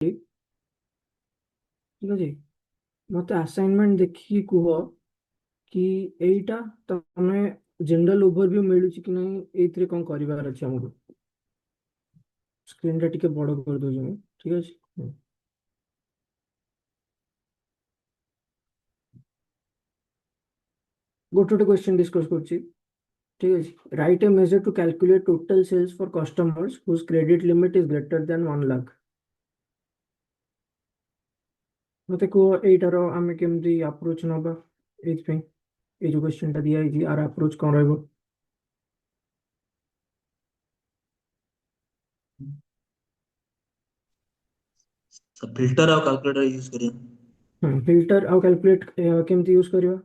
ଠିକ ଅଛି। ମତେ ଆସାଇନମେଣ୍ଟ ଦେଖିକି କୁହ କି ଏଇଟା ତମେ ଜେନେରାଲ ଓଭରଭ୍ୟୁ ମିଳୁଛି କି ନାହିଁ, ଏଇଥିରେ କଣ କରିବାର ଅଛି ଆମକୁ। ସ୍କ୍ରିନ୍ ଟା ଟିକେ ବଡ କରିଦଉଛି ମୁଁ, ଠିକ ଅଛି। ଗୋଟେ ଗୋଟେ କ୍ୱେଶ୍ଚନ ଡିସ୍କସ କରୁଛି, ଠିକ ଅଛି। Right a measure to calculate total sales for customers whose credit limit is greater than 1 lakh. ମତେ କୁହ ଏଇଟାର ଆମେ କେମିତି ଆପ୍ରୋଚ୍ ନବା। ଏଇଥିପାଇଁ ଏଇ ଯୋଉ କ୍ୱେଶ୍ଚନ ଟା ଦିଆହେଇଛି ଆର ଆପ୍ରୋଚ୍ କଣ ରହିବ। सब फिल्टर और कैलकुलेटर यूज करिए। ଫିଲ୍ଟର ଆଉ କ୍ୟାଲକୁଲେଟ୍ କେମିତି ୟୁଜ କରିବା।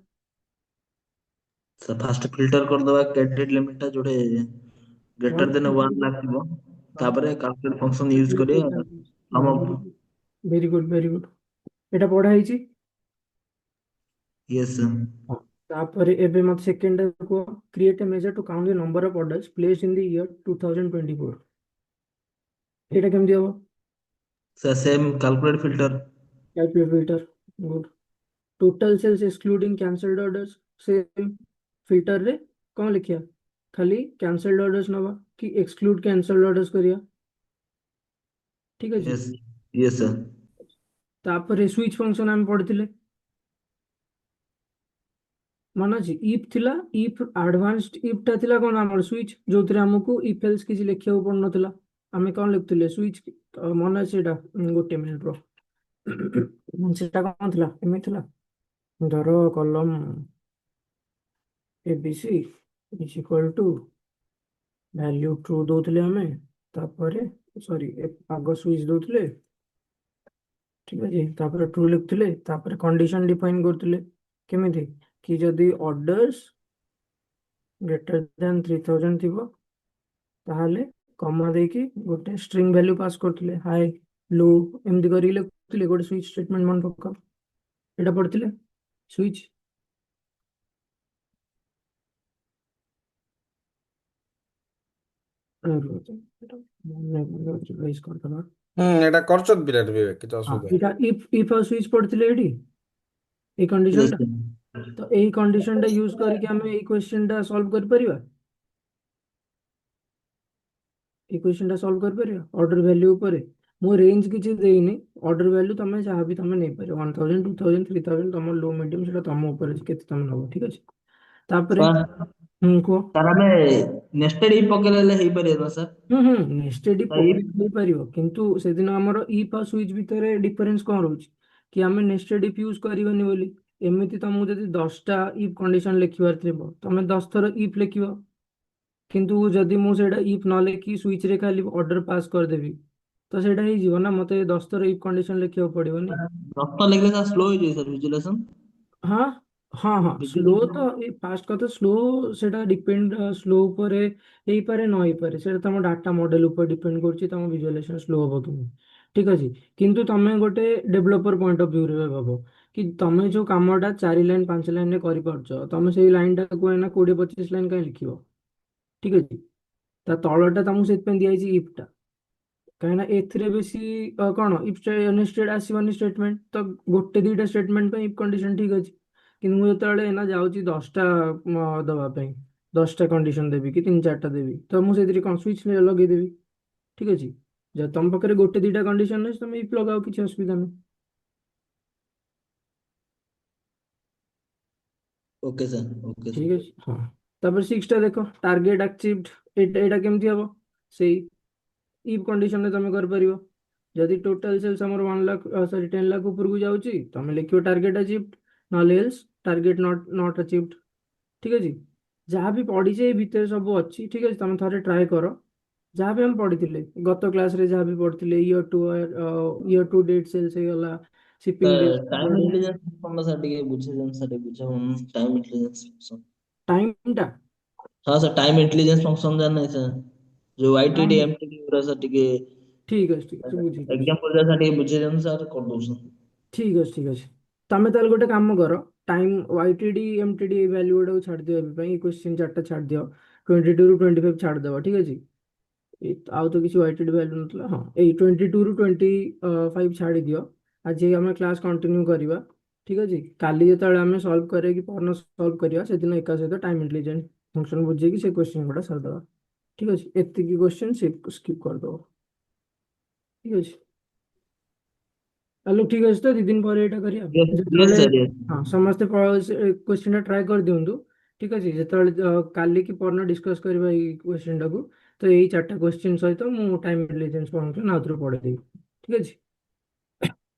सब फास्ट फिल्टर कर दबा क्रेडिट लिमिट टा जोड़े ग्रेटर देन 1 लाख थी तापरे कैलकुलेट फंक्शन यूज करिए हम ଭେରି ଗୁଡ୍ ଭେରି ଗୁଡ୍। ଏଇଟା ପଢା ହେଇଛି। यस ହଁ। ତାପରେ ଏବେ ମତେ ସେକେଣ୍ଡ କୁହ, create a measure to count the number of orders placed in the year 2024। ଏଇଟା କେମିତି ହବ। Same calculate filter calculate filter, good. Total sales excluding cancelled orders, same ଫିଲ୍ଟରରେ କଣ ଲେଖିବା, ଖାଲି କ୍ୟାନ୍ସେଲ୍ଡ ଅର୍ଡର୍ସ ନବା କି ଏକ୍ସକ୍ଲୁଡ କ୍ୟାନ୍ସେଲ୍ଡ ଅର୍ଡର୍ସ କରିବା। ଠିକ ଅଛି। यस यस सर ତାପରେ ସୁଇଚ୍ ଫଙ୍କସନ ଆମେ ପଢିଥିଲେ, ମନେ ଅଛି। ଇଫ୍ ଥିଲା, ଇଫ୍ ଆଡଭାନ୍ସଡ ଇଫ୍ ଟା ଥିଲା କଣ ଆମର ସୁଇଚ୍, ଯୋଉଥିରେ ଆମକୁ ଇଫ୍ ଏଲ୍ସ କିଛି ଲେଖିବାକୁ ପଡୁନଥିଲା। ଆମେ କଣ ଲେଖୁଥିଲେ ସୁଇଚ୍। ମନେ ଅଛି ସେଇଟା। ଗୋଟେ ମିନିଟ ର ସେଟା କଣ ଥିଲା, ଏମିତି ଥିଲା। ଧର କଲମ ABC is equal two value true ଦଉଥିଲେ ଆମେ, ତାପରେ ସରି ଆଗ ସୁଇଚ୍ ଦଉଥିଲେ, ଠିକ ଅଛି। ତାପରେ ଟ୍ରୁ ଲେଖୁଥିଲେ, ତାପରେ କଣ୍ଡିସନ ଡିଫାଇନ କରୁଥିଲେ କେମିତି, କି ଯଦି ଅର୍ଡର୍ସ ଗ୍ରେଟର ଦେନ୍ 3000 ଥିବ ତାହେଲେ କମା ଦେଇକି ଗୋଟେ ଷ୍ଟ୍ରିଙ୍ଗ ଭ୍ୟାଲ୍ୟୁ ପାସ୍ କରୁଥିଲେ, ହାଇ लो ଏମିତି କରିକି ଲେଖୁଥିଲେ ଗୋଟେ ସୁଇଚ୍ ଷ୍ଟେଟମେଣ୍ଟ। ମନେ ପକାଅ, ଏଇଟା ପଢିଥିଲେ ସୁଇଚ୍। କରିଦେବା। ଏଇଟା କରୁଛନ୍ତି ବିରାଟ ବିବେକ, କିଛି ହଁ, ଅସୁବିଧା ନାହିଁ। ଏଇଟା ଇଫ୍ ଇଫ୍ ଆଉ ସୁଇଚ୍ ପଢିଥିଲେ ଏଇଠି, ଏଇ यस କଣ୍ଡିସନଟା। ତ ଏଇ କଣ୍ଡିସନଟା ୟୁଜ କରିକି ଆମେ ଏଇ କ୍ୱେଶ୍ଚନଟା ସଲ୍ଭ କରିପାରିବା। এই क्वेश्चनଟା ସଲ୍ଭ କରିପାରିବା ଅର୍ଡର ଭ୍ୟାଲ୍ୟୁ ଉପରେ। ମୁଁ ରେଞ୍ଜ କିଛି ଦେଇନି, ଅର୍ଡର ଭ୍ୟାଲ୍ୟୁ ତମେ ଯାହା ବି ତମେ ନେଇପାରିବ, 1000 2000 3000 ତମ लो ମିଡିୟମ ସେଟା ତମ ଉପରେ ଅଛି, କେତେ ତମେ ନବ, ଠିକ ଅଛି। ତାପରେ सर କୁହ। सर हमें नेस्टेड ही पकेले हेई परिबा सर ନେଷ୍ଟେଡ तो ये ପକେଇ ପାରିବ, କିନ୍ତୁ ସେଦିନ ଆମର ଇଫ୍ ଆଉ ସୁଇଚ୍ ଭିତରେ ଡିଫରେନ୍ସ କଣ ରହୁଛି, କି ଆମେ ନେଷ୍ଟେଡ ଇଫ୍ ୟୁଜ କରିବାନି ବୋଲି। ଏମିତି ତମକୁ ଯଦି 10ଟା ଇଫ୍ କଣ୍ଡିସନ ଲେଖିବାର ଥିବ ତମେ 10 ଥର ଇଫ୍ ଲେଖିବ, କିନ୍ତୁ ଯଦି ମୁଁ ସେଇଟା ଇଫ୍ ନ ଲେଖି ସୁଇଚ୍ ରେ ଖାଲି ଅର୍ଡର ପାସ୍ କରିଦେବି ତ ସେଇଟା ହେଇଯିବ ନା, ମତେ 10 ଥର ଇଫ୍ କଣ୍ଡିସନ ଲେଖିବାକୁ ପଡିବନି। रफ्ता लिखले सर स्लो हो जाए सर विजुलेशन ହଁ ହଁ ହଁ, ସ୍ଲୋ विजुलेशन ତ ଏଇ ଫାଷ୍ଟ କଥା, ସ୍ଲୋ ସେଟା ଡିପେଣ୍ଡ, ସ୍ଲୋ ଉପରେ ହେଇପାରେ ନ ହେଇପାରେ, ସେଟା ତମ ଡାଟା ମଡେଲ ଉପରେ ଡିପେଣ୍ଡ କରୁଛି ତମ ଭିଜୁଆଲାଇଜେସନ ସ୍ଲୋ ହବ କି ନାହିଁ, ଠିକ ଅଛି। କିନ୍ତୁ ତମେ ଗୋଟେ ଡେଭଲପର ପଏଣ୍ଟ ଅଫ ଭ୍ୟୁରେ ଭାବ କି ତମେ ଯୋଉ କାମଟା 4 ଲାଇନ 5 ଲାଇନରେ କରିପାରୁଛ, ତମେ ସେଇ ଲାଇନଟାକୁ ଏଇନା 20 25 ଲାଇନ କାହିଁ ଲେଖିବ, ଠିକ ଅଛି। ତା ତଳଟା ତମକୁ ସେଥିପାଇଁ ଦିଆଯାଇଛି ଇଫ୍ ଟା, କାହିଁକିନା ଏଥିରେ ବେଶୀ କଣ ଇଫ୍ ନେଷ୍ଟେଡ୍ ଆସିବନି ଷ୍ଟେଟମେଣ୍ଟ, ତ ଗୋଟେ ଦିଟା ଷ୍ଟେଟମେଣ୍ଟ ପାଇଁ ଇଫ୍ କଣ୍ଡିସନ ଠିକ ଅଛି। କିନ୍ତୁ ମୁଁ ଯେତେବେଳେ ଏନା ଯାଉଛି 10ଟା ଦବା ପାଇଁ, 10ଟା କଣ୍ଡିସନ ଦେବି କି 3 4ଟା ଦେବି, ତ ମୁଁ ସେଥିରେ କଣ ସୁଇଚ୍ ଲଗେଇଦେବି, ଠିକ ଅଛି। ଯଦି ତମ ପାଖରେ ଗୋଟେ ଦିଟା କଣ୍ଡିସନ ଅଛି ତମେ ଇଫ୍ ଲଗାଅ, କିଛି ଅସୁବିଧା ନାହିଁ। ओके सर ଠିକ ଅଛି। ହଁ, ତାପରେ 6ଟା ଦେଖ, ଟାର୍ଗେଟ ଆଚିଭଡ। ଏଇଟା କେମିତି ହବ, ସେଇ ଇଫ୍ କଣ୍ଡିସନରେ ତମେ କରିପାରିବ। ଯଦି ଟୋଟାଲ ସେଲ୍ସ ଆମର 1 लाख ସରି 10 लाख ଉପରକୁ ଯାଉଛି ତମେ ଲେଖିବ ଟାର୍ଗେଟ ଆଚିଭଡ, ନହେଲେ ଏଲ୍ସ ଟାର୍ଗେଟ ନଟ୍ ଆଚିଭଡ, ଠିକ ଅଛି। ଯାହା ବି ପଢିଛେ ଏଇ ଭିତରେ ସବୁ ଅଛି, ଠିକ ଅଛି। ତମେ ଥରେ ଟ୍ରାଏ କର, ଯାହା ବି ଆମେ ପଢିଥିଲେ ଗତ କ୍ଲାସରେ, ଯାହା ବି ପଢିଥିଲେ ଇୟର ଟୁ ଡେଟ୍ ସେଲ୍ସ ହେଇଗଲା, shipping date, time intelligence fund sir ଟିକେ ବୁଝେଇଦେନ सर ଟିକେ ବୁଝାଉନ टाइम इंटेलिजेंस फंक्शन ଟାଇମଟା। हाँ सर टाइम इंटेलिजेंस फंक्शन जान नहीं सर जो आईटीडी ଟାଇମ, एमटीडी पूरा सर ଟିକେ ଠିକ ଅଛି ବୁଝିଦେବି। एग्जांपल जैसा ଟିକେ ବୁଝେଇଦେନ सर कर ଦଉଛନ ଠିକ ଅଛି। ତମେ ତାହେଲେ ଗୋଟେ କାମ କର, ଟାଇମ ୱାଇଟିଡି ଏମଟିଡି ଏଇ ଭ୍ୟାଲ୍ୟୁ ଗୁଡାକୁ ଛାଡିଦିଅ, ଏବେ ପାଇଁ କ୍ୱେଶ୍ଚିନ୍ 4ଟା ଛାଡିଦିଅ, 22 ରୁ 25 ଛାଡିଦବ, ଠିକ ଅଛି। ଆଉ ତ କିଛି ୱାଇଟେଡ୍ ଭ୍ୟାଲ୍ୟୁ ନଥିଲା। ହଁ, ଏଇ 22 ରୁ 25 ଛାଡ଼ି ଦିଅ। ଆଜି ଆମେ କ୍ଲାସ୍ କଣ୍ଟିନ୍ୟू କରିବା। ଠିକ୍ ଅଛି, କାଲି ଯେତେବେଳେ ଆମେ ସଲ୍ଭ କରିକି ପର୍ନ ସଲ୍ଭ କରିବା ସେଦିନ ଏକା ସହିତ ଟାଇମ୍ ଇଣ୍ଟେଲିଜେନ୍ସ ଫଙ୍କସନ୍ ବୁଝେଇକି ସେ କ୍ୱେଶ୍ଚିନ୍ ଗୁଡ଼ା ସାରିଦେବା। ଠିକ୍ ଅଛି, ଏତିକି କ୍ୱେଶ୍ଚିନ୍ ସ୍କିପ୍ କରିଦେବ। ଠିକ୍ ଅଛି, ତାହେଲେ ଠିକ୍ ଅଛି ତ 2 ଦିନ ପରେ ଏଇଟା କରିବା yes ଯେତେବେଳେ। sir, yes। ହଁ, ସମସ୍ତେ କ୍ୱେଶ୍ଚିନ୍ଟା ଟ୍ରାଏ କରିଦିଅନ୍ତୁ। ଠିକ୍ ଅଛି, ଯେତେବେଳେ କାଲି କି ପରଦିନ ଡିସ୍କସ୍ କରିବା ଏଇ କ୍ୱେଶ୍ଚିନ୍ଟାକୁ, ତ ଏଇ 4ଟା କ୍ୱେଶ୍ଚିନ୍ ସହିତ ମୁଁ ଟାଇମ୍ ଇଣ୍ଟେଲିଜେନ୍ସ ଫଙ୍କସନ୍ ଆଉଥରେ ପଢ଼େଇଦେବି। ଠିକ୍ ଅଛି,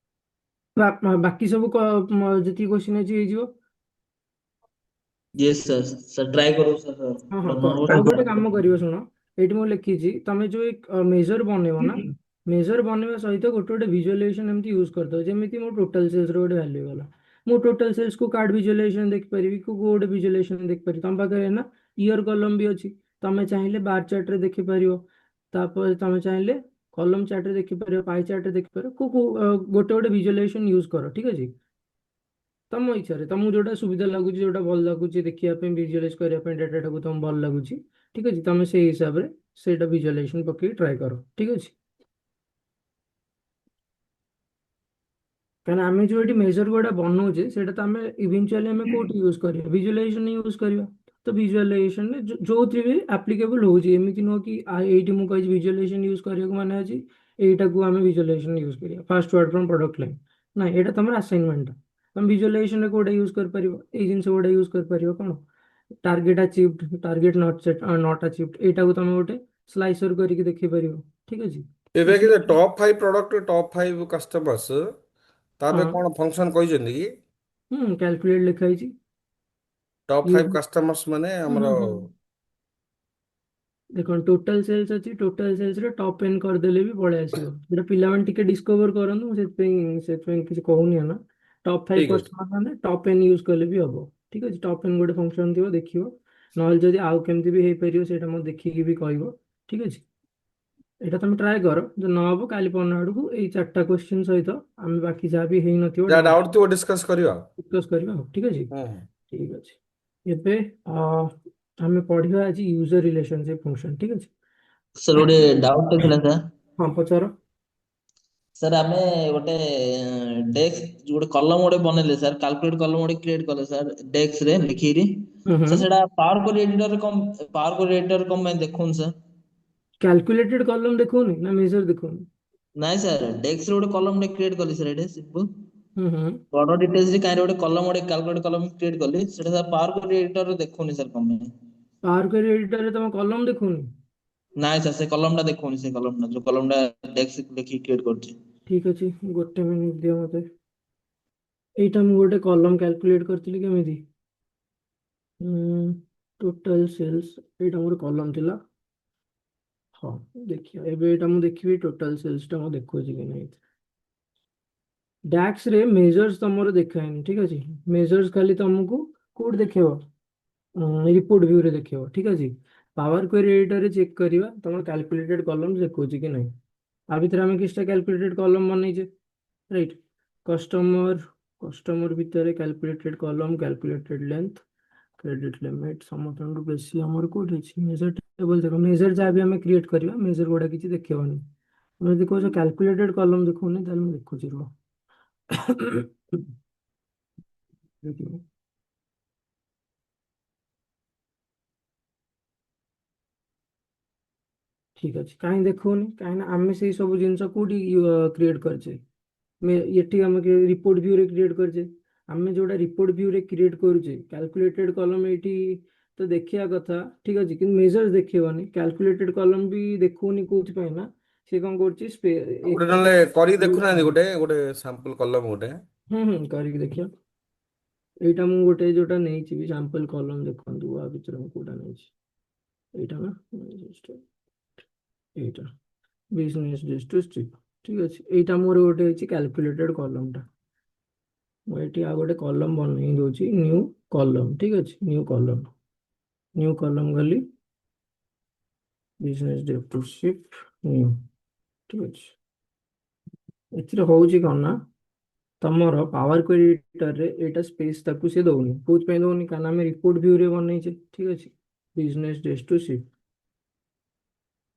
ବାକି ସବୁ ଯେତିକି କ୍ୱେଶ୍ଚିନ୍ ଅଛି ହେଇଯିବ। yes sir, sir try करो sir। ହଁ ହଁ, ନହେବ ଆଉ ଗୋଟେ କାମ କରିବ ଶୁଣ, ଏଇଠି ମୁଁ ଲେଖିଛି ତମେ ଯୋଉ ମେଜର ବନେଇବ ନା, ମେଜର ବନେଇବା ସହିତ ଗୋଟେ ଗୋଟେ ଭିଜୁଆଲାଇଜେସନ ଏମିତି ୟୁଜ କରିଦବ। ଯେମିତି ମୋ ଟୋଟାଲ ସେଲ୍ସ ର ଗୋଟେ ଭ୍ୟାଲ୍ୟୁ ଗଲା, ମୁଁ ଟୋଟାଲ ସେଲ୍ସ କୁ କାର୍ଡ ଭିଜୁଆଲାଇଜେସନ ଦେଖିପାରିବି, କୋଉ ଗୋଟେ ଭିଜୁଆଲାଇଜେସନ ଦେଖିପାରିବି। ତମ ପାଖରେ ନା ଇୟର କଲମ ବି ଅଛି, ତମେ ଚାହିଁଲେ ବାର ଚାର୍ଟ ରେ ଦେଖିପାରିବ। ତାପରେ ତମେ ଚାହିଁଲେ କଲମ ଚାର୍ଟ ରେ ଦେଖିପାରିବ, ପାଇ ଚାର୍ଟ ରେ ଦେଖିପାରିବ। ଗୋଟେ ଗୋଟେ ଭିଜୁଆଲାଇଜେସନ ୟୁଜ କର। ଠିକ ଅଛି, ତମ ଇଚ୍ଛାରେ ତମକୁ ଯୋଉଟା ସୁବିଧା ଲାଗୁଛି, ଯୋଉଟା ଭଲ ଲାଗୁଛି ଦେଖିବା ପାଇଁ, ଭିଜୁଆଲାଇଜ କରିବା ପାଇଁ ଡାଟାଟାକୁ ତମକୁ ଭଲ ଲାଗୁଛି। ଠିକ ଅଛି, ତମେ ସେଇ ହିସାବରେ ସେଇଟା ଭିଜୁଆଲାଇଜେସନ ପକେଇକି ଟ୍ରାଏ କର। ଠିକ ଅଛି, କାରଣ ଆମେ ଯୋଉ ଏଠି ମେଜର ଗୁଡା ବନଉଛେ ସେଇଟା ତ ଆମେ ଇଭେନ୍ଚୁଆଲି ଆମେ କୋଉଠି ୟୁଜ କରିବା, ଭିଜୁଆଲାଇଜେସନ ୟୁଜ କରିବା। ତ ଭିଜୁଆଲାଇଜେସନରେ ଯୋଉଥିରେ ବି ଆପ୍ଲିକେବଲ ହଉଛି, ଏମିତି ନୁହଁ କି ଏଇଠି ମୁଁ କହିଛି ଭିଜୁଆଲାଇଜେସନ ୟୁଜ କରିବାକୁ ମାନେ ଅଛି ଏଇଟାକୁ ଆମେ ଭିଜୁଆଲାଇଜେସନ ୟୁଜ କରିବା first word from product line. ନାଇଁ, ଏଇଟା ତମର ଆସାଇନମେଣ୍ଟ। ତମେ ଭିଜୁଆଲାଇଜେସନରେ କୋଉଟା ୟୁଜ କରିପାରିବ, ଏଇ ଜିନିଷ ଗୁଡା ୟୁଜ କରିପାରିବ। କଣ ଟାର୍ଗେଟ ଆଚିଭ୍ଡ, ଟାର୍ଗେଟ ନଟ୍ ଆଚିଭ୍ଡ, ଏଇଟାକୁ ତମେ ଗୋଟେ ସ୍ଲାଇସର କରିକି ଦେଖିପାରିବ। ଠିକ ଅଛି, ତ ଏବେ ସେ କିନ୍ତୁ ଟପ୍ 5 ପ୍ରଡକ୍ଟ, ଟପ୍ 5 କଷ୍ଟମର୍ସ, ତା ହଁ, ପାଇଁ କଣ ଫଙ୍କସନ କହିଛନ୍ତି କି? କ୍ୟାଲକୁଲେଟ ଲେଖା ହେଇଛି। ଟପ୍ 5 କଷ୍ଟମର୍ସ ମାନେ ହୁଁ ଆମର ହୁଁ ହୁଁ ଦେଖନ୍ତୁ ଟୋଟାଲ ସେଲ୍ସ ଅଛି, ଟୋଟାଲ ସେଲ୍ସରେ ଟପ୍ 10 କରିଦେଲେ ବି ପଳେଇ ଆସିବ। ଯୋଉଟା ପିଲାମାନେ ଟିକେ ଡିସ୍କଭର କରନ୍ତୁ, ମୁଁ ସେଥିପାଇଁ କିଛି କହୁନି ନା। ଟପ୍ 5 ଠିକ ଅଛି। କଷ୍ଟମର ମାନେ ଟପ୍ 10 ୟୁଜ କଲେ ବି ହବ। ଠିକ ଅଛି, ଟପ୍ 10 ଗୋଟେ ଫଙ୍କସନ ଥିବ, ଦେଖିବ। ନହେଲେ ଯଦି ଆଉ କେମିତି ବି ହେଇପାରିବ ସେଇଟା ମୁଁ ଦେଖିକି ବି କହିବ। ଠିକ ଅଛି, ଏଇଟା ତମେ ଟ୍ରାଏ କର। ଯଦି ନ ହବ କାଲି ପରଦିନ ଆଡକୁ ଏଇ 4ଟା କ୍ୱେଶ୍ଚିନ୍ ସହିତ ଆମେ ବାକି ଯାହା ବି ହେଇନଥିବ ଯାହା ଡାଉଟ୍ ଡାଉଟ୍ ଥିବ ଡିସ୍କସ୍ କରିବା ଆଉ। ଡିସ୍କସ୍ କରିବା ଆଉ। ଠିକ ଅଛି, ହୁଁ। ଠିକ ଅଛି। ଏବେ ଆମେ ପଢିବା ଆଜି ୟୁଜର ରିଲେସନସିପ ଫଙ୍କସନ। ଠିକ ଅଛି, ସାର୍ ଗୋଟେ ଡାଉଟ୍ ଟେ ଥିଲା ସାର୍। ହଁ ପଚାର। ସାର୍ ଆମେ ଗୋଟେ ଡେସ୍କ ଗୋଟେ କଲମ ଗୋଟେ ବନେଇଲେ ସାର୍, କାଲକୁଲେଟ କଲମ ଗୋଟେ କ୍ରିଏଟ କଲେ ସାର୍ ଡେସ୍କ ରେ ଲେଖିକିରି। ହୁଁ ହୁଁ ସାର୍ ସେଟା power query editor power query editor କଣ ପାଇଁ ଦେଖଉନି ସାର୍? କ୍ୟାଲକୁଲେଟେଡ କଲମ ଦେଖଉନି ନା ମେଜର ଦେଖଉନି? ନାଇଁ ସାର୍, ଡେସ୍କ ରେ ଗୋଟେ କଲମ ଟେ କ୍ରିଏଟ କଲି ସାର୍, ଏଇଟା ସିମ୍ପଲ ହୁଁ ହୁଁ ବଡ ଡିଟେଲ୍ସ ରେ କାହିଁରେ ଗୋଟେ କଲମ ଗୋଟେ କାଲକୁଲେଟ କଲମ କ୍ରିଏଟ କଲି, ସେଟା ସାର୍ ପାୱାର କ୍ୱାରୀ ଏଡିଟର ରେ ଦେଖଉନି ସାର୍ କଣ ପାଇଁ? ପାୱାର କ୍ୱେରୀ ଏଡିଟରରେ ତମ କଲମ ଦେଖଉନି? ନାଇଁ ସାର୍, ସେ କଲମ ଟା ଦେଖଉନି, ସେ କଲମ ଟା ଯୋଉ କଲମ ଟା ଡେସ୍କ ଲେଖିକି କ୍ରିଏଟ କରୁଛି। ଠିକ ଅଛି, ଗୋଟେ ମିନିଟ ଦିଅ ମତେ। ଏଇଟା ମୁଁ ଗୋଟେ କଲମ କ୍ୟାଲକୁଲେଟ କରିଥିଲି କେମିତି, ଟୋଟାଲ ସେଲ୍ସ, ଏଇଟା ମୋର କଲମ ଥିଲା। ହଁ, ଦେଖିବା ଏବେ ଏଇଟା ମୁଁ ଦେଖିବି ଟୋଟାଲ ସେଲ୍ସ ଟା ମୁଁ ଦେଖୁଛି କି ନାହିଁ। ଡାକ୍ସ ରେ ମେଜର୍ସ ତମର ଦେଖାଏନି। ଠିକ ଅଛି, ମେଜର୍ସ ଖାଲି ତମକୁ କୋଉଠି ଦେଖେଇବ, ରିପୋର୍ଟ ଭ୍ୟू ରେ ଦେଖେଇବ। ଠିକ ଅଛି, ପାୱାର କ୍ୱେରୀ ଏଡିଟର ରେ ଚେକ୍ କରିବା ତମର କ୍ୟାଲକୁଲେଟେଡ କଲମ ଦେଖଉଛି କି ନାହିଁ। ଆ ଭିତରେ ଆମେ କିଛିଟା କ୍ୟାଲକୁଲେଟେଡ କଲମ ବନେଇଛେ, ରାଇଟ୍। କଷ୍ଟମର କଷ୍ଟମର ଭିତରେ କ୍ୟାଲକୁଲେଟେଡ କଲମ, କ୍ୟାଲକୁଲେଟେଡ ଲେନ୍ଥ, କ୍ରେଡିଟ ଲିମିଟ, ସମସ୍ତଙ୍କଠୁ ବେଶୀ ଆମର କୋଉଠି ଅଛି ମେଜର ଟେବଲ। ଦେଖ, ମେଜର ଯାହା ବି ଆମେ କ୍ରିଏଟ କରିବା ମେଜର ଗୁଡା କିଛି ଦେଖେଇବନି। ତମେ ଯଦି କହୁଛ କ୍ୟାଲକୁଲେଟେଡ କଲମ ଦେଖଉନି, ତାହେଲେ ମୁଁ ଦେଖୁଛି ରୁହ। ଠିକ ଅଛି, କାହିଁ ଦେଖଉନି? କାହିଁକି ନା ଆମେ ସେଇ ସବୁ ଜିନିଷ କୋଉଠି କ୍ରିଏଟ କରିଛେ, ଏଠି ଆମେ ରିପୋର୍ଟ ଭ୍ୟू ରେ କ୍ରିଏଟ କରିଛେ। ଆମେ ଯୋଉଟା ରିପୋର୍ଟ ଭ୍ୟू ରେ କ୍ରିଏଟ କରୁଛେ କ୍ୟାଲକୁଲେଟେଡ କଲମ ଏଇଠି ତ ଦେଖିବା କଥା। ଠିକ ଅଛି, କିନ୍ତୁ ମେଜର୍ସ ଦେଖେଇବନି। କ୍ୟାଲକୁଲେଟେଡ କଲମ ବି ଦେଖଉନି କୋଉଥିପାଇଁ ନା, ସେ କଣ କରୁଛି ଗୋଟେ ନହେଲେ କରିକି ଦେଖୁନାହାନ୍ତି, ଗୋଟେ ଗୋଟେ ସାମ୍ପଲ କଲମ ଗୋଟେ। କରିକି ଦେଖିବା। ଏଇଟା ମୁଁ ଗୋଟେ ଯୋଉଟା ନେଇଛି ବି ସାମ୍ପଲ କଲମ, ଦେଖନ୍ତୁ ଆ ଭିତରେ ମୁଁ କୋଉଟା ନେଇଛି। ଏଇଟା ନା, ଏଇଟା ବିଜନେସ୍ ଡିଷ୍ଟ୍ରିକ୍ଟ। ଠିକ ଅଛି, ଏଇଟା ମୋର ଗୋଟେ ହେଇଛି କ୍ୟାଲକୁଲେଟେଡ କଲମଟା। ମୁଁ ଏଠି ଆଉ ଗୋଟେ କଲମ ବନେଇ ଦଉଛି, ନ୍ୟୁ କଲମ। ଠିକ ଅଛି, ନ୍ୟୁ କଲମ ଗଲି, ବିଜନେସ୍ ଡିଷ୍ଟ୍ରିକ୍ଟ ନ୍ୟୁ। ଠିକ ଅଛି, ଏଥିରେ ହଉଛି କଣ ନା, ତମର ପାୱାର କ୍ୱେରୀ ଏଡିଟରରେ ଏଇଟା ସ୍ପେସ୍ ତାକୁ ସେ ଦଉନି। କୋଉଥିପାଇଁ ଦଉନି? କାରଣ ଆମେ ରିପୋର୍ଟ ଭ୍ୟू ରେ ବନେଇଛେ। ଠିକ ଅଛି, ବିଜନେସ୍ ଡିଷ୍ଟ୍ରିକ୍ଟ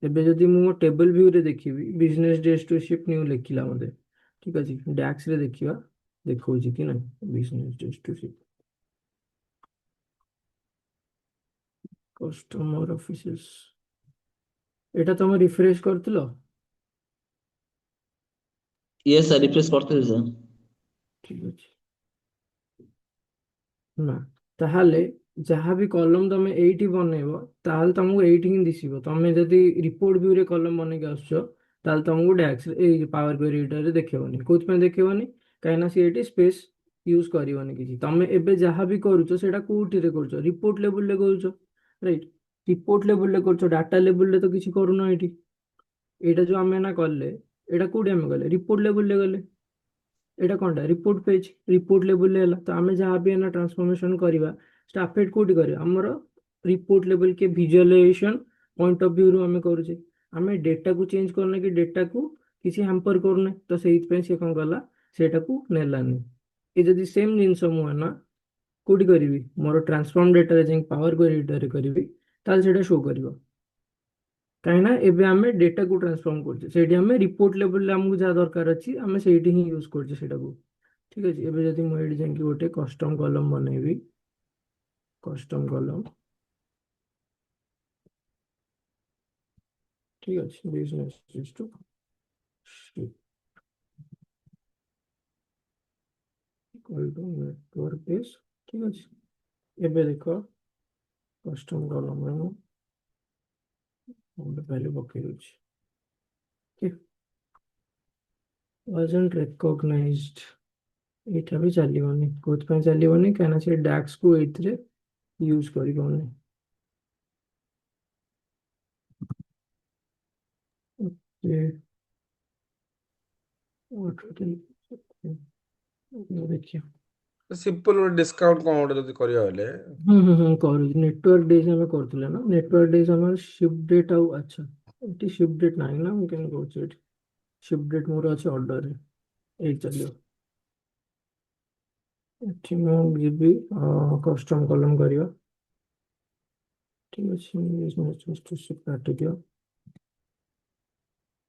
ଏବେ ଯଦି ମୁଁ ମୋ ଟେବଲ ଭ୍ୟୁରେ ଦେଖିବି business days to shift new ଲେଖିଲା ମୋତେ, ଠିକ ଅଛି, ଡ୍ୟାକ୍ସରେ ଦେଖିବା ଦେଖଉଛି କି ନାହିଁ business days to shift customer offices, ଏଇଟା ତମେ ରିଫ୍ରେଶ କରିଥିଲ? ଇଏ ସାର୍ ରିଫ୍ରେଶ କରିଥିଲି ସାର୍। ଠିକ ଅଛି। ନା, ତାହେଲେ ଯାହା ବି କଲମ ତମେ ଏଇଠି ବନେଇବ ତାହେଲେ ତମକୁ ଏଇଠି ହିଁ ଦିଶିବ। ତମେ ଯଦି ରିପୋର୍ଟ ଭ୍ୟୁରେ କଲମ ବନେଇକି ଆସୁଛ ତାହେଲେ ତମକୁ ଡ୍ୟାକ୍ସ ଏଇ ପାୱାର କ୍ୱେରି ଏଡିଟରରେ ଦେଖେଇବନି। କୋଉଥିପାଇଁ ଦେଖେଇବନି? କାହିଁକିନା ସେ ଏଇଠି ସ୍ପେସ୍ ୟୁଜ କରିବନି କିଛି। ତମେ ଏବେ ଯାହା ବି କରୁଛ ସେଇଟା କୋଉଥିରେ କରୁଛ? ରିପୋର୍ଟ ଲେବୁଲରେ କରୁଛ, ରାଇଟ୍? ରିପୋର୍ଟ ଲେବୁଲରେ କରୁଛ, ଡାଟା ଲେବୁଲରେ ତ କିଛି କରୁନ ଏଇଠି। ଏଇଟା ଯୋଉ ଆମେ ନା କଲେ, ଏଇଟା କୋଉଠି ଆମେ କଲେ? ରିପୋର୍ଟ ଲେବୁଲରେ ଗଲେ। ଏଇଟା କଣଟା? ରିପୋର୍ଟ ପେଜ, ରିପୋର୍ଟ ଲେବୁଲରେ ହେଲା। ତ ଆମେ ଯାହା ବି ଏନା ଟ୍ରାନ୍ସଫର୍ମେସନ କରିବା ସେଟା ଆପଡେଟ୍ କୋଉଠି କରିବା? ଆମର ରିପୋର୍ଟ ଲେବୁଲ के ଭିଜୁଆଲାଇଜେସନ ପଏଣ୍ଟ ଅଫ ଭ୍ୟू ରୁ ଆମେ କରୁଛେ। ଆମେ ଡେଟାକୁ ଚେଞ୍ଜ କରୁନେ କି ଡେଟାକୁ କିଛି ହ୍ୟାମ୍ପର କରୁନେ, ତ ସେଇଥିପାଇଁ ସେ କଣ କଲା, ସେଇଟାକୁ ନେଲାନି। ଏ ଯଦି ସେମ୍ ଜିନିଷ ମୁଁ ଏନା କୋଉଠି କରିବି, ମୋର ଟ୍ରାନ୍ସଫର୍ମ ଡେଟାରେ ଯାଇକି ପାୱାର କ୍ୱେରି ଏଡିଟରରେ କରିବି, ତାହେଲେ ସେଇଟା ଶୋ କରିବ। କାହିଁକି ନା ଏବେ ଆମେ ଡେଟାକୁ ଟ୍ରାନ୍ସଫର୍ମ କରୁଛେ, ସେଇଠି ଆମେ ରିପୋର୍ଟ ଲେବୁଲରେ ଆମକୁ ଯାହା ଦରକାର ଅଛି ଆମେ ସେଇଠି ହିଁ ୟୁଜ କରୁଛେ ସେଇଟାକୁ। ଠିକ ଅଛି। ଏବେ ଯଦି ମୁଁ ଏଇଠି ଯାଇକି ଗୋଟେ କଷ୍ଟମ କଲମ ବନେଇବି, କଷ୍ଟମ କଲମ, ଠିକ ଅଛି, business to equal to network base, ଠିକ ଅଛି। ଏବେ ଦେଖ କଷ୍ଟମ କଲମରେ ମୁଁ ଗୋଟେ ଭ୍ୟାଲ୍ୟୁ ପକେଇ ଦଉଛି, wasn't recognized, ଏଇଟା ବି ଚାଲିବନି। କୋଉଥିପାଇଁ ଚାଲିବନି? କାହିଁକିନା ସେ ଡାକ୍ସକୁ ଏଇଥିରେ ୟୁଜ କରିବନି। ଦେଖିବା। ସିମ୍ପଲ ଗୋଟେ ଡିସକାଉଣ୍ଟ କଣ ଗୋଟେ ଯଦି କରିବା ହେଲେ କରୁଛି। ନେଟୱାର୍କ ଡେଜ୍ ଆମେ କରୁଥିଲେ ନା, ନେଟୱାର୍କ ଡେଜ୍ ଆମର ଶିଫ୍ଟ ଡେଟ୍ ଆଉ, ଆଚ୍ଛା ଏଠି ଶିଫ୍ଟ ଡେଟ୍ ନାହିଁ ନା, ମୁଁ କେମିତି କରୁଛି ଏଠି? ଶିଫ୍ଟ ଡେଟ୍ ମୋର ଅଛି ଅର୍ଡରରେ, ଏଇଠି ଚାଲିବ। ଏଠି ମୁଁ ଯିବି କଷ୍ଟମ କଲମ କରିବା, ଠିକ ଅଛି। ଶିଫ୍ଟ କାଟିଦିଅ,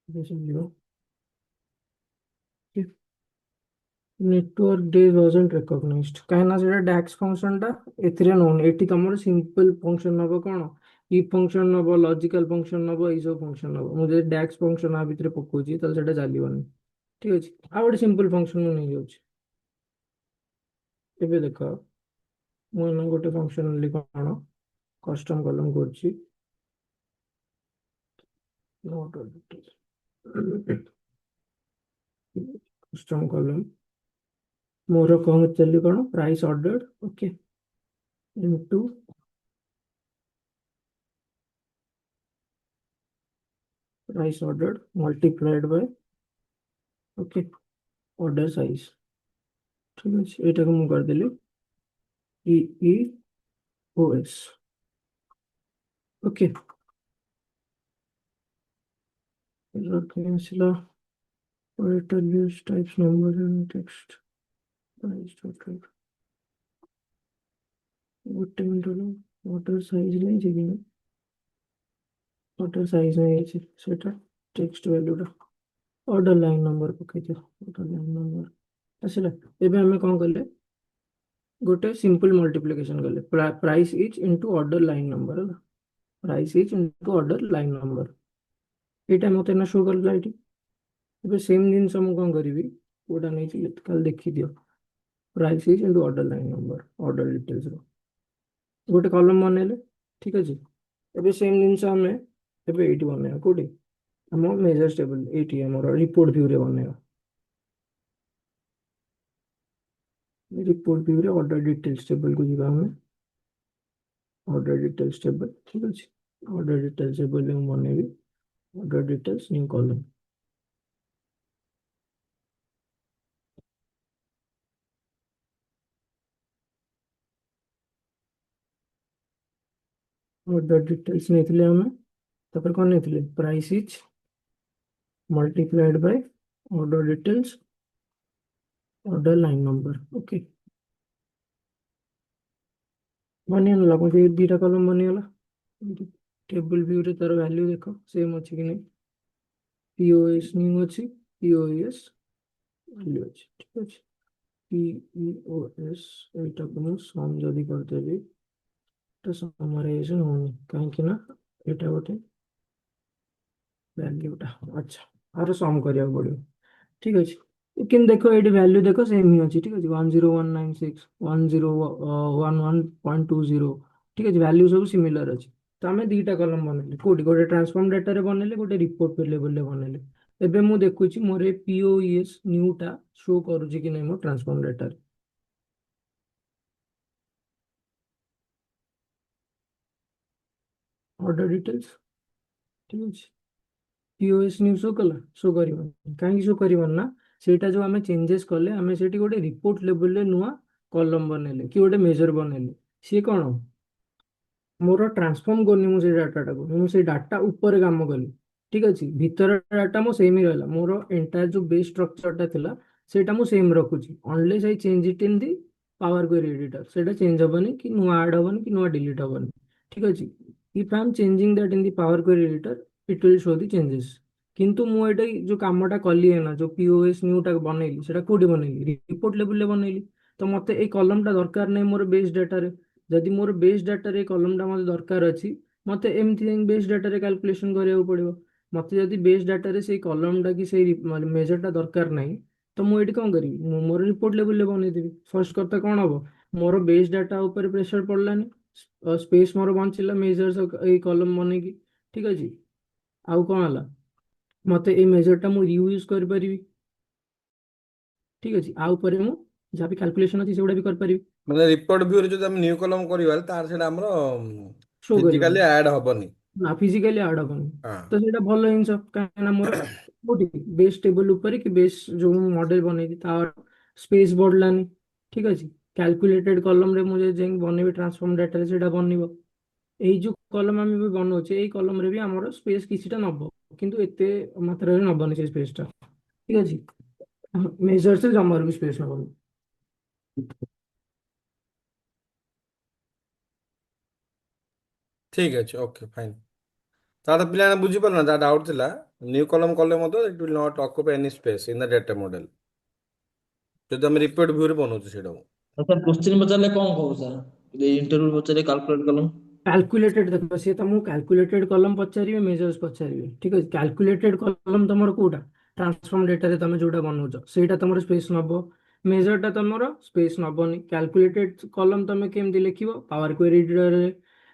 ଏବେ ଚାଲିବ। ନେଟୱାର୍କ ଡେଜ୍ ୱାଜଣ୍ଟ ରେକଗ୍ନାଇଜ୍ଡ, କାହିଁକିନା ସେଇଟା ଡାକ୍ସ ଫଙ୍କସନଟା ଏଥିରେ ନଉନି। ଏଠି ତମର ସିମ୍ପଲ ଫଙ୍କସନ ନବ, କଣ ଇଫ୍ ଫଙ୍କସନ ନବ, ଲଜିକାଲ ଫଙ୍କସନ ନବ, ଏଇ ସବୁ ଫଙ୍କସନ ନବ। ମୁଁ ଯଦି ଡାକ୍ସ ଫଙ୍କସନ ଆ ଭିତରେ ପକଉଛି ତାହେଲେ ସେଇଟା ଚାଲିବନି। ଠିକ ଅଛି, ଆଉ ଗୋଟେ ସିମ୍ପଲ ଫଙ୍କସନ ମୁଁ ନେଇଯାଉଛି। ଏବେ ଦେଖ, ମୁଁ ଏଇନା ଗୋଟେ ଫଙ୍କସନ ନେଲି, କଣ କଷ୍ଟମ କଲମ କରୁଛି, କଷ୍ଟମ କଲମ ମୋର କଣ ଚାଲି, କଣ price order, okay, into price ordered multiplied by, okay, order size. ठीक है, ଏଇଟାକୁ ମୁଁ କରିଦେଲି EEOS, ओके। ଆସିଲା operator use types number and text price total, ଗୋଟେ ମିନିଟ୍ ରୁହ, ଅର୍ଡର ସାଇଜ ନେଇଛି କି ନା? ଅର୍ଡର ସାଇଜ ନେଇଯାଇଛି, ସେଟା ଟେକ୍ସଟ ଭ୍ୟାଲୁଟା ଅର୍ଡର ଲାଇନ ନମ୍ବର ପକେଇଦିଅ, ଅର୍ଡର ଲାଇନ ନମ୍ବର ଆସିଲା। ଏବେ ଆମେ କଣ କଲେ, ଗୋଟେ ସିମ୍ପଲ ମଲ୍ଟିପ୍ଲିକେସନ କଲେ, price is into order line number, ହେଲା, price is into order line number, ଏଇଟା ମତେ ନା ଶୋ କଲା ଏଇଠି। ଏବେ ସେମ୍ ଜିନିଷ ମୁଁ କଣ କରିବି, କୋଉଟା ନେଇଛି କାଲି ଦେଖିଦିଅ, price is into order line number, order ଡିଟେଲ୍ସର ଗୋଟେ କଲମ ବନେଇଲେ, ଠିକ ଅଛି। ଏବେ ସେମ୍ ଜିନିଷ ଆମେ ଏବେ ଏଇଠି ବନେଇବା, କୋଉଠି? ଆମ ମେଜର୍ସ ଟେବଲ, ଏଇଠି ଆମର ରିପୋର୍ଟ ଭ୍ୟୁରେ ବନେଇବା। रिपोर्ट व्यू रे ऑर्डर डिटेल्स टेबल को ଯିବା ଆମେ, ऑर्डर डिटेल्स टेबल, ठीक ଅଛି। ऑर्डर डिटेल्स टेबल ରେ ମୁଁ ବନେଇବି order details new column, order details ନେଇଥିଲେ ଆମେ, ତାପରେ କଣ ନେଇଥିଲେ, price is multiplied by order details order line number, okay. बनिगला, मुझे दिटा कॉलम बनिगला, टेबल व्यू रे तार वैल्यू देखो सेम अछि कि नहीं। पीओएस न्यू अछि, पीओएस वैल्यू अछि, ठीक अछि। पीईओएस एटा को सम जदी करते भी तो समराइजेशन होनी कहीं ना एटा गोटे वैल्यूटा। अच्छा आरो सम करिया पड़ियो, ठीक अछि। लेकिन देखो ये वैल्यू देखो सेम ही अच्छी, ठीक है 10196 1011.20, ठीक है वैल्यू सब सिमिलर अच्छी। तो आम दीटा कलम बनैले कोटी गोटे ट्रांसफॉर्म डाटा रे बनैले गोटे रिपोर्ट लेवल रे बनैले। एबे मु देखुची मोर पीओएस न्यू टा शो करूची कि नहीं मो ट्रांसफॉर्म डाटा रे। ऑर्डर डिटेल्स, ठीक है पीओएस न्यू शो कला शो करिवनी कहीं शो करिवन ना। सेटा जो आमे चेंजेस कले आमे सेठी गोटे रिपोर्ट लेवल रे नुआ कॉलम बनैले कि गोटे मेजर बनैले सी कौन मोर ट्रांसफॉर्म करनी मुझे डाटा को मुझे डाटा ऊपर काम कली, ठीक अच्छे भीतर डाटा मो सेम ही रहला मोर एंटायर जो बेस स्ट्रक्चर थिला सेटा मु सेम रखुची unless I change it in the power query editor सेटा चेंज हबनी कि नुआ ऐड हबनी कि नुआ डिलीट हबनी, ठीक अच्छे। If I am changing that in the power query editor it will show the changes. किंतु मु एटा जो कामटा कली है ना जो पीओएस न्यू टा बनैली सेटा कोडी बनैली रिपोर्ट लेवल ले बनैली। तो मते ए कॉलम टा दरकार नै मोर बेस डाटा रे। जदि मोर बेस डाटा रे कॉलम टा मते दरकार अछि मते एमती बेस डाटा रे कैलकुलेशन କରିବାକୁ पड़िବ। मते जदि बेस डाटा रे सेई कॉलम टा कि सेई मेजर टा दरकार नाही तो मु एठी कोन करिवि मु मोर रिपोर्ट लेवल ले बनै देबि। फर्स्ट करता कोन हबो मोर बेस डाटा ऊपर प्रेशर पड़लानी स्पेस मोर बंचिला मेजर्स ए कॉलम बनै की, ठीक अछि। आउ कोन हला मते ए मेजर टा मु रीयूज कर परिबि, ठीक अछि। आ ऊपर मु जहाँ भी कैलकुलेशन अछि सेଗୁଡା भी कर परिबि ମାନେ ରିପୋର୍ଟ ଭ୍ୟୁରେ ଯଦି ଆମେ ନ୍ୟୁ କଲମ କରିବା ତାର ସେଇଟା ଆମର ଶୋ ଫିଜିକାଲି କରିବନି ଆଡ୍ ହବନି। ନା ଫିଜିକାଲି ଆଡ୍ ହବନି। ହଁ ତ ସେଇଟା ଭଲ ଜିନିଷ କାହିଁକିନା ମୋର କୋଉଠି ବେସ୍ ଟେବଲ ଉପରେ କି ବେସ୍ ଯୋଉ ମୁଁ ମଡେଲ ବନେଇଛି ତାର ସ୍ପେସ୍ ବଢିଲାନି, ଠିକ ଅଛି। କ୍ୟାଲକୁଲେଟେଡ କଲମ ରେ ମୁଁ ଯଦି ଯାଇକି ବନେଇବି ଟ୍ରାନ୍ସଫର୍ମ ଡାଟାରେ ସେଇଟା ବନିବ। ଏଇ ଯୋଉ କଲମ ଆମେ ବି ବନଉଛେ ଏଇ କଲମରେ ବି ଆମର ସ୍ପେସ୍ କିଛିଟା ନବ କିନ୍ତୁ ଏତେ ମାତ୍ରାରେ ନବନି ସେ ସ୍ପେସ୍ ଟା, ଠିକ ଅଛି। ମେଜର୍ସ ଜମାରୁ ବି ସ୍ପେସ୍ ନବନି। ଠିକ ଅଛି ଓକେ ଫାଇନ୍। ତାହେଲେ ପିଲାମାନେ ବୁଝିପାରିଲ ନା ଯାହା ଡାଉଟ୍ ଥିଲା ନ୍ୟୁ କଲମ କଲେ ମଧ୍ୟ it will not occupy any space in the data model ଯଦି ଆମେ ରିପୋର୍ଟ ଭ୍ୟୁରେ ବନଉଛୁ ସେଇଟାକୁ। ସାର୍ କୋଶ୍ଚିନ୍ ପଚାରିଲେ କଣ କହୁ ସାର୍ ଇଣ୍ଟରଭ୍ୟୁ ପଚାରିଲେ କାଲକୁଲେଟ କଲମ କ୍ୟାଲକୁଲେଟେଡ ଦେଖ ସିଏ ତମକୁ କ୍ୟାଲକୁଲେଟେଡ କଲମ ପଚାରିବେ ମେଜର୍ସ ପଚାରିବେ, ଠିକ ଅଛି। କ୍ୟାଲକୁଲେଟେଡ କଲମ ତମର କୋଉଟା ଟ୍ରାନ୍ସଫର୍ମ ଡେଟାରେ ତମେ ଯୋଉଟା ବନଉଛ ସେଇଟା ତମର ସ୍ପେସ୍ ନବ। ମେଜରଟା ତମର ସ୍ପେସ୍ ନବନି। କ୍ୟାଲକୁଲେଟେଡ କଲମ ତମେ କେମିତି ଲେଖିବ ପାୱାର କ୍ୱେରି ଏଡିଟରରେ।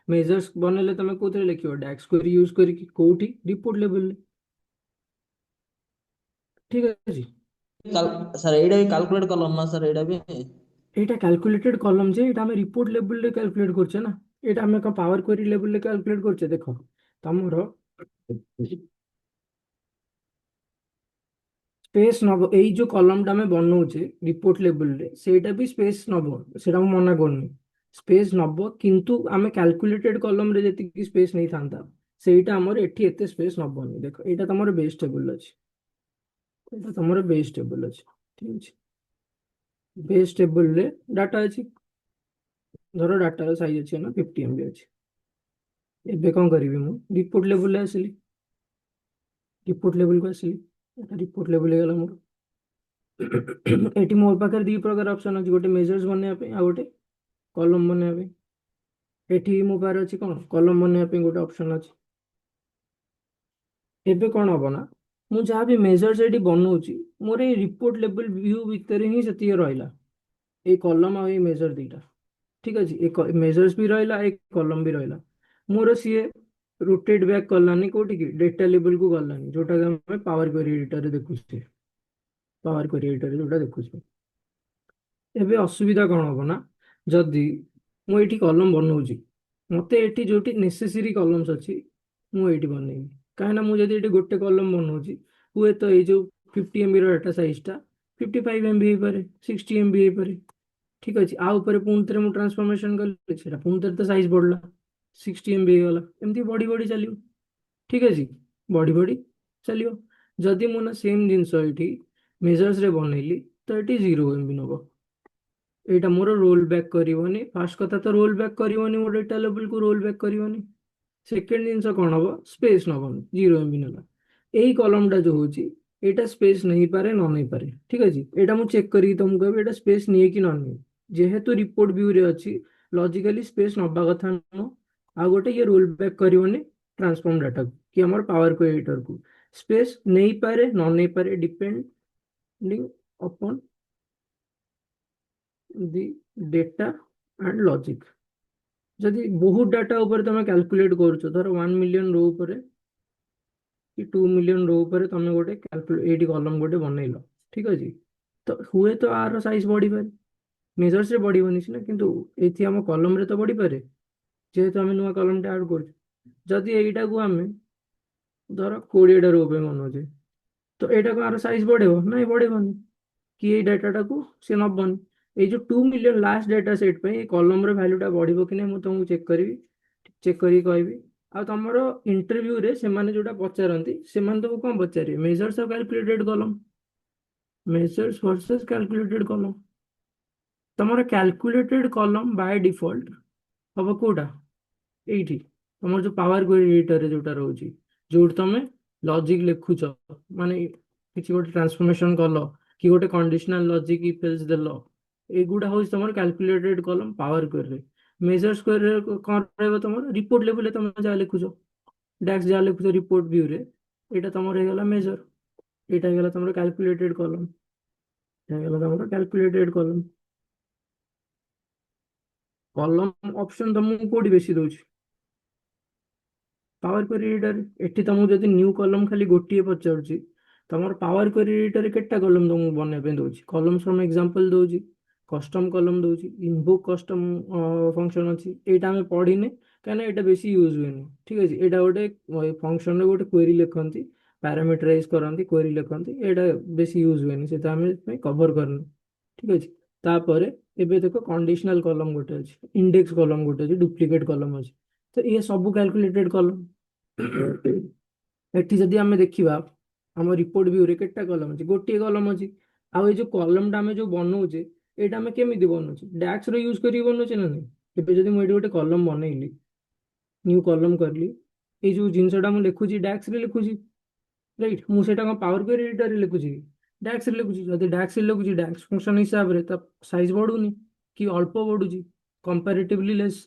ମେଜର୍ସ ବନେଇଲେ ତମେ କୋଉଥିରେ ଲେଖିବ ଡାକ୍ସ କ୍ୱେରି ୟୁଜ କରିକି କୋଉଠି ରିପୋର୍ଟ ଲେବଲରେ, ଠିକ ଅଛି। ସାର୍ ଏଇଟା ବି କାଲକୁଲେଟ କଲମ ନା ସାର୍ ଏଇଟା ବି এইটা ক্যালকুলেটেড কলম যে এটা আমি রিপোর্ট লেভেলে ক্যালকুলেট করছে না। এটা আমি একটা পাওয়ার কোয়েরি লেভেলে ক্যালকুলেট করছে দেখো ତମର ସ୍ପେସ୍ ନବ। ଏଇ ଯୋଉ କଲମଟା ଆମେ ବନଉଛେ ରିପୋର୍ଟ ଲେବଲରେ ସେଇଟା ବି ସ୍ପେସ୍ ନବ ସେଇଟା ମୁଁ ମନା କରୁନି ସ୍ପେସ୍ ନବ କିନ୍ତୁ ଆମେ କ୍ୟାଲକୁଲେଟେଡ କଲମରେ ଯେତିକି ସ୍ପେସ୍ ନେଇଥାନ୍ତା ସେଇଟା ଆମର ଏଠି ଏତେ ସ୍ପେସ୍ ନବନି। ଦେଖ ଏଇଟା ତମର ବେସ୍ ଟେବୁଲ ଅଛି, ଏଇଟା ତମର ବେସ୍ ଟେବୁଲ ଅଛି, ଠିକ ଅଛି। ବେସ୍ ଟେବୁଲରେ ଡାଟା ଅଛି ଧର ଡାଟାର ସାଇଜ ଅଛି ନା 50 MB ଅଛି। ଏବେ କଣ କରିବି ମୁଁ ରିପୋର୍ଟ ଲେବୁଲରେ ଆସିଲି, ରିପୋର୍ଟ ଲେବୁଲକୁ ଆସିଲି ରିପୋର୍ଟ ଲେବୁଲ ହେଇଗଲା ମୋର। ଏଠି ମୋ ପାଖରେ ଦି ପ୍ରକାର ଅପସନ ଅଛି ଗୋଟେ ମେଜର୍ସ ବନେଇବା ପାଇଁ ଆଉ ଗୋଟେ କଲମ ବନେଇବା ପାଇଁ। ଏଠି ମୋ ପାଖରେ ଅଛି କଣ କଲମ ବନେଇବା ପାଇଁ ଗୋଟେ ଅପସନ ଅଛି। ଏବେ କଣ ହବ ନା ମୁଁ ଯାହା ବି ମେଜର୍ସ ଏଠି ବନଉଛି ମୋର ଏଇ ରିପୋର୍ଟ ଲେବୁଲ ଭ୍ୟୁ ଭିତରେ ହିଁ ସେତିକି ରହିଲା ଏଇ କଲମ ଆଉ ଏଇ ମେଜର ଦିଟା, ଠିକ ଅଛି। ଏ ମେଜର୍ସ ବି ରହିଲା ଏ କଲମ ବି ରହିଲା। ମୋର ସିଏ ରୋଟେଟ୍ ବ୍ୟାକ୍ କଲାନି କୋଉଠିକି ଡେଟା ଲେବଲକୁ ଗଲାନି ଯୋଉଟା କି ଆମେ ପାୱାର କ୍ୱେରି ଏଡିଟରରେ ଦେଖୁଛେ, ପାୱାର କ୍ୱେରି ଏଡିଟରରେ ଯୋଉଟା ଦେଖୁଛେ। ଏବେ ଅସୁବିଧା କଣ ହବ ନା ଯଦି ମୁଁ ଏଇଠି କଲମ ବନଉଛି ମତେ ଏଠି ଯୋଉଠି ନେସେସରି କଲମ୍ସ ଅଛି ମୁଁ ଏଇଠି ବନେଇବି। କାହିଁକିନା ମୁଁ ଯଦି ଏଠି ଗୋଟେ କଲମ ବନଉଛି ହୁଏତ ଏଇ ଯୋଉ 50 MB ର ଡାଟା ସାଇଜଟା 55 MB ହେଇପାରେ 60 MB ହେଇପାରେ, ଠିକ ଅଛି। ଆଉ ଉପରେ ପୁଣି ଥରେ ମୁଁ ଟ୍ରାନ୍ସଫର୍ମେସନ କଲି ସେଟା ପୁଣି ଥରେ ତ ସାଇଜ ବଢିଲା 60 MB ହେଇଗଲା ଏମିତି ବଢି ବଢି ଚାଲିବ, ଠିକ ଅଛି। ବଢି ବଢି ଚାଲିବ। ଯଦି ମୁଁ ନା ସେମ୍ ଜିନିଷ ଏଇଠି ମେଜର୍ସରେ ବନେଇଲି ତ ଏଠି 0 MB ନବ। ଏଇଟା ମୋର ରୋଲ ବ୍ୟାକ୍ କରିବନି। ଫାର୍ଷ୍ଟ କଥା ତ ରୋଲ ବ୍ୟାକ୍ କରିବନି ମୋ ଡେଟା ଲେବଲକୁ ରୋଲ ବ୍ୟାକ୍ କରିବନି। ସେକେଣ୍ଡ ଜିନିଷ କଣ ହବ, ସ୍ପେସ୍ ନବନି, 0 MB ନେଲା। ଏଇ କଲମଟା ଯୋଉ ହଉଛି ଏଇଟା ସ୍ପେସ୍ ନେଇପାରେ ନ ନେଇପାରେ, ଠିକ ଅଛି। ଏଇଟା ମୁଁ ଚେକ୍ କରିକି ତମକୁ କହିବି ଏଇଟା ସ୍ପେସ୍ ନିଏ କି ନ ନିଏ। ଯେହେତୁ ରିପୋର୍ଟ ଭିଉରେ ଅଛି ଲଜିକାଲି ସ୍ପେସ୍ ନବା କଥା ନୁହଁ। ଆଉ ଗୋଟେ ଇଏ ରୋଲ ବ୍ୟାକ୍ କରିବନି ଟ୍ରାନ୍ସଫର୍ମ ଡାଟାକୁ କି ଆମର ପାୱାର କ୍ୱେରିଟରକୁ। ସ୍ପେସ୍ ନେଇପାରେ ନ ନେଇପାରେ depending upon the data and logic. ଯଦି ବହୁତ ଡାଟା ଉପରେ ତମେ କ୍ୟାଲକୁଲେଟ୍ କରୁଛ, ଧର 1 ମିଲିୟନ ରୋ ଉପରେ କି 2 ମିଲିୟନ ରୋ ଉପରେ ତମେ ଗୋଟେ ଏଇଠି କଲମ ଗୋଟେ ବନେଇଲ, ଠିକ ଅଛି। ତ ହୁଏ ତ ଆର ସାଇଜ ବଢିପାରେ, ମେଜର୍ସରେ ବଢିବନି ସିନା, କିନ୍ତୁ ଏଇଠି ଆମ କଲମରେ ତ ବଢିପାରେ, ଯେହେତୁ ଆମେ ନୂଆ କଲମଟା ଆଡ୍ କରୁଛୁ। ଯଦି ଏଇଟାକୁ ଆମେ ଧର 20ଟା ରୋ ପାଇଁ ବନଉଛେ, ତ ଏଇଟାକୁ ଆର ସାଇଜ ବଢେଇବ, ନାଇଁ ବଢେଇବନି, କି ଏଇ ଡାଟାଟାକୁ ସେ ନବନି। ଏଇ ଯୋଉ 2 ମିଲିୟନ ଲାଷ୍ଟ ଡାଟା ସେଟ୍ ପାଇଁ ଏଇ କଲମର ଭ୍ୟାଲୁଟା ବଢିବ କି ନାହିଁ ମୁଁ ତମକୁ ଚେକ୍ କରିବି, ଚେକ୍ କରିକି କହିବି। ଆଉ ତମର ଇଣ୍ଟରଭ୍ୟୁରେ ସେମାନେ ଯୋଉଟା ପଚାରନ୍ତି, ସେମାନେ ତମକୁ କଣ ପଚାରିବେ, ମେଜର୍ସ ଅଫ କ୍ୟାଲକୁଲେଟେଡ କଲମ, ମେଜର୍ସ ଭର୍ସେସ କ୍ୟାଲକୁଲେଟେଡ କଲମ। ତମର କ୍ୟାଲକୁଲେଟେଡ କଲମ ବାୟ ଡିଫଲ୍ଟ ହବ କୋଉଟା, ଏଇଠି ତମର ଯୋଉ ପାୱାର କ୍ୱେରି ଏଡିଟରରେ ଯୋଉଟା ରହୁଛି, ଯୋଉଠି ତମେ ଲଜିକ ଲେଖୁଛ, ମାନେ କିଛି ଗୋଟେ ଟ୍ରାନ୍ସଫର୍ମେସନ କଲ କି ଗୋଟେ କଣ୍ଡିସନାଲ ଲଜିକ ଇଫ୍ ଏଲ୍ସ ଦେଲ, ଏଗୁଡା ହଉଛି ତମର କ୍ୟାଲକୁଲେଟେଡ କଲମ ପାୱାର କ୍ୱେରିରେ। ମେଜର ସ୍କ୍ୱେରରେ କଣ ରହିବ, ତମର ରିପୋର୍ଟ ଲେଭେଲରେ ତମେ ଯାହା ଲେଖୁଛ, ଡାକ୍ସ ଯାହା ଲେଖୁଛ ରିପୋର୍ଟ ଭିଉରେ, ଏଇଟା ତମର ହେଇଗଲା ମେଜର, ଏଇଟା ହେଇଗଲା ତମର କ୍ୟାଲକୁଲେଟେଡ କଲମ, ଏଇଟା ହେଇଗଲା ତମର କ୍ୟାଲକୁଲେଟେଡ କଲମ। କଲମ ଅପସନ ତମକୁ କୋଉଠି ବେଶୀ ଦଉଛି, ପାୱାର କ୍ୱେରି ଏଡିଟର। ଏଠି ତମକୁ ଯଦି ନ୍ୟୁ କଲମ ଖାଲି ଗୋଟିଏ ପଚାରୁଛି, ତମର ପାୱାର କ୍ୱେରି ଏଡିଟରରେ କେତେଟା କଲମ ତମକୁ ବନେଇବା ପାଇଁ ଦଉଛି, କଲମ୍ସ ଫ୍ରମ ଏକ୍ସାମ୍ପଲ ଦଉଛି, କଷ୍ଟମ କଲମ ଦଉଛି, ଇନଭୋକ କଷ୍ଟମ ଫଙ୍କସନ ଅଛି। ଏଇଟା ଆମେ ପଢିନେ କାହିଁକିନା ଏଇଟା ବେଶୀ ୟୁଜ ହୁଏନି, ଠିକ ଅଛି। ଏଇଟା ଗୋଟେ ଫଙ୍କସନରେ ଗୋଟେ କ୍ୱେରି ଲେଖନ୍ତି, ପାରାମିଟରାଇଜ କରନ୍ତି, କ୍ୱେରି ଲେଖନ୍ତି, ଏଇଟା ବେଶୀ ୟୁଜ ହୁଏନି, ସେଟା ଆମେ କଭର କରିନୁ, ଠିକ ଅଛି। ତାପରେ ଏବେ ଦେଖ କଣ୍ଡିସନାଲ କଲମ ଗୋଟେ ଅଛି, ଇଣ୍ଡେକ୍ସ କଲମ ଗୋଟେ ଅଛି, ଡୁପ୍ଲିକେଟ କଲମ ଅଛି। ତ ଇଏ ସବୁ କ୍ୟାଲକୁଲେଟେଡ କଲମ। ଏଠି ଯଦି ଆମେ ଦେଖିବା ଆମ ରିପୋର୍ଟ ଭିଉରେ କେତେଟା କଲମ ଅଛି, ଗୋଟିଏ କଲମ ଅଛି। ଆଉ ଏଇ ଯୋଉ କଲମଟା ଆମେ ଯୋଉ ବନଉଛେ, ଏଇଟା ଆମେ କେମିତି ବନଉଛେ, ଡାକ୍ସ ର ୟୁଜ କରିକି ବନଉଛେ ନା ନାହିଁ। ଏବେ ଯଦି ମୁଁ ଏଠି ଗୋଟେ କଲମ ବନେଇଲି, ନ୍ୟୁ କଲମ କରିଲି, ଏଇ ଯୋଉ ଜିନିଷଟା ମୁଁ ଲେଖୁଛି ଡାକ୍ସ ରେ ଲେଖୁଛି, ରାଇଟ୍। ମୁଁ ସେଇଟା କଣ ପାୱାର କ୍ୱେରି ଏଡିଟରରେ ଲେଖୁଛି, ଡାକ୍ସ ରେ ଲେଖୁଛି। ଯଦି ଡାକ୍ସ ରେ ଲେଖୁଛି, ଡାକ୍ସ ଫଙ୍କସନ ହିସାବରେ ତା ସାଇଜ ବଢୁନି କି ଅଳ୍ପ ବଢୁଛି, କମ୍ପାରେଟିଭଲି ଲେସ୍।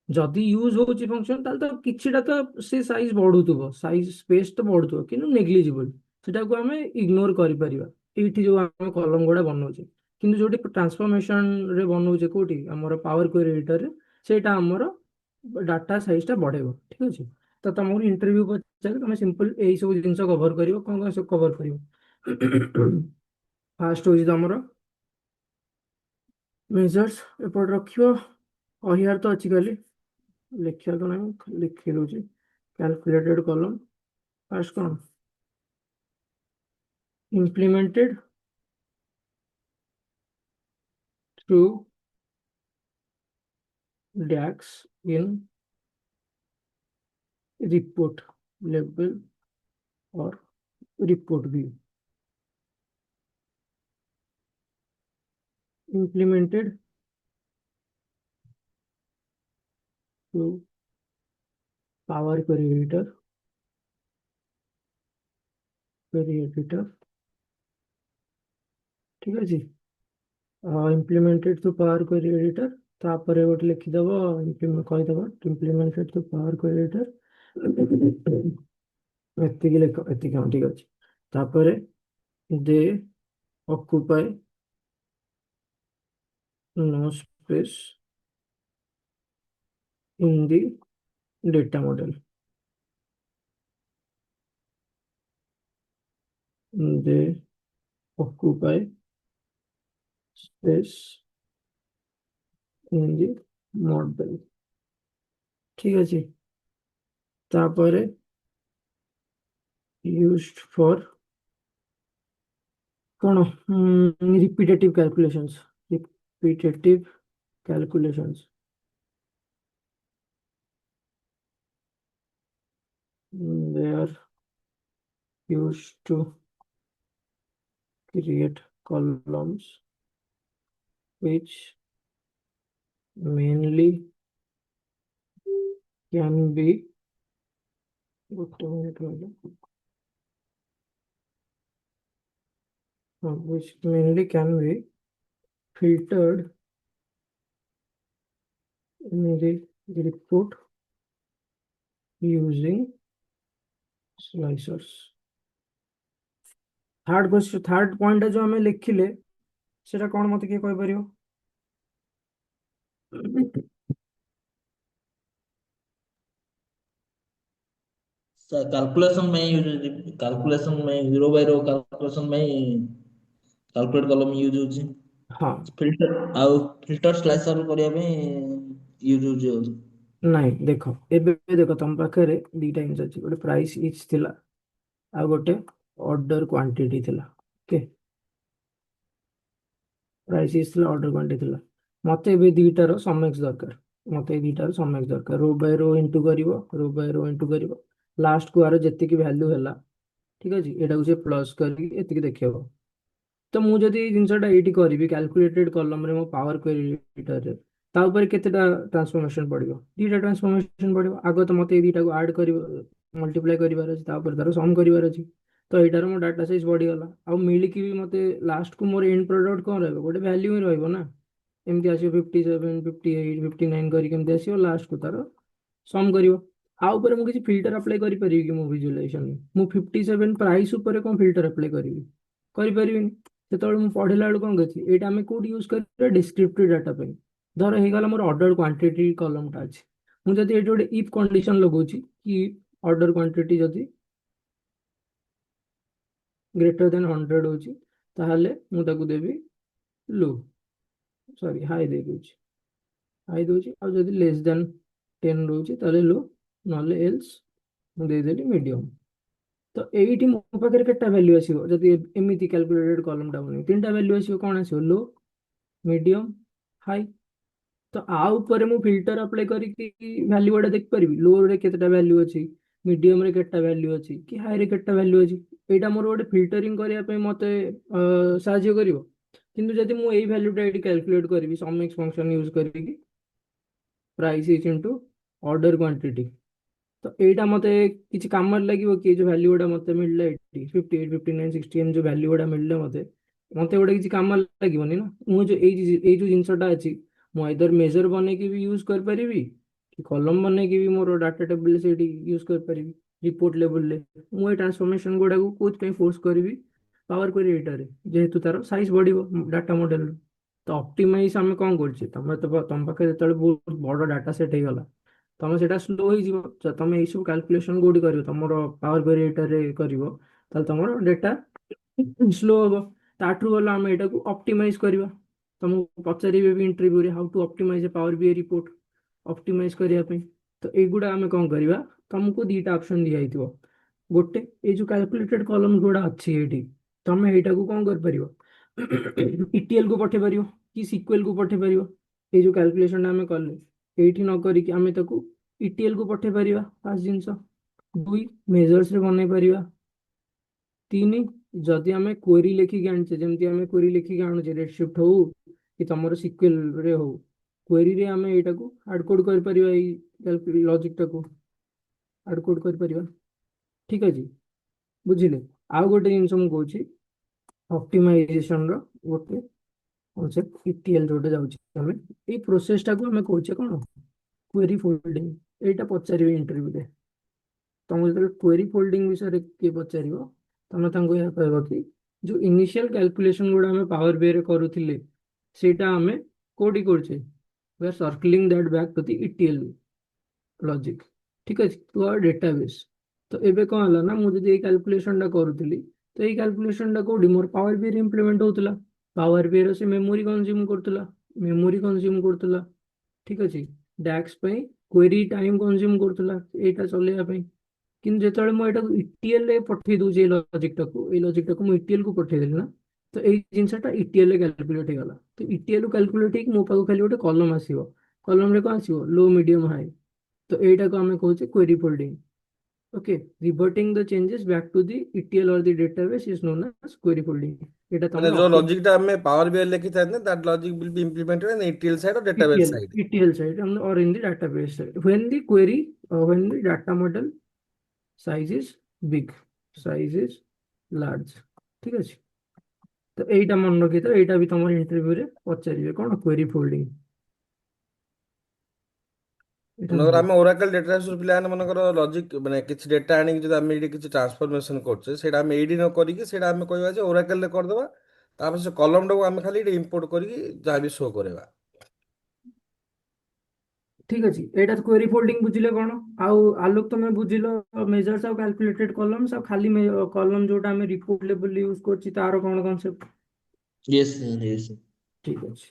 ଯଦି ୟୁଜ ହଉଛି ଫଙ୍କସନ, ତାହେଲେ ତ କିଛିଟା ତ ସେ ସାଇଜ ବଢୁଥିବ, ସାଇଜ ସ୍ପେସ୍ ତ ବଢୁଥିବ, କିନ୍ତୁ ନେଗ୍ଲିଜିବଲ, ସେଟାକୁ ଆମେ ଇଗ୍ନୋର କରିପାରିବା ଏଇଠି ଯୋଉ ଆମେ କଲମ ଗୁଡା ବନଉଛେ। କିନ୍ତୁ ଯୋଉଠି ଟ୍ରାନ୍ସଫର୍ମେସନ ରେ ବନଉଛେ, କୋଉଠି ଆମର ପାୱାର କ୍ୱେରି ଏଡିଟରରେ, ସେଇଟା ଆମର ଡାଟା ସାଇଜ ଟା ବଢେଇବ, ଠିକ ଅଛି। ତ ତମକୁ ଇଣ୍ଟରଭ୍ୟୁ ପଚାରେ, ତମେ ସିମ୍ପଲ ଏଇ ସବୁ ଜିନିଷ କଭର କରିବ, କଣ କଣ ସବୁ କଭର କରିବ। ଫାଷ୍ଟ ହଉଛି ତମର ମେଜର୍ସ, ଏପଟେ ରଖିବ, କହିବାର ତ ଅଛି ଖାଲି, ଲେଖିବା ତ ନାହିଁ, ଖାଲି ଲେଖି ଦଉଛି। କ୍ୟାଲକୁଲେଟେଡ କଲମ, ଫାଷ୍ଟ କଣ, implemented through DAX in report level or report view. Implemented through Power Query Editor, ठीक ଅଛି। implemented through Power Query Editor, ତାପରେ ଗୋଟେ ଲେଖିଦବ, କହିଦବ implemented through Power Query Editor, ଏତିକି ଲେଖ, ଏତିକି, ହଁ ଠିକ ଅଛି। ତାପରେ they occupy no space in the data model. They occupy space in the model, ঠিক আছে। তারপরে used for কোন repetitive calculations, repetitive calculations, they are used to create columns which mainly can be, ଗୋଟେ minute ରହିଲ, which mainly can be filtered in the report using slicers। Third question, third point जो हमें लिखिले सेटा कौन मते किए कहि परियो? कैलकुलेशन में कैलकुलेशन में जीरो बाय रो कैलकुलेशन में कैलकुलेट कॉलम यूज होची। हाँ फिल्टर आउ फिल्टर स्लाइसर करिया में यूज होची। नहीं देखो एबे देखो तुम पाखे दीटा जिनिस अच्छी, गोटे प्राइस इच थिला आ गोटे ऑर्डर क्वांटिटी थिला। ओके, प्राइस इच थिला, ऑर्डर क्वांटिटी थिला। मते एबे दीटार समएक्स दरकार, मते दीटार समएक्स दरकार। रो बाय रो इनटू करिवो, रो बाय रो इनटू करिवो, लास्ट को आरो जति की वैल्यू हैला, ठीक अछि, एटा को से प्लस करके एति की देखियो। तो मु जदि जिनसटा एटी करिवि कैलकुलेटेड कॉलम रे मो पावर क्वेरी एडिटर रे, ता ऊपर केतेटा ट्रांसफॉर्मेशन पड़िबो? दीटा ट्रांसफॉर्मेशन पड़िबो। आगो तो मते ए दीटा को ऐड करिवो, मल्टीप्लाई करिवार अछि, ता ऊपर तार सम करिवार अछि। तो एटार मो डाटा साइज बढ़ी गला। आ मिली की भी मते लास्ट को मोर एंड प्रोडक्ट कोन रहबो? गोटे वैल्यू ही रहबो ना। एमती आसीबो 57 58 59 करी केमती आसीबो, लास्ट को तार सम करिवो। आ ऊपर मु किछि फिल्टर अप्लाई करि परिबि कि मो विजुअलाइजेशन में? मु 57 प्राइस ऊपर कोन फिल्टर अप्लाई करिवि? करि परिबिनि। ସେତେବେଳେ ମୁଁ ପଢିଲା ବେଳକୁ କଣ କରିଛି, ଏଇଟା ଆମେ କୋଉଠି ୟୁଜ କରିବା? ଡେସ୍କ୍ରିପ୍ଟିଭ ଡାଟା ପାଇଁ। ଧର ହେଇଗଲା ମୋର ଅର୍ଡର କ୍ୱାଣ୍ଟିଟି କଲମଟା ଅଛି, ମୁଁ ଯଦି ଏଇଠି ଗୋଟେ ଇଫ୍ କଣ୍ଡିସନ ଲଗାଉଛି କି ଅର୍ଡର କ୍ୱାଣ୍ଟିଟି ଯଦି ଗ୍ରେଟର ଦେନ୍ 100 ହଉଛି, ତାହେଲେ ମୁଁ ତାକୁ ଦେବି लो, ସରି ହାଇ ଦେଇ ଦଉଛି, ହାଇ ଦଉଛି। ଆଉ ଯଦି ଲେସ୍ ଦେନ୍ 10 ରହୁଛି ତାହେଲେ लो, ନହେଲେ ଏଲ୍ସ ମୁଁ ଦେଇଦେଲି ମିଡିୟମ। तो एटी मो पाखे केटा वैल्यू आसीबो? जदि एमिति कैलकुलेटेड कॉलमटा बने तीनटा वैल्यू आसीबो। कोन आसीबो? लो, मीडियम, हाई। तो आ ऊपर मु फिल्टर अप्लाई करी वैल्यू गुडा देख परिबि, लो रे केतेटा वैल्यू अछि, मीडियम रे केतेटा वैल्यू अछि, कि हाई रे केतेटा वैल्यू अछि। एटा मोर गोटे फिल्टरिंग करिया पे मते साहाय्य करिवो। किंतु जदि मु एई वैल्यूटा एटी कैलकुलेट करिवि सम एक्स फंक्शन यूज करिकि, price is into order quantity, तो एटा मते किछि काम लागिवो कि जो वैल्यू गुडा मते मिलला 80 58 59 60 एम जो वैल्यू गुडा मिलले मते मते गोटे किछि काम लागिवोनी ना। मु जो एई जो जिंसटा अछि, मु आइदर मेजर बने की भी यूज कर परिबि कि कॉलम बने की भी मोर डाटा टेबल से यूज कर परिबि रिपोर्ट लेवल ले। मु ए ट्रांसफॉर्मेशन गुडा को कोथ पे फोर्स करबि? पावर क्वेरी एडिटर रे, जेहेतु तार साइज बढ़िबो डाटा मॉडल। तो ऑप्टिमाइज हम कोन करछि? तमे तो तम पाखे जेतले बहुत बड़ डाटा सेट हे गला, ତମେ ସେଇଟା ସ୍ଲୋ ହେଇଯିବ। ତମେ ଏଇ ସବୁ କ୍ୟାଲକୁଲେସନ କୋଉଠି କରିବ? ତମର ପାୱାର କ୍ୱେରି ଏଡିଟରରେ କରିବ, ତାହେଲେ ତମର ଡେଟା ସ୍ଲୋ ହବ। ତାଠୁ ଭଲ ଆମେ ଏଇଟାକୁ ଅପ୍ଟିମାଇଜ କରିବା। ତମକୁ ପଚାରିବେ ବି ଇଣ୍ଟରଭ୍ୟୁରେ how to optimize a power BI report, optimize କରିବା ପାଇଁ। ତ ଏଇଗୁଡ଼ା ଆମେ କ'ଣ କରିବା? ତମକୁ ଦିଟା ଅପସନ ଦିଆହେଇଥିବ। ଗୋଟେ, ଏଇ ଯୋଉ କ୍ୟାଲକୁଲେଟେଡ କଲମ ଗୁଡ଼ା ଅଛି ଏଇଠି, ତମେ ଏଇଟାକୁ କ'ଣ କରିପାରିବ? ଇଟିଏଲ କୁ ପଠେଇ ପାରିବ କି ସିକ୍ୱେଲ କୁ ପଠେଇ ପାରିବ। ଏଇ ଯୋଉ କ୍ୟାଲକୁଲେସନ ଆମେ କଲେ ଏଇଠି ନ କରିକି ଆମେ ତାକୁ ଇଟିଏଲ କୁ ପଠେଇ ପାରିବା, ଫାର୍ଷ୍ଟ ଜିନିଷ। ଦୁଇ, ମେଜର୍ସ ରେ ବନେଇ ପାରିବା। ତିନି, ଯଦି ଆମେ କ୍ୱେରି ଲେଖିକି ଆଣିଛେ, ଯେମିତି ଆମେ କ୍ୱେରି ଲେଖିକି ଆଣୁଛେ ରେଡସିଫ୍ଟ ହଉ କି ତମର ସିକ୍ୱେଲ ରେ ହଉ, କ୍ୱେରିରେ ଆମେ ଏଇଟାକୁ ଆଡ୍ କୋଡ୍ କରିପାରିବା, ଏଇ ଲଜିକଟାକୁ ଆଡ୍ କୋଡ୍ କରିପାରିବା। ଠିକ ଅଛି, ବୁଝିଲେ? ଆଉ ଗୋଟେ ଜିନିଷ ମୁଁ କହୁଛି, ଅପ୍ଟିମାଇଜେସନ ର ଗୋଟେ କନସେପ୍ଟ ଇଟିଏଲ ଯୋଉଟା ଯାଉଛି, ଆମେ ଏଇ ପ୍ରୋସେସଟାକୁ ଆମେ କହୁଛେ କ'ଣ? Query folding. एटा पचारिबे इंटरव्यू रे, तुम जो क्वेरी फोल्डिंग विषय किए पचार तुम यह कह कि जो इनिशियल कैलकुलेशन गुड़ा आम पावर बी रे करूथिले सेटा आमे कोडी करछे, we are circling that back to the ETL logic. ठीक है, टू आवर डेटाबेस। तो एबे कौन हला ना, मुझे ये कैलकुलेशन टा करूथिली, तो ये कैलकुलेशन टा कोडी मोर पावर बी रे इंप्लीमेंट होतला। पावर बी रे से memory consume Kartala, memory consume Kartala. ठीक अच्छे, डैक्स पे क्वेरी टाइम कंज्यूम करतला एटा चलेया पे। किंतु जेतले मु एटा इटीएल रे पठेई दउजे ए लॉजिक टाको मु इटीएल को पठेई देली ना, तो एई जिंसटा इटीएल रे कैलकुलेट हे गला। तो इटीएल कैलकुलेट हे मो पाको खाली गोटे कॉलम आसीबो, कॉलम रे कोन आसीबो? लो, मीडियम, हाई। तो एटा को हमें कहउचे query folding. Okay, reverting the changes back to the ETL or the database is known as query folding. এটা ମାନେ ତମେ ଯୋଉ ଲଜିକ ଟା ଆମେ ପାୱାର ବିଆଇ ଲେଖିଥାନ୍ତେ that logic will be implemented in ETL side or database ETL, side. ETL side or in the database side. When the query, when the data model size is big, size is large. ঠিক আছে, তো এইটা মনে ରଖିଥିବ, এইଟା ବି ତମର ଇଣ୍ଟରଭ୍ୟୁରେ ପଚାରିବେ କଣ query folding, এটা ମନେକର ନବ। ଆମେ ଓରାକଲ ଡେଟାବେସ୍ ରୁ ପିଲାମାନେ ମନେକର ଲଜିକ ମାନେ କିଛି ଡେଟା ଆଣିକି ଯଦି ଆମେ ଏଇଠି କିଛି ଟ୍ରାନ୍ସଫରମେସନ କରୁଛେ ସେଇଟା ଆମେ ଏଇଠି ନ କରିକି ସେଇଟା ଆମେ କହିବା ଯେ ଓରାକଲରେ କରିଦେବା, ତାପରେ ସେ କଲମଟାକୁ ଆମେ ଖାଲି ଏଇଠି ଇମ୍ପୋର୍ଟ କରିକି ଯାହା ବି ଶୋ କରିବା। ଠିକ ଅଛି, ଏଇଟା query folding ବୁଝିଲେ କଣ? ଆଉ ଆଲୋକ ତମେ ବୁଝିଲ ମେଜର୍ସ ଆଉ କ୍ୟାଲକୁଲେଟେଡ କଲମ୍ସ, ଆଉ ଖାଲି କଲମ ଯୋଉଟା ଆମେ ରିପୋର୍ଟ ଲେବଲ ୟୁଜ କରୁଛି ତାର କଣ concept? Yes sir, yes sir. ଠିକ ଅଛି।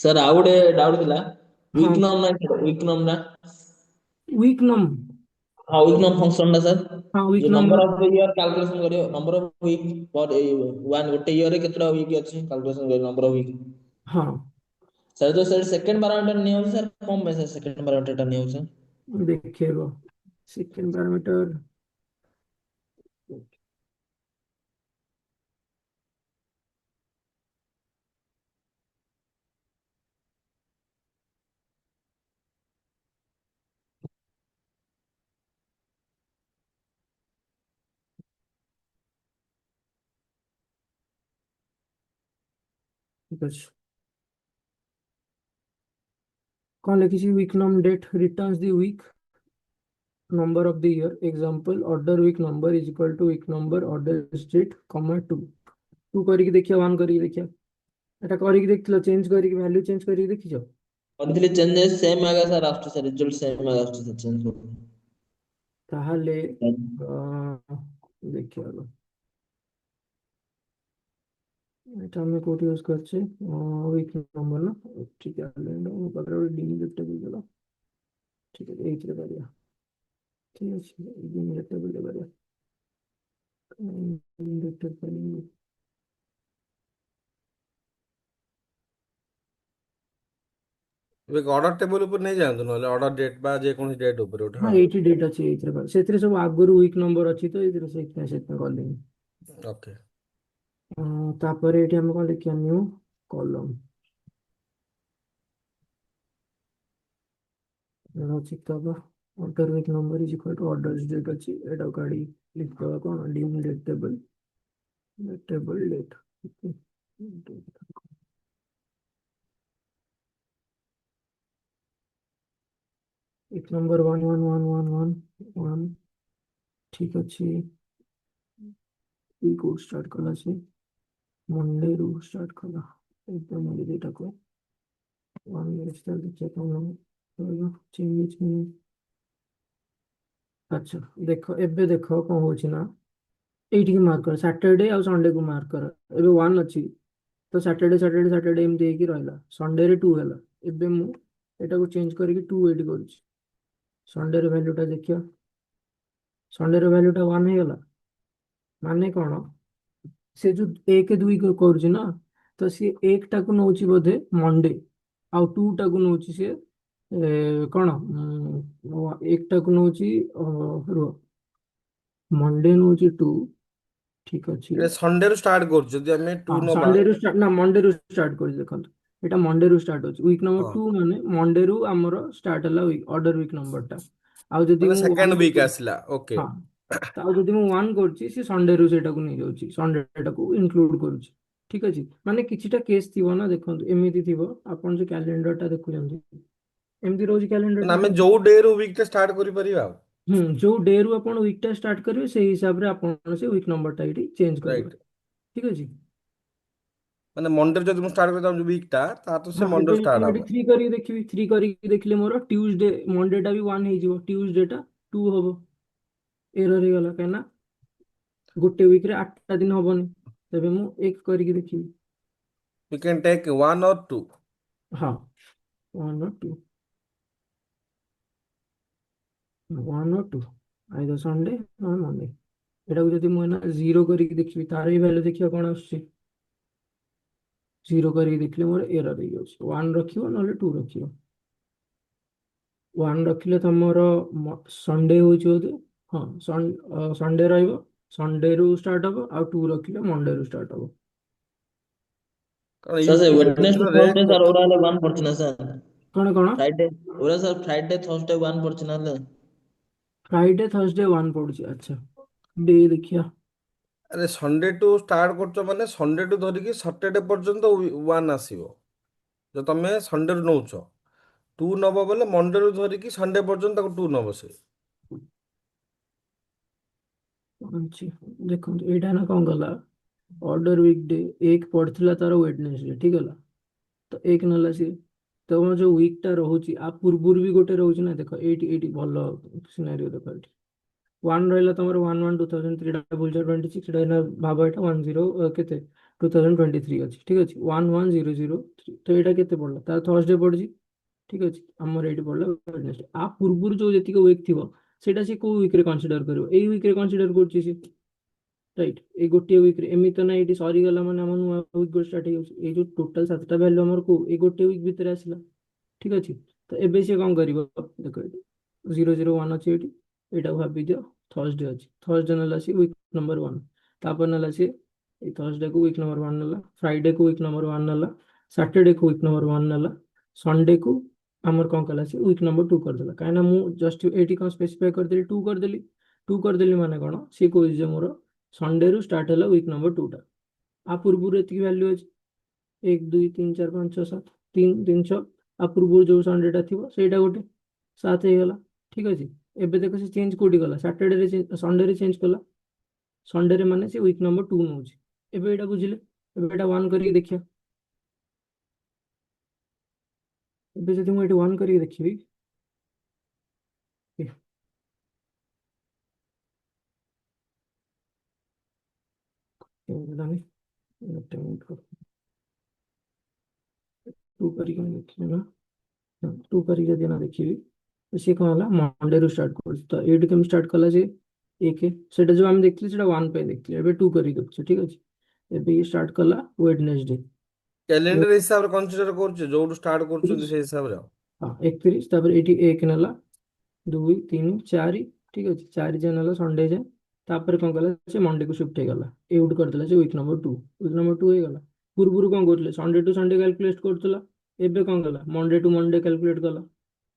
ସାର୍ ଆଉ ଗୋଟେ ଡାଉଟ ଥିଲା, ହଁ, ୱିକ୍ ନମ୍ ନା ୱିକ୍ ନମ୍ ନା ୱିକ୍ ନମ୍। ହଁ ୱିକ୍ ନମ୍ ଫଙ୍କସନ ଟା ସାର୍ ହଁ, ୱିକ୍ ଯୋଉ num. Number of year calculation କରିବ, number of week per one ଗୋଟେ ଇୟରରେ କେତେଟା ୱିକ୍ ଅଛି କ୍ୟାଲକୁଲେସନ କରିବ ନମ୍ବର ଅଫ ୱିକ୍। ହଁ, ସାର୍ ଯୋଉ ସାର୍ ସେକେଣ୍ଡ ପାରାମିଟର ନିଆହଉଛି ସାର୍ କଣ ପାଇଁ ସାର୍ ସେକେଣ୍ଡ ପାରାମିଟର ଟା ନିଆହଉଛି? ଦେଖେଇବ ସେକେଣ୍ଡ ପାରାମିଟର। ଠିକ ଅଛି, କଣ ଲେଖିଛି? Week num date returns the week number of the year. Example, order week number is equal to week number order street comma 2 2 କରିକି ଦେଖିବା, 1 କରିକି ଦେଖିବା। এটা କରିକି ଦେଖିଥିଲ, ଚେଞ୍ଜ କରିକି ଭ୍ୟାଲ୍ୟୁ ଚେଞ୍ଜ କରିକି ଦେଖିଛ? କରିଥିଲି ଚେଞ୍ଜେସ୍ ସେମ୍ ଆଗା ସାର୍ ଆସୁଛି ସାର୍, ରେଜଲ୍ଟ ସେମ୍ ଆଗା ଆସୁଛି ସାର୍, ଚେଞ୍ଜ କରୁନି। ତାହେଲେ ଦେଖିବା, এটা ଆମେ କୋଉଠି ୟୁଜ କରୁଛେ? ୱିକ୍ ନମ୍ବର ନା, ଠିକ ଅଛି। ମୋ ପାଖରେ ଗୋଟେ ଡିଲିମିଟ୍ ଟେବୁଲ ଦେଲା, ଠିକ ଅଛି, ଏଇଥିରେ କରିବା। ଠିକ ଅଛି, ଡିଲିମିଟ୍ ଟେବୁଲ କରିବା। ଡିଲିମିଟ୍ ଟେବୁଲ ଏବେ ଅର୍ଡର ଟେବୁଲ ଉପରେ ନେଇ ଯାଆନ୍ତୁ, ନହେଲେ ଅର୍ଡର ଡେଟ୍ ବା ଯେକୌଣସି ଡେଟ୍ ଉପରେ ଗୋଟେ। ହଁ, ହଁ, ଏଇଠି ଡେଟ୍ ଅଛି, ଏଇଥିରେ କରିବା। ସେଥିରେ ସବୁ ଆଗରୁ ୱିକ୍ ନମ୍ବର ଅଛି ତ ଏଇଥିରେ, ସେଥିପାଇଁ କଲିନି। ଓକେ। ତାପରେ ଏଠି ଆମେ କଣ ଲେଖିବା? ନ୍ୟୁ କଲମ ଅଛି ତବ order week number is equal to order date ଅଛି, ଏଟାକୁ କାଢି ଲିଖିବା କଣ? Dim date table, table date. Week number 11111 ଠିକ ଅଛି। କୋड ଷ୍ଟାର୍ଟ କଲା ସେ ମଣ୍ଡେ ରୁ ଷ୍ଟାର୍ଟ କଲା, एकदम ମଣ୍ଡେ ଏଟାକୁ 1 ମିନିଟ୍ ଷ୍ଟାର୍ଟ ଦେଖିବା କଣ ରହିବ। ଚେଞ୍ଜ। ଆଚ୍ଛା, ଦେଖ ଏବେ ଦେଖ କଣ ହଉଛି ନା, ଏଇଠିକି ମାର୍କ କର, ସାଟରଡେ ଆଉ ସଣ୍ଡେ କୁ ମାର୍କ କର। ଏବେ 1 ଅଛି ତ ସାଟରଡେ ସାଟରଡେ ସାଟରଡେ ଏମିତି ହେଇକି ରହିଲା, ସଣ୍ଡେରେ 2 ହେଲା। ଏବେ ମୁଁ ଏଟାକୁ ଚେଞ୍ଜ କରିକି 2 ଏଇଠି କରୁଛି। ସଣ୍ଡେର ଭ୍ୟାଲ୍ୟୁଟା ଦେଖିବା, ସଣ୍ଡେର ଭ୍ୟାଲ୍ୟୁଟା 1 ହେଇଗଲା। ମାନେ କଣ? ସେ ଯୋଉ 1 2 କରୁଛି ନା, ତ ସିଏ 1 ଟାକୁ ନଉଛି ବୋଧେ ମଣ୍ଡେ, ଆଉ 2 ଟାକୁ ନଉଛି ସିଏ କଣ 1 ଟାକୁ ନଉଛି ରୁହ, ମଣ୍ଡେ ନଉଛି 2, ଠିକ ଅଛି। ଏଇଟା ସଣ୍ଡେରୁ ଷ୍ଟାର୍ଟ କରୁଛୁ ଯଦି ଆମେ ଟୁ ହଁ, ନବା। ସଣ୍ଡେରୁ ଷ୍ଟାର୍ଟ ନା ମଣ୍ଡେରୁ ଷ୍ଟାର୍ଟ କରୁଛି, ଦେଖନ୍ତୁ ଏଇଟା ମଣ୍ଡେରୁ ଷ୍ଟାର୍ଟ ହଉଛି। ୱିକ୍ ନମ୍ବର ହଁ, 2 ମାନେ ମଣ୍ଡେରୁ ଆମର ଷ୍ଟାର୍ଟ ହେଲା ଅର୍ଡର ୱିକ୍ ନମ୍ବରଟା। ଆଉ ଯଦି ମାନେ ମୁଁ ସେକେଣ୍ଡ 1 ୱିକ୍ କରୁଛି, ଆସିଲା। ଓକେ। ହଁ, ତ ଆଉ ଯଦି ମୁଁ 1 କରୁଛି, ସେ ସଣ୍ଡେରୁ ସେଇଟାକୁ ନେଇଯାଉଛି, ସଣ୍ଡେଟାକୁ ଇନକ୍ଲୁଡ କରୁଛି। ଠିକ ଅଛି, ମାନେ କିଛିଟା କେସ୍ ଥିବ ନା, ଦେଖନ୍ତୁ ଏମିତି ଥିବ, ଆପଣ ଯୋଉ କ୍ୟାଲେଣ୍ଡରଟା ଦେଖୁଛନ୍ତି ଏମିତି ରହୁଛି ମାନେ କ୍ୟାଲେଣ୍ଡରଟା, ଆମେ ଠିକ। ଯୋଉ ଡେରୁ ୱିକ୍ ଟା ଷ୍ଟାର୍ଟ କରିପାରିବା ଆଉ। ଯୋଉ ଡେରୁ ଆପଣ ୱିକ୍ ଟା ଷ୍ଟାର୍ଟ କରିବେ ସେଇ ହିସାବରେ ଆପଣ ସେ ୱିକ୍ ନମ୍ବରଟା ଏଇଠି ଚେଞ୍ଜ କରିବେ। ରାଇଟ୍। ଠିକ ଅଛି। ମାନେ ମଣ୍ଡେରୁ ଯଦି ମୁଁ ଷ୍ଟାର୍ଟ କରି ଚାହୁଁଛି ୱିକ୍ ଟା, ତାହେଲେ ହଁ, ସେ ଏବେ ମଣ୍ଡେରୁ ମୁଁ ଷ୍ଟାର୍ଟ ଏଠି ହବ। 3 କରିକି ଦେଖିବି, 3 କରିକି ଦେଖିଲେ ମୋର ଟ୍ୟୁଜଡେ ମଣ୍ଡେଟା ବି 1 ହେଇଯିବ, ଟ୍ୟୁଜଡେଟା 2 ହବ। ଏରର ହେଇଗଲା କାହିଁକି ନା ଗୋଟେ ୱିକରେ 8ଟା ଦିନ ହବନି, ତେବେ ମୁଁ 1 କରିକି ଦେଖିବି। You can take 1 or 2। ହଁ, 1 or 2, 1 or 2, ଆଇଦର ସଣ୍ଡେ ନହେଲେ ମଣ୍ଡେ। ଏଟାକୁ ଯଦି ମୁଁ ଏଇନା 0 କରିକି ଦେଖିବି, ତାର ବି ଭ୍ୟାଲୁ ଦେଖିବା କଣ ଆସୁଛି। 0 କରିକି ଦେଖିଲେ ମୋର ଏରର ହେଇଯାଉଛି। 1 ରଖିବ ନହେଲେ 2 ରଖିବ। 1 ରଖିଲେ ତମର ସଣ୍ଡେ ହଉଛି ବୋଧେ, ହଁ ସଣ୍ଡେ ରହିବ। ସଣ୍ଡେ ରୁ ଷ୍ଟାର୍ଟ ହବ, ଆଉ 2 ରଖିଲେ ମଣ୍ଡେ ରୁ ଷ୍ଟାର୍ଟ ହବ। କାରଣ ସାର୍ ସେ ୱେଡନେସଡେ ୟୁଏସରେ ଥର୍ସଡେ ସାର୍ ଓରା ହେଲେ 1 ପଡୁଛି ନା ସାର୍? କଣ କଣ? ଫ୍ରାଇଡେ ଓରା ସାର୍ ଫ୍ରାଇଡେ ଥର୍ସଡେ 1 ପଡୁଛି ନା ହେଲେ? ଫ୍ରାଇଡେ ଥର୍ସଡେ 1 ପଡୁଛି। ଆଚ୍ଛା, ଡେ ଦେଖିବା। ଆରେ ସଣ୍ଡେ ଟୁ ଷ୍ଟାର୍ଟ କରୁଛ ମାନେ ସଣ୍ଡେ ଟୁ ଧରିକି ସଟରଡେ ପର୍ଯ୍ୟନ୍ତ ୱାନ୍ ଆସିବ। ଯଦି ତମେ ସଣ୍ଡେରୁ ନଉଛ, ଟୁ ନବ ବୋଲେ ମଣ୍ଡେରୁ ଧରିକି ସଣ୍ଡେ ପର୍ଯ୍ୟନ୍ତ ତାକୁ ଟୁ ନବ ସେ। ଅଛି ଦେଖନ୍ତୁ, ଏଇଟା ନା କଣ ଗଲା, ଅର୍ଡର ୱିକ୍ ଡେ 1 ପଡିଥିଲା ତାର ୱେଡନେସଡେ, ଠିକ ହେଲା। ତ 1 ନେଲା ସିଏ। ତମର ଯୋଉ ୱିକ୍ ଟା ରହୁଛି ଆ ପୂର୍ବରୁ ବି ଗୋଟେ ରହୁଛି ନା, ଦେଖ ଏଇଠି ଏଇଠି ଭଲ ସିନାରିଓ ଦେଖ ଏଇଠି। 1 ରହିଲା ତମର 1/1/2003 2026, ଏଇଟା ଏଇନା ଭାବ ଏଇଟା 10 କେତେ 2023 ଅଛି, ଠିକ ଅଛି। 1/1/003, ତ ଏଇଟା କେତେ ପଡିଲା, ତାର ଥର୍ସଡେ ପଡିଛି, ଠିକ ଅଛି। ଆମର ଏଇଠି ପଡିଲା ୱେଡନେସଡେ। ଆ ପୂର୍ବରୁ ଯୋଉ ଯେତିକି ୱିକ୍ ଥିବ ସେଇଟା ସେ କୋଉ ୱିକ୍ ରେ କନସିଡର କରିବ, ଏଇ ୱିକ୍ ରେ କନସିଡର କରୁଛି ସେ, ରାଇଟ୍। ଏଇ ଗୋଟିଏ ୱିକ୍ ରେ, ଏମିତି ତ ନା ଏଇଠି ସରିଗଲା ମାନେ ଆମ ନୂଆ ୱିକ୍ ଗୋଟେ ଷ୍ଟାର୍ଟ ହେଇଯାଉଛି। ଏଇ ଯୋଉ ଟୋଟାଲ 7ଟା ଭ୍ୟାଲୁ ଆମର କୋଉ ଏଇ ଗୋଟେ ୱିକ୍ ଭିତରେ ଆସିଲା, ଠିକ ଅଛି। ତ ଏବେ ସିଏ କଣ କରିବ, ଦେଖ ଏଇଠି 001 ଅଛି ଏଇଠି, ଏଇଟାକୁ ଭାବି ଦିଅ ଥର୍ସଡେ ଅଛି। ଥର୍ସଡେ ନେଲା ସିଏ ୱିକ୍ ନମ୍ବର 1, ତାପରେ ନେଲା ସିଏ ଏଇ ଥର୍ସଡେ କୁ ୱିକ୍ ନମ୍ବର 1 ନେଲା, ଫ୍ରାଇଡେ କୁ ୱିକ୍ ନମ୍ବର 1 ନେଲା, ସାଟରଡେ କୁ ୱିକ୍ ନମ୍ବର 1 ନେଲା, ସଣ୍ଡେ କୁ ଆମର କଣ କଲା ସେ ୱିକ୍ ନମ୍ବର 2 କରିଦେଲା। କାହିଁକି ନା ମୁଁ ଜଷ୍ଟ ଏଇଠି କଣ ସ୍ପେସିଫାଇ କରିଦେଲି, 2 କରିଦେଲି। 2 କରିଦେଲି ମାନେ କଣ, ସିଏ କହୁଛି ଯେ ମୋର ସଣ୍ଡେ ରୁ ଷ୍ଟାର୍ଟ ହେଲା ୱିକ୍ ନମ୍ବର 2 ଟା। ଆ ପୂର୍ବରୁ ଏତିକି ଭ୍ୟାଲୁ ଅଛି, 1 2 3 4 5 6 7, 3 3 6। ଆ ପୂର୍ବରୁ ଯୋଉ ସଣ୍ଡେଟା ଥିବ ସେଇଟା ଗୋଟେ 7 ହେଇଗଲା, ଠିକ ଅଛି। ଏବେ ଦେଖ ସେ ଚେଞ୍ଜ କୋଉଠି କଲା, ସାଟରଡେରେ ସଣ୍ଡେରେ ଚେଞ୍ଜ କଲା। ସଣ୍ଡେରେ ମାନେ ସେ ୱିକ୍ ନମ୍ବର 2 ନଉଛି। ଏବେ ଏଇଟା ବୁଝିଲେ, ଏବେ ଏଇଟା 1 କରିକି ଦେଖିବା। ଏବେ ଯଦି ମୁଁ ଏଠି 1 କରିକି ଦେଖିବି, ଏ, ହେଲାନି, ଗୋଟେ ମିନିଟ୍ ରୁହ। 2 କରିକି ମୁଁ ଦେଖିବି ନା, 2 କରିକି ଯଦି ନା ଦେଖିବି, ତ ସିଏ କଣ ହେଲା ମଣ୍ଡେରୁ ଷ୍ଟାର୍ଟ କରୁଛି। ତ ଏଇଠି କେମିତି ଷ୍ଟାର୍ଟ କଲା ଯେ 1, ସେଟା ଯୋଉ ଆମେ ଦେଖିଥିଲେ ସେଟା 1 ପାଇଁ ଦେଖିଥିଲେ, ଏବେ 2 କରିକି ଦେଖୁଛେ, ଠିକ ଅଛି। ଏବେ ଇଏ ଷ୍ଟାର୍ଟ କଲା ୱେଡନେସଡେ କ୍ୟାଲେଣ୍ଡର ହିସାବରେ କନସିଡର କରୁଛେ, ଯୋଉଠୁ ଷ୍ଟାର୍ଟ କରୁଛନ୍ତି 31, ସେଇ ହିସାବରେ ଆଉ। ହଁ 31, ତାପରେ ଏଇଠି 1 ନେଲା, 2 3 4, ଠିକ ଅଛି। 4 ଯାଏ ନେଲା ସଣ୍ଡେ ଯାଏ, ତାପରେ କଣ କଲା ସେ ମଣ୍ଡେକୁ ସିଫ୍ଟ ହେଇଗଲା, ଏଇଠୁ କରିଦେଲା ସେ ୱିକ୍ ନମ୍ବର 2, ୱିକ୍ ନମ୍ବର 2 ହେଇଗଲା। ପୂର୍ବରୁ କଣ କରୁଥିଲେ, ସଣ୍ଡେ ଟୁ ସଣ୍ଡେ କ୍ୟାଲକୁଲେଟ କରୁଥିଲା, ଏବେ କଣ କଲା ମଣ୍ଡେ ଟୁ ମଣ୍ଡେ କ୍ୟାଲକୁଲେଟ କଲା।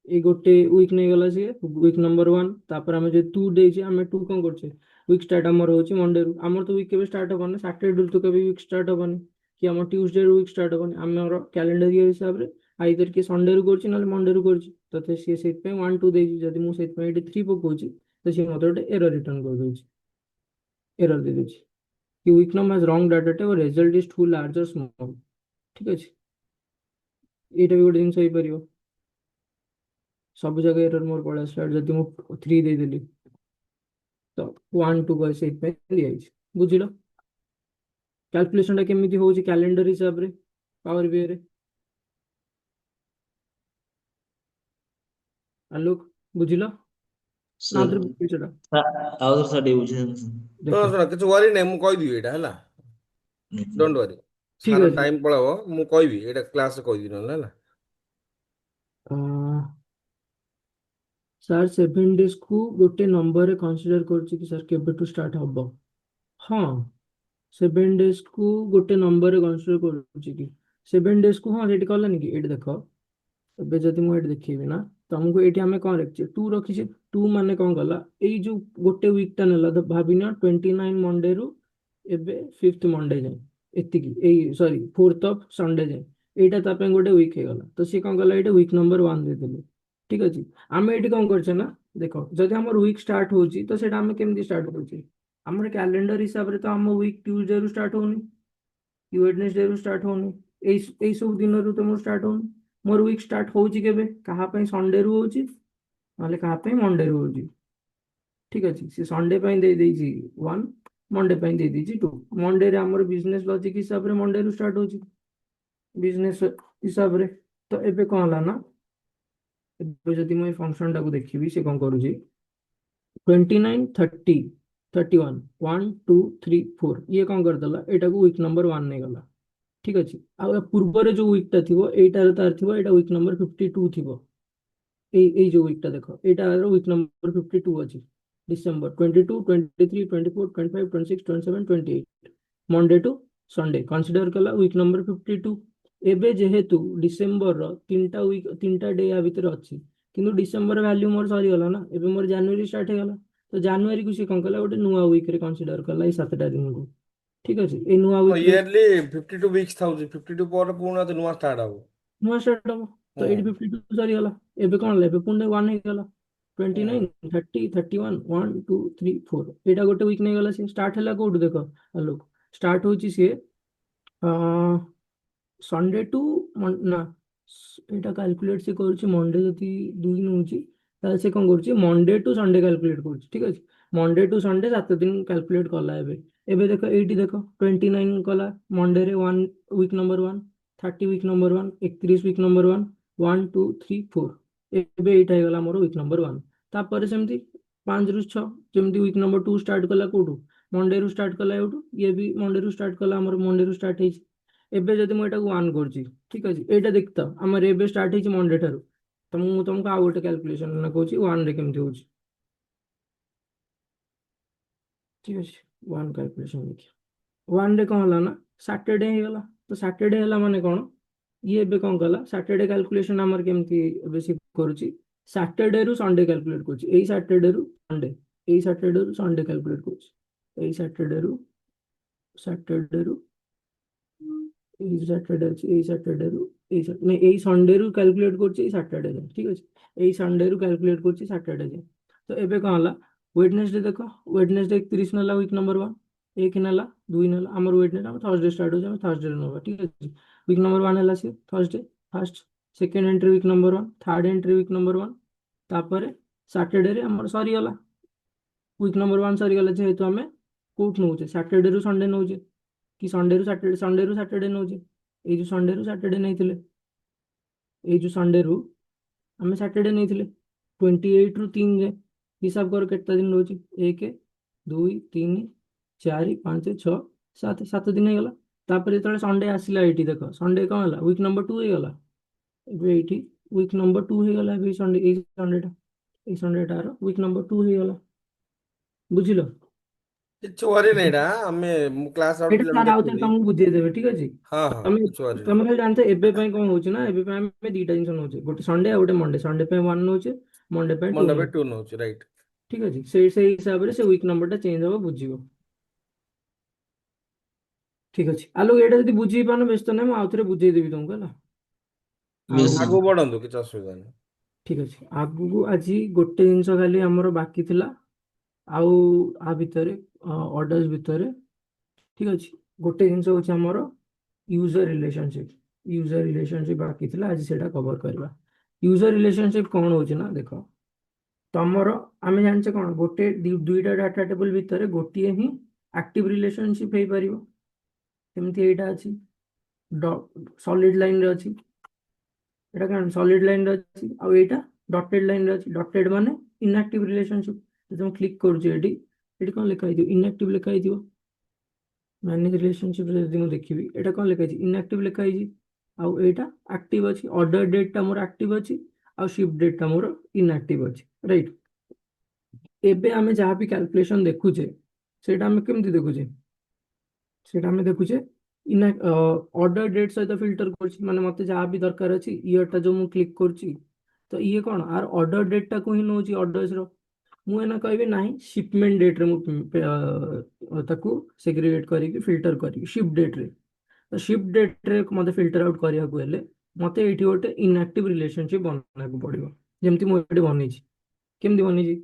ଏଇ ଗୋଟେ ୱିକ୍ ନେଇଗଲା ସିଏ ୱିକ୍ ନମ୍ବର 1, ତାପରେ ଆମେ ଯଦି 2 ଦେଇଛେ, ଆମେ 2 କଣ କରୁଛେ, ୱିକ୍ ଷ୍ଟାର୍ଟ ଆମର ହଉଛି ମଣ୍ଡେରୁ। ଆମର ତ ୱିକ୍ କେବେ ଷ୍ଟାର୍ଟ ହବନି, ସାଟରଡେରୁ ତ କେବେ ୱିକ୍ ଷ୍ଟାର୍ଟ ହବନି, କି ଆମର ଟ୍ୟୁସଡେରୁ ୱିକ୍ ଷ୍ଟାର୍ଟ ହବନି। ଆମର କ୍ୟାଲେଣ୍ଡର ଇୟର ହିସାବରେ ଆଇଦର କିଏ ସଣ୍ଡେରୁ କରୁଛି ନହେଲେ ମଣ୍ଡେରୁ କରୁଛି। ତ ସିଏ ସେଇଥିପାଇଁ 1 2 ଦେଇଛି। ଯଦି ମୁଁ ସେଇଥିପାଇଁ ଏଠି 3 ପକଉଛି, ତ ସିଏ ମତେ ଗୋଟେ ଏରର ରିଟର୍ନ କରିଦଉଛି, ଏରର ଦେଇଦଉଛି କି ୱିକ୍ ନମ୍ବର ହାଜ ରଙ୍ଗ data type or result is too large or small, ଠିକ ଅଛି। ଏଇଟା ବି ଗୋଟେ ଜିନିଷ ହେଇପାରିବ। ସବୁ ଜାଗା ଏରର ମୋର ପଳେଇ ଆସିଲା, ଯଦି ମୁଁ 3 ଦେଇଦେଲି ତ 1 2 କରି ସେଇଥିପାଇଁ ଦିଆଯାଇଛି, ବୁଝିଲ। କ୍ୟାଲକୁଲେସନ ଟା କେମିତି ହଉଛି କ୍ୟାଲେଣ୍ଡର ହିସାବରେ ପାୱାର ବିଆଇ ରେ, ଆଲୋକ ବୁଝିଲ ନା ସାର୍ ଆଉଥରେ ବୁଝିବି ସେଟା, ଆଉ ଥରେ ସାର୍ ଟିକେ ବୁଝେଇଦେନ୍ତୁ ଶୁଣ ଦେଖ ଶୁଣ, କିଛି ୱାରି ନାହିଁ, ମୁଁ କହିଦେବି ଏଇଟା ହେଲା, ସାର୍। ଡୋଣ୍ଟ ୱାରି। ଠିକ ସାର ଅଛି। ଟାଇମ ପଳାବ, ମୁଁ କହିବି ଏଇଟା କ୍ଲାସରେ କହିଦେବି ନହେଲେ ହେଲା। ସାର୍ 7 ଡେଜ୍ କୁ ଗୋଟେ ନମ୍ବରରେ କନସିଡର କରୁଛି କି ସାର୍ କେବେଠୁ ଷ୍ଟାର୍ଟ ହବ? ହଁ, 7 ଡେଜ୍ କୁ ଗୋଟେ ନମ୍ବରରେ କନସିଡର କରୁଛି କି 7 ଡେଜ୍ କୁ, ହଁ ସେଠି କଲାନି କି, ଏଇଠି ଦେଖ। ଏବେ ଯଦି ମୁଁ ଏଠି ଦେଖିବି ନା, ତମକୁ ଏଇଠି ଆମେ କଣ ରଖିଛେ 2 ରଖିଛେ। 2 ମାନେ କଣ କଲା, ଏଇ ଯୋଉ ଗୋଟେ ୱିକ୍ ଟା ନେଲା, ତ ଭାବିନିଅ 29 ମଣ୍ଡେରୁ ଏବେ 5th ମଣ୍ଡେ ଯାଏ, ଏତିକି, ଏଇ ସରି 4th ଅଫ ସଣ୍ଡେ ଯାଏ, ଏଇଟା ତା ପାଇଁ ଗୋଟେ ୱିକ୍ ହେଇଗଲା। ତ ସିଏ କଣ କଲା, ଏଇଟା ୱିକ୍ ନମ୍ବର 1 ଦେଇଦେଲେ, ଠିକ ଅଛି। ଆମେ ଏଠି କଣ କରୁଛେ ନା, ଦେଖ ଯଦି ଆମର ୱିକ୍ ଷ୍ଟାର୍ଟ ହଉଛି ତ ସେଇଟା ଆମେ କେମିତି ଷ୍ଟାର୍ଟ କରୁଛେ, ଆମର କ୍ୟାଲେଣ୍ଡର ହିସାବରେ ତ ଆମ ୱିକ୍ ଟ୍ୟୁଜଡେ ରୁ ଷ୍ଟାର୍ଟ ହଉନି, କି ୱେଡନେସଡେ ରୁ ଷ୍ଟାର୍ଟ ହଉନି, ଏଇ ସବୁ ଦିନରୁ ତ ମୋର ଷ୍ଟାର୍ଟ ହଉନି। ମୋର ୱିକ୍ ଷ୍ଟାର୍ଟ ହଉଛି କେବେ, କାହା ପାଇଁ ସଣ୍ଡେରୁ ହଉଛି, ନହେଲେ କାହା ପାଇଁ ମଣ୍ଡେରୁ ହଉଛି, ଠିକ ଅଛି। ସେ ସଣ୍ଡେ ପାଇଁ ଦେଇଦେଇଛି 1, ମଣ୍ଡେ ପାଇଁ ଦେଇଦେଇଛି 2। ମଣ୍ଡେରେ ଆମର ବିଜନେସ ଲଜିକ ହିସାବରେ ମଣ୍ଡେରୁ ଷ୍ଟାର୍ଟ ହଉଛି, ବିଜନେସ ହିସାବରେ। ତ ଏବେ କଣ ହେଲା ନା, ଏବେ ଯଦି ମୁଁ ଏଇ ଫଙ୍କସନ ଟାକୁ ଦେଖିବି, ସେ କଣ କରୁଛି 29 30 31 1 2 3 4, ଇଏ କଣ କରିଦେଲା, ଏଇଟାକୁ ୱିକ୍ ନମ୍ବର 1 ନେଇଗଲା, ଠିକ ଅଛି। ଆଉ ୟା ପୂର୍ବରେ ଯୋଉ ୱିକ୍ ଟା ଥିବ, ଏଇଟାରେ ତାର ଥିବ, ଏଇଟା ୱିକ୍ ନମ୍ବର 52 ଥିବ। ଏଇ ଯୋଉ ୱିକ୍ ଟା ଦେଖ, ଏଇଟାର ୱିକ୍ ନମ୍ବର 52 ଅଛି। December 22, 23, 24, 25, 26, 27, 28 Monday to Sunday consider कला week number 52 एबे जेहेतु डिसेम्बर रो तीनटा वीक तीनटा डे या भितर अछि किंतु डिसेम्बर वैल्यू मोर सरी गला ना एबे मोर जनवरी स्टार्ट हे गला तो जनवरी को से कौन कला गोटे नुआ वीक रे कंसीडर कला ए 7टा दिन को ठीक अछि ए नुआ वीक रे ଇୟରଲି 52 ୱିକ୍ସ ଥାଉଛି 52 ପରେ ପୁଣି ଆଉ ନୂଆ ଷ୍ଟାର୍ଟ ହବ। नुआ स्टार्ट हबो तो ହୁଁ 852 सरी गला एबे कोन ले एबे पुणे 1 हे गला ହୁଁ 29 30 31 1 2 3 4 एटा गोटे वीक नहीं गला से स्टार्ट हला कोड देखो लोग स्टार्ट होची से ସଣ୍ଡେ ଟୁ ନା ଏଇଟା କାଲକୁଲେଟ୍ ସେ କରୁଛି ମଣ୍ଡେ ଯଦି 2 ନେଉଛି ତାହେଲେ ସେ କ'ଣ କରୁଛି ମଣ୍ଡେ ଟୁ ସଣ୍ଡେ କାଲକୁଲେଟ୍ କରୁଛି ଠିକ ଅଛି ମଣ୍ଡେ ଟୁ ସଣ୍ଡେ 7 ଦିନ କାଲକୁଲେଟ୍ କଲା ଏବେ ଏବେ ଦେଖ ଏଇଠି ଦେଖ 29 କଲା ମଣ୍ଡେରେ 1 week number 1 30 week number 1 31 week number 1 1 2 3 4 ଏବେ ଏଇଟା ହେଇଗଲା ଆମର ୱିକ୍ ନମ୍ବର 1 ତାପରେ ସେମିତି 5 ରୁ 6 ଯେମିତି ୱିକ୍ ନମ୍ବର 2 ଷ୍ଟାର୍ଟ କଲା କୋଉଠୁ ମଣ୍ଡେରୁ ଷ୍ଟାର୍ଟ କଲା ଏଇଠୁ ଇଏ ବି ମଣ୍ଡେରୁ ଷ୍ଟାର୍ଟ କଲା ଆମର ମଣ୍ଡେରୁ ଷ୍ଟାର୍ଟ ହେଇଛି ଏବେ ଯଦି ମୁଁ ଏଟାକୁ 1 କରୁଛି ଠିକ ଅଛି ଏଇଟା ଦେଖିଥାଅ ଆମର ଏବେ ଷ୍ଟାର୍ଟ ହେଇଛି ମଣ୍ଡେ ଠାରୁ ତ ମୁଁ ତମକୁ ଆଉ ଗୋଟେ କ୍ୟାଲକୁଲେସନ ନା କହୁଛି 1 ରେ କେମିତି ହଉଛି ଠିକ ଅଛି 1 କ୍ୟାଲକୁଲେସନ ଦେଖିଆ 1 ରେ କ'ଣ ହେଲା ନା ସାଟରଡେ ହେଇଗଲା ତ ସାଟରଡେ ହେଲା ମାନେ କ'ଣ ଇଏ ଏବେ କ'ଣ କଲା ସାଟରଡେ କ୍ୟାଲକୁଲେସନ ଆମର କେମିତି ଏବେ ସେ କରୁଛି ସାଟରଡେ ରୁ ସଣ୍ଡେ କ୍ୟାଲକୁଲେଟ କରୁଛି ଏଇ ସାଟରଡେ ରୁ ସଣ୍ଡେ ଏଇ ସାଟରଡେ ରୁ ସଣ୍ଡେ କ୍ୟାଲକୁଲେଟ କରୁଛି ଏଇ ସାଟରଡେ ରୁ ଏଇ ସାଟରଡେ ଅଛି ଏଇ ସାଟରଡେ ରୁ ନାଇଁ ଏଇ ସଣ୍ଡେ ରୁ କ୍ୟାଲକୁଲେଟ କରୁଛି ଏଇ ସାଟରଡେ ଯାଏଁ ଠିକ ଅଛି ଏଇ ସଣ୍ଡେ ରୁ କ୍ୟାଲକୁଲେଟ କରୁଛି ସାଟରଡେ ଯାଏଁ ତ ଏବେ କ'ଣ ହେଲା ୱେଡନେସଡେ ଦେଖ ୱେଡନେସଡେ 31 ନେଲା ୱିକ୍ ନମ୍ବର 1 1 ନେଲା 2 ନେଲା ଆମର ୱେଡନେସଡେ ଆମର ଥର୍ସଡେ ଷ୍ଟାର୍ଟ ହେଉଛି ଆମେ ଥର୍ସଡେ ନେବା ଠିକ ଅଛି ୱିକ୍ ନମ୍ବର 1 ହେଲା ସେ Thursday first second entry week number 1 third entry week number 1 ତାପରେ ସାଟରଡେରେ ଆମର ସରିଗଲା ୱିକ୍ ନମ୍ବର 1 ସରିଗଲା ଯେହେତୁ ଆମେ କୋଉଠୁ ନେଉଛେ ସାଟରଡେ ରୁ ସଣ୍ଡେ ନେଉଛେ कि संडे रू सैटरडे नौचे ये जो संडे रू सैटरडे नहीं थिले ये जो संडे रू आम सैटरडे नहीं थिले 28 रू 3 जाए हिसाब कर केतना दिन रोचे 1 2 3 4 5 6 7 7 दिन ହେଇଗଲା ତାପରେ ଯେତେବେଳେ ସଣ୍ଡେ ଆସିଲା ଏଇଠି ଦେଖ ସଣ୍ଡେ କ'ଣ ହେଲା ୱିକ୍ ନମ୍ବର 2 ହେଇଗଲା ଏବେ ଏଇଠି ୱିକ୍ ନମ୍ବର 2 ହେଇଗଲା ଏବେ ସଣ୍ଡେ ଏଇ ସଣ୍ଡେଟାର ୱିକ୍ ନମ୍ବର 2 ହେଇଗଲା ବୁଝିଲ କିଛି ୱରି ନାହିଁ ଏଇଟା ଆମେ ମୁଁ କ୍ଲାସ୍ ଆଉଟ୍ ଏଇଟା ପିଲାଙ୍କୁ ସାର୍ ଆଉଥରେ ଦେଖେଇବି। ତମକୁ ବୁଝେଇଦେବେ ଠିକ ଅଛି ହଁ ହଁ ତମେ କିଛି ୱରି ନାହିଁ। ତମେ ଖାଲି ଜାଣିଛ ଏବେ ପାଇଁ କ'ଣ ହଉଛି ନା ଏବେ ପାଇଁ ଆମେ ଦିଟା ଜିନିଷ ନଉଛେ ଗୋଟେ ସଣ୍ଡେ ଆଉ ଗୋଟେ ମଣ୍ଡେ ସଣ୍ଡେ ପାଇଁ 1 ନଉଛେ ମଣ୍ଡେ ପାଇଁ 2 ମଣ୍ଡପ ନଉଛେ 2 ନଉଛି ରାଇଟ୍। ଠିକ ଅଛି ସେଇ ହିସାବରେ ସେ ୱିକ୍ ନମ୍ବରଟା ଚେଞ୍ଜ ହବ ବୁଝିବ ଠିକ ଅଛି ଆଲୋକ ଏଇଟା ଯଦି ବୁଝି ପାରୁନ ବ୍ୟସ୍ତ ନାହିଁ ମୁଁ ଆଉଥରେ ବୁଝେଇଦେବି ତମକୁ ହେଲା ଆଉ Yes, sir. ଆଗକୁ ବଢନ୍ତୁ କିଛି ଅସୁବିଧା ନାହିଁ। ଠିକ ଅଛି ଆଗକୁ ଆଜି ଗୋଟେ ଜିନିଷ ଖାଲି ଆମର ବାକି ଥିଲା ଆଉ ଆ ଭିତରେ ଅର୍ଡର୍ସ ଭିତରେ ଠିକ ଅଛି ଗୋଟେ ଜିନିଷ ହଉଛି ଆମର ୟୁଜର ରିଲେସନशिପ ବାକି ଥିଲା ଆଜି ସେଇଟା କଭର କରିବା ୟୁଜର ରିଲେସନशिପ କ'ଣ ହଉଛି ନା ଦେଖ ତମର ଆମେ ଜାଣିଛେ କ'ଣ ଗୋଟେ ଦୁଇଟା ଡାଟା ଟେବୁଲ ଭିତରେ ଗୋଟିଏ ହିଁ ଆକ୍ଟିଭ ରିଲେସନशिପ ହେଇପାରିବ ସେମିତି ଏଇଟା ଅଛି ସଲିଡ ଲାଇନରେ ଅଛି ଏଇଟା କ'ଣ ସଲିଡ ଲାଇନରେ ଅଛି ଆଉ ଏଇଟା ଡଟେଡ ଲାଇନରେ ଅଛି ଡଟେଡ ମାନେ ଇନଆକ୍ଟିଭ ରିଲେସନशिପ ଯଦି ମୁଁ କ୍ଲିକ୍ କରୁଛି ଏଠି ଏଠି କ'ଣ ଲେଖା ହେଇଥିବ ଇନଆକ୍ଟିଭ ଲେଖା ହେଇଥିବ ମ୍ୟାନେଜ ରିଲେସନशिप ଯଦି ମୁଁ ଦେଖିବି ଏଇଟା କ'ଣ ଲେଖା ହେଇଛି ଇନଆକ୍ଟିଭ ଲେଖା ହେଇଛି ଆଉ ଏଇଟା ଆକ୍ଟିଭ ଅଛି ଅର୍ଡର ଡେଟ୍ଟା ମୋର ଆକ୍ଟିଭ ଅଛି ଆଉ ସିଫ୍ଟ ଡେଟ୍ଟା ମୋର ଇନଆକ୍ଟିଭ ଅଛି ରାଇଟ୍ ଏବେ ଆମେ ଯାହା ବି କ୍ୟାଲକୁଲେସନ ଦେଖୁଛେ ସେଇଟା ଆମେ କେମିତି ଦେଖୁଛେ ସେଇଟା ଆମେ ଦେଖୁଛେ ଅର୍ଡର ଡେଟ୍ ସହିତ ଫିଲ୍ଟର କରୁଛି ମାନେ ମତେ ଯାହା ବି ଦରକାର ଅଛି ଇୟରଟା ଯୋଉ ମୁଁ କ୍ଲିକ୍ କରୁଛି ତ ଇଏ କ'ଣ ଆର ଅର୍ଡର ଡେଟ୍ଟାକୁ ହିଁ ନେଉଛି ଅର୍ଡର୍ସର ମୁଁ ଏନା କହିବି ନାହିଁ ସିପମେଣ୍ଟ ଡେଟ୍ରେ ମୁଁ ତାକୁ ସେଗ୍ରିଗେଟ୍ କରିକି ଫିଲ୍ଟର କରିକି ସିଫ୍ଟ ଡେଟ୍ରେ ତ ସିଫ୍ଟ ଡେଟ୍ରେ ମୋତେ ଫିଲ୍ଟର ଆଉଟ୍ କରିବାକୁ ହେଲେ ମୋତେ ଏଇଠି ଗୋଟେ ଇନଆକ୍ଟିଭ ରିଲେସନशिप ବନାଇବାକୁ ପଡ଼ିବ ଯେମିତି ମୁଁ ଏଠି ବନେଇଛି କେମିତି ବନେଇଛି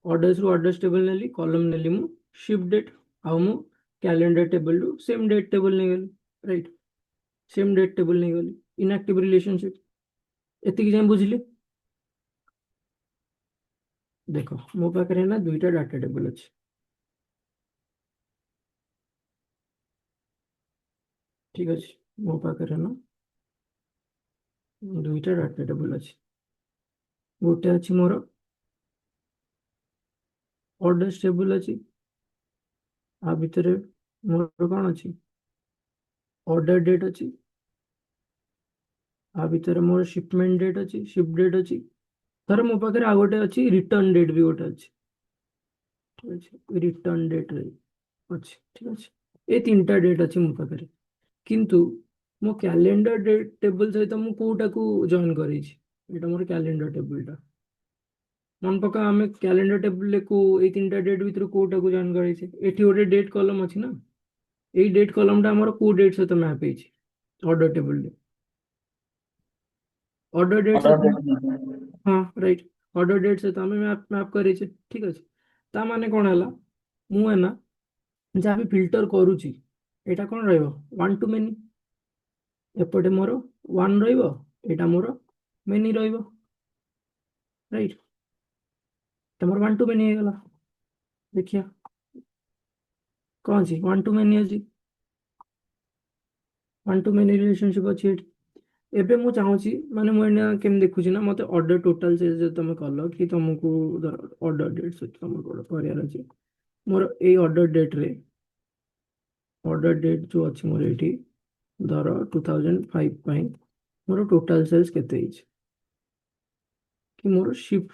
ଅର୍ଡର୍ସରୁ ଅର୍ଡର୍ସ ଟେବଲ ନେଲି କଲମ ନେଲି ମୁଁ ସିଫ୍ଟ ଡେଟ୍ ଆଉ ମୁଁ କ୍ୟାଲେଣ୍ଡର ଟେବଲରୁ ସେମ୍ ଡେଟ୍ ଟେବଲ ନେଇଗଲି ରାଇଟ୍ ସେମ୍ ଡେଟ୍ ଟେବଲ ନେଇଗଲି ଇନଆକ୍ଟିଭ ରିଲେସନशिप ଏତିକି ଯାଏଁ ବୁଝିଲି ଦେଖ ମୋ ପାଖରେ ନା ଦୁଇଟା ଡାଟା ଟେବଲ ଅଛି ଠିକ ଅଛି ମୋ ପାଖରେ ନା ଦୁଇଟା ଡାଟା ଟେବଲ ଅଛି ଗୋଟେ ଅଛି ମୋର ଅର୍ଡର୍ସ ଟେବଲ ଅଛି ଆ ଭିତରେ ମୋର କ'ଣ ଅଛି ଅର୍ଡର ଡେଟ୍ ଅଛି ଆ ଭିତରେ ମୋର ସିପମେଣ୍ଟ ଡେଟ୍ ଅଛି ସିଫ୍ଟ ଡେଟ୍ ଅଛି ଧର ମୋ ପାଖରେ ଆଉ ଗୋଟେ ଅଛି ରିଟର୍ନ ଡେଟ୍ ବି ଗୋଟେ ଅଛି रिटर्न डेट रे अच्छे ठीक अच्छे ये तीनटा डेट अच्छे मो पाखरे किंतु मो कैलेंडर डेट टेबल सहित मु कोटाकू जॉइन करेछि एटा मोर कैलेंडर टेबलटा मन पका आमे कैलेंडर टेबल को ए तीनटा डेट भितर कोटाकू जॉइन करेछि एठी गोटे डेट कॉलम अछि ना एई डेट कॉलमटा हमर को डेट सहित मैप हेछि order table order date order सहित ଡେଟ୍ हाँ राइट ऑर्डर डेट सहित आमे मैप मैप करेछि ठीक अछि ता माने कोन हला मु है ना जहाँ भी फिल्टर करूची एटा कोन रहइबो वन टू मेनी एपटे मोर वन रहइबो एटा मोर मेनी रहइबो राइट तमर वन टू मेनी ହେଇଗଲା देखिया कौन सी वन टू मेनी अछि वन टू मेनी रिलेशनशिप अछि एठी एबे मु चाहूची माने मु एना केम देखुची ना मते ऑर्डर टोटल से जे तमे कहलो कि तुमको ऑर्डर डेट से तुमको कोड परियार अछि मोर ए ऑर्डर डेट रे ऑर्डर डेट जो अछि मोर एठी धर 2005 ପାଇଁ मोर टोटल सेल्स केते ହେଇଛି कि मोर शिप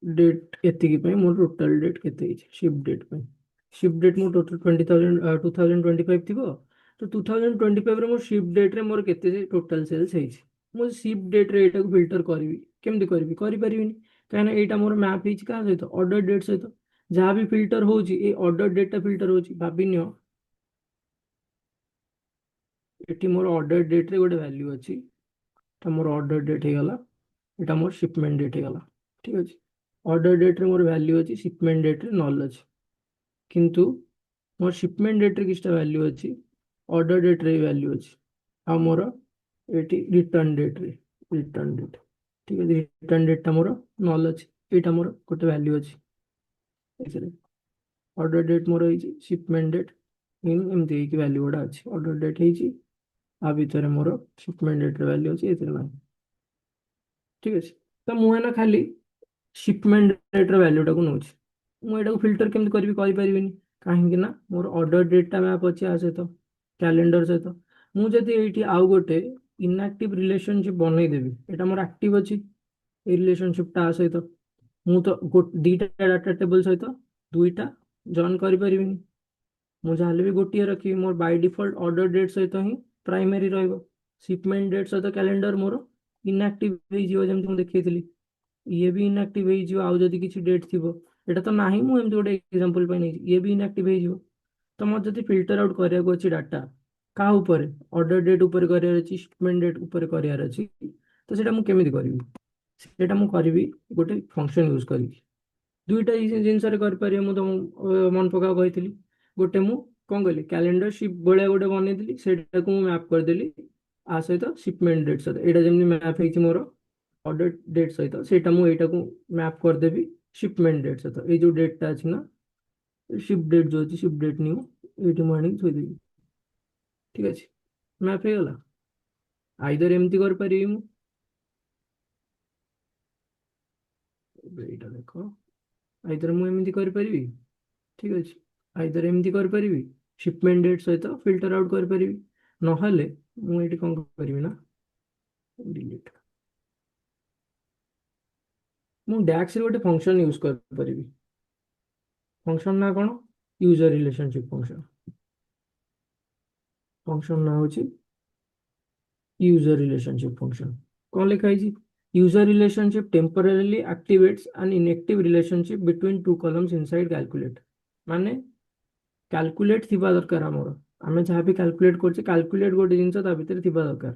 डेट एतिकी ପାଇଁ मोर टोटल डेट केते ହେଇଛି शिप डेट ପାଇଁ शिप डेट मोर टोटल 20000 2025 थिबो तो 2025 रे मोर शिप डेट रे मोर केते टोटल सेल्स ହେଇଛି मो शिप डेट रे एटा को फिल्टर करबी केमति करबी करि परिबिनी काना एटा मोर मैप ହେଇଛି का सहित ऑर्डर डेट सहित जहाँ भी फिल्टर होଉଛି ए ऑर्डर डेट टा फिल्टर होଉଛି भाबिनियो एटी मोर ऑर्डर डेट रे गोटे वैल्यू अछि ता मोर ऑर्डर डेट हे गला एटा मोर शिपमेंट डेट हे गला ठीक अछि ऑर्डर डेट रे मोर वैल्यू अछि शिपमेंट डेट रे नल अछि किंतु मोर शिपमेंट डेट रे किछटा वैल्यू अछि ऑर्डर डेट रे वैल्यू अछि आ मोर एटी रिटर्न डेट रे रिटर्न डेट ठीक अछि रिटर्न डेट ता मोर नल अछि एटा मोर गोटे वैल्यू अछि एथिरे ऑर्डर डेट मोर ହେଇଛି शिपमेंट डेट एमती ହେଇକି वैल्यू गुडा अछि ऑर्डर डेट ହେଇଛି आ भितर मोर शिपमेंट डेट रे वैल्यू अछि एथिरे नाही ठीक अछि तो मु है ना खाली शिपमेंट डेट रे वैल्यू टाको नउछि मु एटा को फिल्टर केमति करबी करि परिबिनी काहेकि ना मोर ऑर्डर डेट टा मैप अछि आ सहित कैलेंडर सहित मु जदि एठी आउ गोटे इनएक्टिव रिलेशनशिप बनै देबी एटा मोर एक्टिव अछि ए रिलेशनशिप टा आ सहित मु तो दीटा डाटा टेबल सहित दुईटा जॉइन करि परिबिनी मु जाहले भी गोटिए रखी मोर बाय डिफॉल्ट ऑर्डर डेट सहित ही प्राइमरी रहइबो शिपमेंट डेट सहित कैलेंडर मोर इनएक्टिव हो जिवो जेमति मु देखैथिली ये भी इनएक्टिव हो जिवो आउ जदि किछि डेट थिबो एटा तो नाही मु एमति गोटे एग्जांपल पय नै ये भी इनएक्टिव हो जिवो तो मत जदि फिल्टर आउट करिया को अछि डाटा का ऊपर ऑर्डर डेट ऊपर करियार अछि शिपमेंट डेट ऊपर करियार अछि तो सेटा मु केमिति करबी सेटा मु करबी गोटे फंक्शन यूज करिकी दुईटा जिनस कर पारे मु तुम मन पका कहली गोटे मु कौन कहली कैलेंडर शिप भाया गोटे बनईली सेटा को मैप करदेली आ सहित शिपमेंट डेट सहित एटा जमी मैप होती मोर ऑर्डर डेट सहित सेटा मु एटा को मैप करदेवी शिपमेंट डेट सहित ये जो डेटा अच्छी ना शिप डेट जो अच्छी शिप डेट न्यू ये मुझे थोदेवी ठीक अच्छे मैप हो गला आइदर एमती कर पारि मु एटा देख आइदर मु एमती कर पारि ठीक अच्छे आइदर एमती कर पारि शिपमेंट डेट सहित फिल्टर आउट कर पारि नहले मु एटी कौन करिवी ना डिलीट मु डैक्स रे गोटे फंक्शन यूज कर पारिवी फंक्शन ना कौन यूजर रिलेशनशिप फंक्शन फंक्शन ना होची यूजर रिलेशनशिप फंक्शन कौन लिखा है user relationship temporarily activates an inactive relationship between two columns inside calculate माने कैलकुलेट थिबा दरकार हमर आमे जहाँ भी कैलकुलेट करछे कैलकुलेट गोटे जिनस ता भितर थिबा दरकार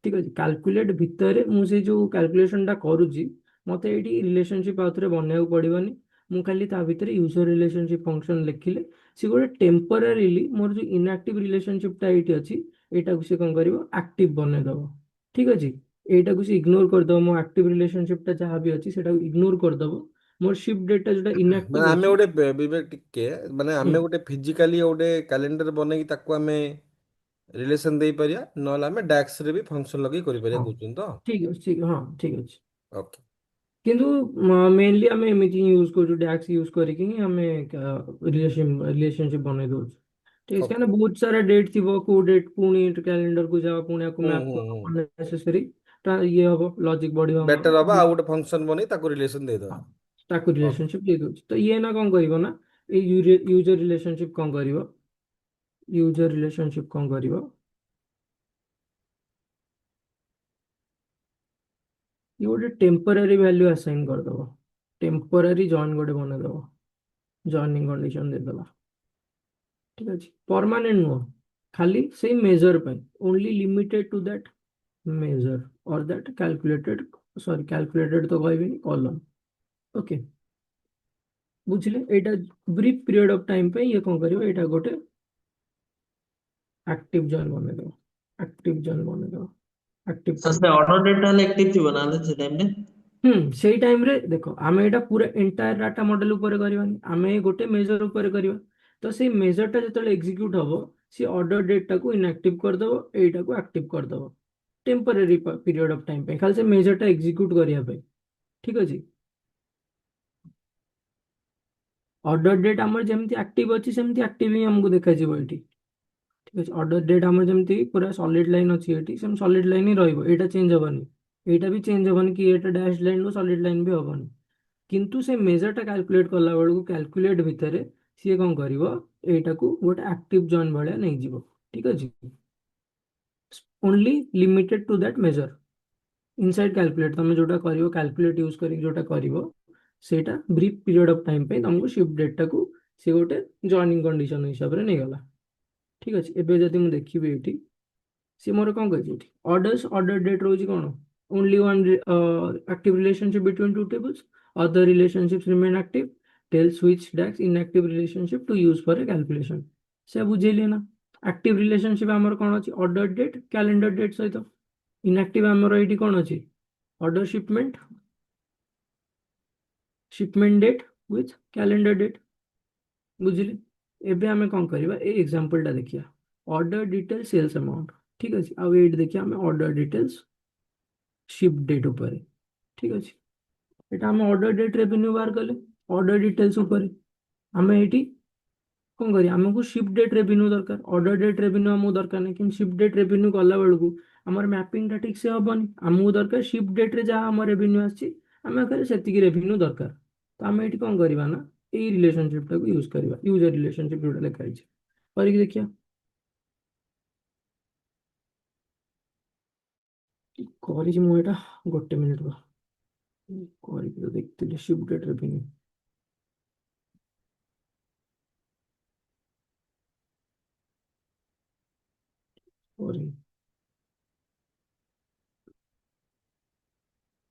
ठीक अछि कैलकुलेट भितर मु से जो कैलकुलेशन टा करूची मते एटी रिलेशनशिप आउथरे बनेउ पड़िबनी मु खाली ता भितर यूजर रिलेशनशिप फंक्शन लिखिले से गोटे टेम्पररीली मोर जो इनएक्टिव रिलेशनशिप टा एटी अछि एटा को से कोन करिवो एक्टिव बने दबो ठीक अछि एटा को से इग्नोर कर दबो मो एक्टिव रिलेशनशिप टा जहाँ भी अछि सेटा इग्नोर कर दबो मोर शिप डेटा जोटा ମାନେ इनएक्टिव ଆମେ अछि ଗୋଟେ ବିବେକ ଟିକେ ମାନେ ଆମେ ଗୋଟେ ଫିଜିକାଲି ଗୋଟେ କ୍ୟାଲେଣ୍ଡର ବନେଇକି ତାକୁ ଆମେ ରିଲେସନ ଦେଇପାରିବା ନହେଲେ ଆମେ ଡାକ୍ସ ରେ ବି ଫଙ୍କସନ ଲଗେଇ କରିପାରିବା हाँ କହୁଛନ୍ତି ତ ठीक है ठीक हाँ ठीक है ଓକେ କିନ୍ତୁ ମେନଲି ଆମେ ଏମିତି ୟୁଜ୍ କରୁଛୁ ଡ୍ୟାକ୍ସ ୟୁଜ୍ କରିକି ହିଁ ଆମେ ରିଲେସନशिप ବନେଇ ଦଉଛୁ ଠିକ ଅଛି ଓକେ କାହିଁକିନା ବହୁତ ସାରା ଡେଟ୍ ଥିବ କୋଉ ଡେଟ୍ ପୁଣି କ୍ୟାଲେଣ୍ଡରକୁ ଯାଅ ପୁଣି ଆକୁ ହୁଁ ମ୍ୟାପ୍ ହୁଁ କର ହୁଁ ଅନନେସେସରି ଇଏ ହବ ଲଜିକ୍ ବଢିବ ଆମର ବେଟର ହବ ଆଉ ଗୋଟେ ଫଙ୍କସନ ବନେଇ ତାକୁ ରିଲେସନ ଦେଇଦବା ହଁ, ତାକୁ ଓକେ ରିଲେସନशिप ଦେଇ ଦଉଛି ତ ଇଏ ନା କଣ କରିବ ନା ए यूजर रिलेशनशिप कौन करिवो यूजर रिलेशनशिप कौन करिवो ये गोटे टेम्पररी वैल्यू असाइन करदବ टेम्पररी जॉइन गोटे बनैदବ जॉइनिंग कंडीशन देदेला ठीक अछि परमानेंट नुह खाली सेम मेजर पे only limited to that measure और दैट कैलकुलेटेड सॉरी कैलकुलेटेड तो कहबिनी column okay बुझिले Etah brief period of time पे ये कौन करिवो एटा गोटे एक्टिव जॉइन बनैदବ एक्टिव जॉइन बनैदବ एक्टिव सर से ऑर्डर डेट ताले एक्टिव थी बना ले से टाइम ने ସେଇ ଟାଇମରେ ଦେଖ ଆମେ ଏଇଟା ପୁରା ଏଣ୍ଟାୟାର ଡାଟା ମଡେଲ ଉପରେ କରିବାନି ଆମେ ଗୋଟେ ମେଜର ଉପରେ କରିବା ତ ସେଇ ମେଜରଟା ଯେତେବେଳେ ଏକ୍ଜିକ୍ୟୁଟ ହବ ସେ ଅର୍ଡର ଡେଟଟାକୁ ଇନଆକ୍ଟିଭ କରିଦବ ଏଇଟାକୁ ଆକ୍ଟିଭ କରିଦବ ଟେମ୍ପୋରାରୀ ପିରିୟଡ଼ ଅଫ ଟାଇମ ପାଇଁ ଖାଲି ସେ ମେଜରଟା ଏକ୍ଜିକ୍ୟୁଟ କରିବା ପାଇଁ ଠିକ ଅଛି ଅର୍ଡର ଡେଟ୍ ଆମର ଯେମିତି ଆକ୍ଟିଭ ଅଛି ସେମିତି ଆକ୍ଟିଭ ହିଁ ଆମକୁ ଦେଖାଯିବ ଏଠି ঠিক আছে অর্ডর ডেট আমার যেମିତି পুରା সলিড লাইন ଅଛି ଏଠି ସେମିତି ସଲିଡ ଲାଇନ ହିଁ ରହିବ ଏଇଟା ଚେଞ୍ଜ ହବନି ଏଇଟା ବି ଚେଞ୍ଜ ହବନି କି ଏଇଟା ଡ୍ୟାଶ ଲାଇନ ରୁ ସଲିଡ ଲାଇନ ବି ହବନି କିନ୍ତୁ ସେ ମେଜରଟା କ୍ୟାଲକୁଲେଟ କଲା ବେଳକୁ କ୍ୟାଲକୁଲେଟ ଭିତରେ ସିଏ କଣ କରିବ ଏଇଟାକୁ ଗୋଟେ ଆକ୍ଟିଭ ଜଏନ୍ ଭଳିଆ ନେଇଯିବ ଠିକ ଅଛି only limited to that measure inside calculate ତମେ ଯୋଉଟା କରିବ କ୍ୟାଲକୁଲେଟ ୟୁଜ କରିକି ଯୋଉଟା କରିବ ସେଇଟା ବ୍ରିଫ ପିରିୟଡ଼ ଅଫ ଟାଇମ ପାଇଁ ତମକୁ ସିଫ୍ଟ ଡେଟଟାକୁ ସେ ଗୋଟେ ଜଏନିଂ କଣ୍ଡିସନ ହିସାବରେ ନେଇଗଲା ଠିକ ଅଛି ଏବେ ଯଦି ମୁଁ ଦେଖିବି ଏଠି सी मोर कौन कही ऑर्डर्स ऑर्डर डेट रोज कौन only one active relationship between two tables other relationships remain active tell switch DAX inactive relationship to use for a calculation से बुझेली ना एक्टिव रिलेशनशिप आमर कौन अच्छी ऑर्डर डेट कैलेंडर डेट सहित इनएक्टिव आमर ये कौन अच्छी order shipment shipment date with calendar date बुझिले एबे आमे कौन करबा ए एग्जांपल टा देखिया ऑर्डर डिटेल सेल्स अमाउंट ठीक अछि अब एट देखिए आमे ऑर्डर डिटेल्स शिप डेट ऊपर ठीक अछि एटा हम ऑर्डर डेट रेवेन्यू बाहर कले ऑर्डर डिटेल्स ऊपर आमे एटी कौन करी हमको शिप डेट रेवेन्यू दरकार ऑर्डर डेट रेवेन्यू हमको दरकार नहीं कि शिप डेट रेवेन्यू कला बेलू आमर मैपिंग टा ठीक से हबनी हमको दरकार शिप डेट रे जहाँ आम रेवेन्यू आसी आम खाली से रेवेन्यू दरकार तो आम ये कौन करवा ना यही रिलेशनशिप टाक यूज करवा यूजर रिलेशनशिप जोटा लिखाई करके देखिए କରିଛି ମୁଁ ଏଇଟା ଗୋଟେ ମିନିଟ୍ ରୁହ କରିକି ତ ଦେଖିଥିଲି ଶିଫ୍ଟ ଡେଟ୍ ରେଭିନ୍ୟୁ କରି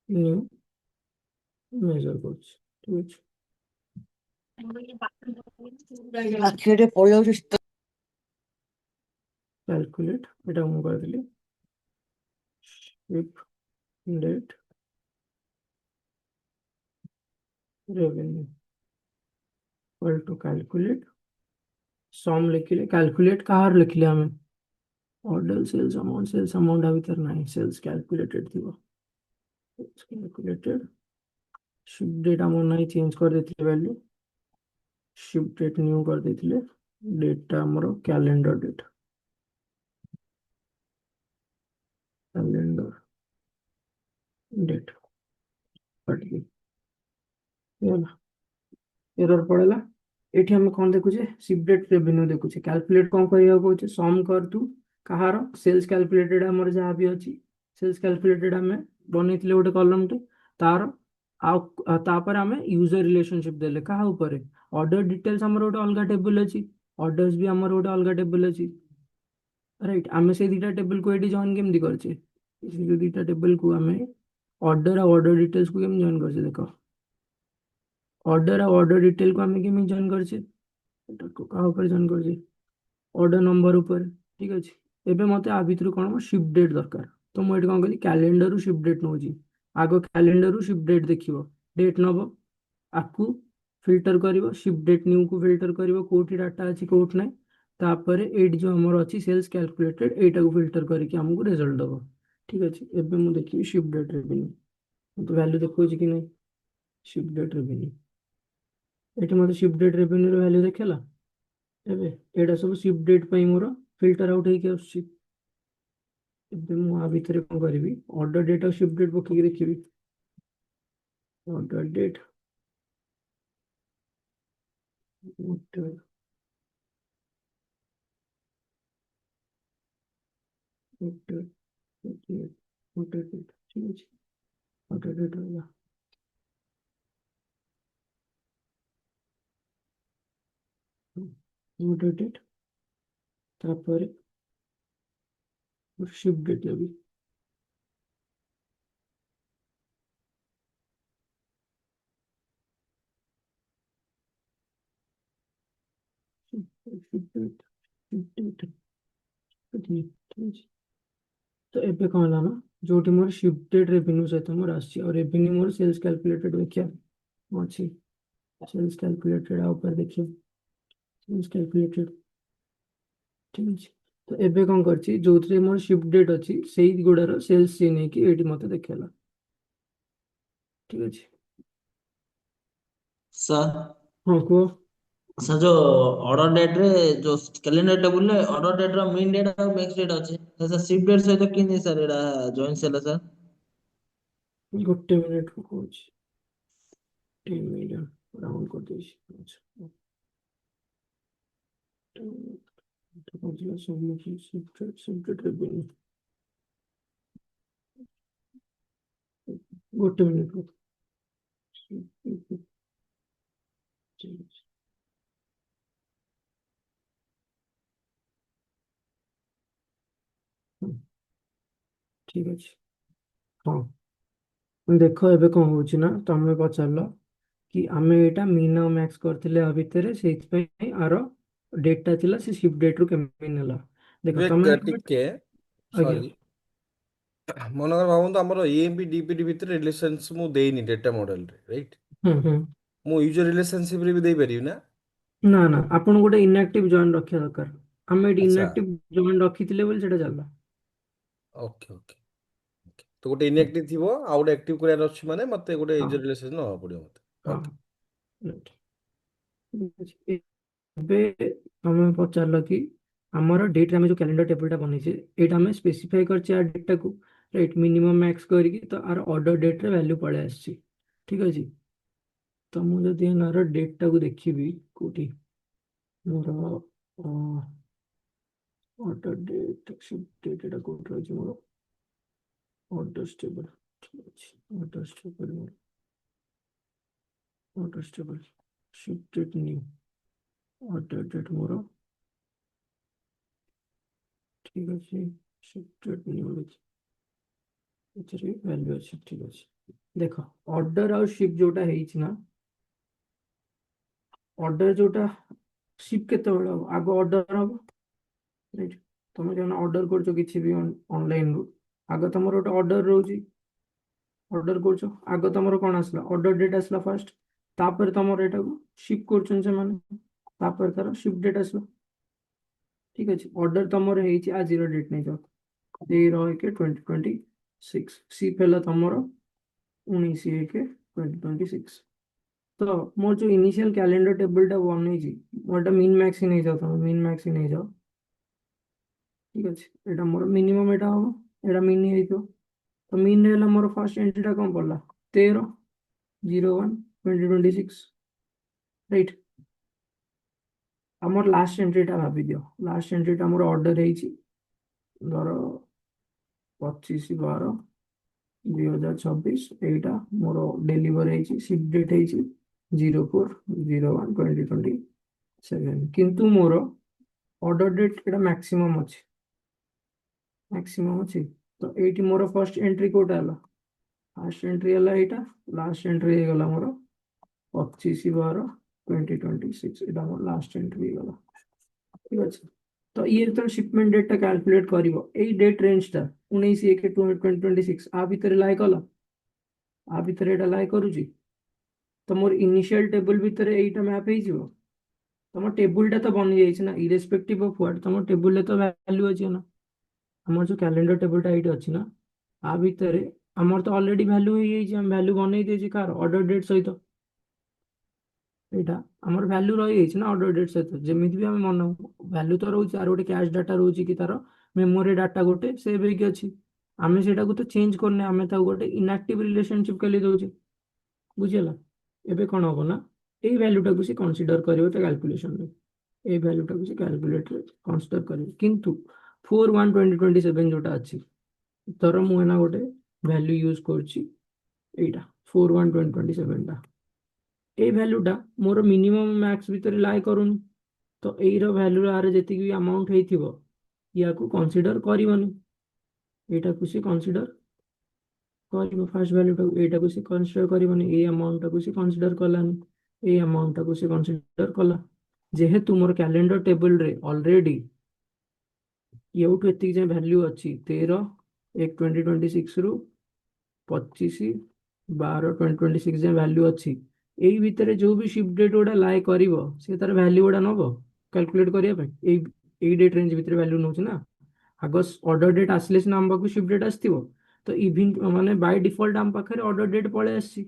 ନ୍ୟୁ ମେଜର କରୁଛି ଠିକ ଅଛି ଆଖିରେ ପଳେଇ ଯାଉଛି କ୍ୟାଲକୁଲେଟ୍ ଏଇଟା ମୁଁ କରିଥିଲି shift date revenue equal to calculate sum लिखिले कैलकुलेट कहार लिखिले हमें ऑर्डर सेल्स अमाउंट भीतर नहीं सेल्स कैलकुलेटेड थी कैलकुलेटेड शिफ्ट डेट आम नहीं चेंज कर देते वैल्यू शिफ्ट डेट न्यू कर देते डेटा आमर calendar date calendar date error पड़ेगा एठी हम कौन देखुचे शिप डेट रेवेन्यू देखुचे कैलकुलेट कौन करिया कहूचे सम कर तू कहार सेल्स कैलकुलेटेड हमर जहाँ भी अछि सेल्स कैलकुलेटेड हमें बनैथिले गोटे कॉलम टे तार तापर हमें यूजर रिलेशनशिप देले कहा ऊपर ऑर्डर डिटेल्स हमर गोटे अलगा टेबल अछि ऑर्डर्स भी हमर गोटे अलगा टेबल अछि राइट आमे से दीटा टेबल को एडी जॉइन केमदी करछे से दीटा टेबल को हमें ऑर्डर और ऑर्डर डिटेल्स को केम जॉइन करछे देखो ऑर्डर और ऑर्डर डिटेल को हमें केम जॉइन करछे एटा को कहा ऊपर जॉइन करछे ऑर्डर नंबर ऊपर ठीक अछि एबे मते आ भितर कोन शिफ्ट डेट दरकार तो मु एटी कोन कली कैलेंडर रु शिफ्ट डेट नोजी आगो कैलेंडर रु शिफ्ट डेट देखिबो डेट नबो आकु फिल्टर करिवो शिफ्ट डेट न्यू को फिल्टर करिवो कोठी डाटा अछि कोठ नै तापर एट जो हमर अछि सेल्स कैलकुलेटेड एटा को फिल्टर करके हमको रिजल्ट दबो ठीक अछि एबे मु देखिबी शिफ्ट डेट रेवेन्यू तो वैल्यू देखो कि नहीं शिफ्ट डेट रेवेन्यू एटी मते शिफ्ट डेट रेवेन्यू रो वैल्यू देखेला एबे एटा सब शिफ्ट डेट पई मोर फिल्टर आउट हेके आछि एबे मु आ भितर कोन करबी ऑर्डर डेट और शिफ्ट डेट पकी देखिबी ऑर्डर डेट ଗୋଟେ ଗୋଟେ ଗୋଟେ ଗୋଟେ ଡେଟ୍ ଠିକ ଅଛି ଗୋଟେ ଡେଟ୍ ରହିଲା ଗୋଟେ ଡେଟ୍ ତାପରେ शिफ्ट डेट देवी शिफ्ट डेट शिफ्ट डेट ठीक है तो एबे कौन है ना जोटी मोर शिफ्ट डेट रेवेन्यू सहित मोर आसी और रेवेन्यू मोर सेल्स कैलकुलेटेड देखिए अच्छी सेल्स कैलकुलेटेड आ ऊपर देखिए सेल्स कैलकुलेटेड ठीक है तो एबे कौन करछि जोथरे मोर शिफ्ट डेट अछि सेही गुडार सेल्स सी नै कि एटी मते देखेला ठीक है सर हां को सर जो ऑर्डर डेट रे जो कैलेंडर टेबल रे ऑर्डर डेट रो मेन डेट और मैक्स डेट अछि सर शिफ्ट डेट सहित किनी सर एडा जॉइन सेला सर गोटे मिनिट को कोच 10 मिलियन राउंड कर देछि अच्छा तो पहुंचला सबमिशन शिफ्ट रेवेन्यू गोटे मिनिट को ठीक अछि हाँ देखो एबे कौन होची ना तमे पचारलो कि आमे एटा मीन और मैक्स करथिले आ भितरे सेति पई आरो डेटा थिला से शिफ्ट डेट रु केमिन नेला देखो तमे विवेक टिके आज्ञा सॉरी मनकर भावନ୍ତୁ ଆମର EMP DPD ଭିତରେ ରିଲେସନ୍ସ ମୁଁ ଦେଇନି ଡେଟା ମଡେଲରେ ରାଇଟ୍ हम्म ମୁଁ ୟୁଜର ରିଲେସନସିପ ରେ ବି ଦେଇପାରିବି ନା ना ना आपण गोटे इनएक्टिव जॉइन रखिया दरकार आमे एटी ଆଚ୍ଛା इनएक्टिव जॉइन रखिथिले बोल सेटा जाला ଓକେ ଓକେ ଓକେ ତ ଗୋଟେ ଇନଏକ୍ଟିଭ ଥିବ ଆଉ ଗୋଟେ ଆକ୍ଟିଭ କରିବାର ଅଛି ମାନେ ମତେ ଗୋଟେ हाँ ୟୁଜର ରିଲେସନ ନେବାକୁ ପଡିବ ମତେ हाँ ଓକେ right। ଏବେ ତମେ ପଚାରିଲ କି ଆମର ଡେଟ୍ ଆମେ ଯୋଉ କ୍ୟାଲେଣ୍ଡର ଟେବୁଲଟା ବନେଇଛେ ଏଇଟା ଆମେ ସ୍ପେସିଫାଇ କରିଛେ ଆ ଡେଟ୍ଟାକୁ ରାଇଟ୍ ମିନିମମ୍ ମ୍ୟାକ୍ସ କରିକି ତ ଆର ଅର୍ଡର ଡେଟ୍ରେ ଭ୍ୟାଲ୍ୟୁ ପଳେଇ ଆସିଛି ଠିକ ଅଛି ତ ମୁଁ ଯଦି ଆର ଡେଟ୍ଟାକୁ ଦେଖିବି କୋଉଠି ମୋର ଅର୍ଡର ଡେଟ୍ ଶିଫ୍ଟ ଡେଟ୍ ଏଟା କୋଉଠି ରହିଛି ମୋର ଅର୍ଡର ଟେବୁଲ ଠିକ ଅଛି ଅର୍ଡର ଟେବୁଲ ମୋର order table shift date new order date ମୋର ଠିକ ଅଛି ଶିଫ୍ଟ ଡେଟ୍ ନ୍ୟू ଅଛି ଏଥିରେ ଭ୍ୟାଲ୍ୟୁ ଅଛି ଠିକ ଅଛି ଦେଖ ଅର୍ଡର ଆଉ ଶିଫ୍ଟ ଯୋଉଟା ହେଇଛି ନା ଅର୍ଡର ଯୋଉଟା ଶିଫ୍ଟ କେତେବେଳେ ହବ ଆଗ ଅର୍ଡର ହବ ରାଇଟ୍ ତମେ ଯେନ୍ ଅର୍ଡର କରୁଛ କିଛି ବି ଅନଲାଇନରୁ ଆଗ ତମର ଗୋଟେ ଅର୍ଡର ରହୁଛି ଅର୍ଡର କରୁଛ ଆଗ ତମର କ'ଣ ଆସିଲା ଅର୍ଡର ଡେଟ୍ ଆସିଲା ଫାଷ୍ଟ ତାପରେ ତମର ଏଟାକୁ ଶିଫ୍ଟ କରୁଛନ୍ତି ସେମାନେ ତାପରେ ତାର ଶିଫ୍ଟ ଡେଟ୍ ଆସିଲା ଠିକ ଅଛି ଅର୍ଡର ତମର ହେଇଛି ଆଜିର ଡେଟ୍ ନେଇଯାଅ 13/1/2026 ଶିଫ୍ଟ ହେଲା ତମର 19/1/2026 ତ ମୋର ଯୋଉ ଇନିशिয়াল କ୍ୟାଲେଣ୍ଡର ଟେବୁଲଟା ବନେଇଛି ମୋର ଏଟା ମିନ୍ ମ୍ୟାକ୍ସ ହିଁ ନେଇଯାଅ ତମେ ମିନ୍ ମ୍ୟାକ୍ସ ହିଁ ନେଇଯାଅ ଠିକ ଅଛି ଏଟା ମୋର ମିନିମମ୍ ଏଟା ହବ ଏଟା ମିନ୍ ହେଇଥିବ ତ ମିନ୍ ହେଲା ମୋର ଫାର୍ଷ୍ଟ ଏଣ୍ଟ୍ରିଟା କ'ଣ ପଡିଲା 13/01/2026 ରାଇଟ୍ ଆମର ଲାଷ୍ଟ ଏଣ୍ଟ୍ରିଟା ଭାବି ଦିଅ ଲାଷ୍ଟ ଏଣ୍ଟ୍ରିଟା ଆମର ଅର୍ଡର ହେଇଛି ଧର 25/12/2026 এইটা ମୋର ଡେଲିଭର ହେଇଛି ଶିଫ୍ଟ ଡେଟ୍ ହେଇଛି 04/01/2027 କିନ୍ତୁ ମୋର ଅର୍ଡର ଡେଟ୍ ଏଟା ମ୍ୟାକ୍ସିମମ୍ ଅଛି ତ ଏଇଠି ମୋର ଫାର୍ଷ୍ଟ ଏଣ୍ଟ୍ରି କୋଉଟା ହେଲା ଫାର୍ଷ୍ଟ ଏଣ୍ଟ୍ରି ହେଲା ଏଇଟା ଲାଷ୍ଟ ଏଣ୍ଟ୍ରି ହେଇଗଲା ମୋର 25/12/2026 ଏଇଟା ମୋର ଲାଷ୍ଟ ଏଣ୍ଟ୍ରି ହେଇଗଲା ଠିକ ଅଛି ତ ଇଏ ଯେତେବେଳେ ଶିପମେଣ୍ଟ ଡେଟ୍ଟା କ୍ୟାଲକୁଲେଟ୍ କରିବ ଏଇ ଡେଟ୍ ରେଞ୍ଜଟା 19/1/2026 ଆ ଭିତରେ ଲାଏ କଲା ଆ ଭିତରେ ଏଇଟା ଲାଏ କରୁଛି ତ ମୋର ଇନିशिয়াল ଟେବୁଲ ଭିତରେ ଏଇଟା ମ୍ୟାପ୍ ହେଇଯିବ ତମ ଟେବୁଲଟା ତ ବନି ଯାଇଛି ନା ଇରେସ୍ପେକ୍ଟିଭ ଅଫ ହ୍ୱାଟ ତମ ଟେବୁଲରେ ତ ଭ୍ୟାଲ୍ୟୁ ଅଛି ନା ଆମର ଯୋଉ କ୍ୟାଲେଣ୍ଡର ଟେବୁଲଟା ଏଇଠି ଅଛି ନା ଆ ଭିତରେ ଆମର ତ ଅଲରେଡି ଭ୍ୟାଲ୍ୟୁ ହେଇଯାଇଛି ଆମେ ଭ୍ୟାଲ୍ୟୁ ବନେଇ ଦେଇଛି କାହାର ଅର୍ଡର ଡେଟ୍ ସହିତ ଏଇଟା ଆମର ଭ୍ୟାଲ୍ୟୁ ରହିଯାଇଛି ନା ଅର୍ଡର ଡେଟ୍ ସହିତ ଯେମିତି ବି ଆମେ ମନେ ଭ୍ୟାଲ୍ୟୁ ତ ରହୁଛି ଆର ଗୋଟେ କ୍ୟାଶ ଡାଟା ରହୁଛି କି ତାର ମେମୋରି ଡାଟା ଗୋଟେ ସେଭ୍ ହେଇକି ଅଛି ଆମେ ସେଇଟାକୁ ତ ଚେଞ୍ଜ କରୁନେ ଆମେ ତାକୁ ଗୋଟେ ଇନଆକ୍ଟିଭ ରିଲେସନସିପ ଖାଲି ଦଉଛେ ବୁଝିହେଲା ଏବେ କ'ଣ ହବ ନା এই ভ্যালুটাକୁ ସେ କନସିଡର କରିବ ତା କ୍ୟାଲକୁଲେସନରେ, এই ଭ୍ୟାଲୁଟାକୁ ସେ କ୍ୟାଲକୁଲେଟରେ କନସିଡର କରିବ। କିନ୍ତୁ 4 1 2027 ଯୋଉଟା ଅଛି, ଧର ମୁଁ ଏନା ଗୋଟେ ଭ୍ୟାଲୁ ୟୁଜ କରୁଛି এইটা 4 1 2027 ଟା, এই ভ্যালুটা ମୋର ମିନିମମ୍ ମ୍ୟାକ୍ସ ଭିତରେ ଲାଏ କରୁନି, ତ ଏଇର ଭ୍ୟାଲୁ ଆର ଯେତିକି ବି ଆମାଉଣ୍ଟ ହେଇଥିବ ୟାକୁ କନସିଡର କରିବନି, ଏଇଟାକୁ ସେ କନସିଡର କରିବ। ଫାର୍ଷ୍ଟ ଭ୍ୟାଲୁଟାକୁ, ଏଇଟାକୁ ସେ କନସିଡର କରିବନି, ଏଇ ଆମାଉଣ୍ଟଟାକୁ ସେ କନସିଡର କଲାନି, ଏଇ ଆମାଉଣ୍ଟଟାକୁ ସେ କନସିଡର କଲା। ଯେହେତୁ ମୋର କ୍ୟାଲେଣ୍ଡର ଟେବୁଲରେ ଅଲରେଡି ଏଉଠୁ ଏତିକି ଯାଏଁ ଭ୍ୟାଲ୍ୟୁ ଅଛି, 13 1 2026 ରୁ 25 12 2026 ଯାଏଁ ଭ୍ୟାଲ୍ୟୁ ଅଛି, ଏଇ ଭିତରେ ଯୋଉ ବି ସିଫ୍ଟ ଡେଟ୍ ଗୁଡା ଲାଏ କରିବ ସେ ତାର ଭ୍ୟାଲ୍ୟୁ ଗୁଡା ନବ କ୍ୟାଲକୁଲେଟ କରିବା ପାଇଁ। ଏଇ ଡେଟ୍ ରେଞ୍ଜ ଭିତରେ ଭ୍ୟାଲ୍ୟୁ ନଉଛି ନା। ଆଗ ଅର୍ଡର ଡେଟ୍ ଆସିଲେ ସିନା ଆମ ପାଖକୁ ସିଫ୍ଟ ଡେଟ୍ ଆସିଥିବ, ତ ଇଭିନ୍ ମାନେ ବାଇ ଡିଫଲ୍ଟ ଆମ ପାଖରେ ଅର୍ଡର ଡେଟ୍ ପଳେଇ ଆସିଛି।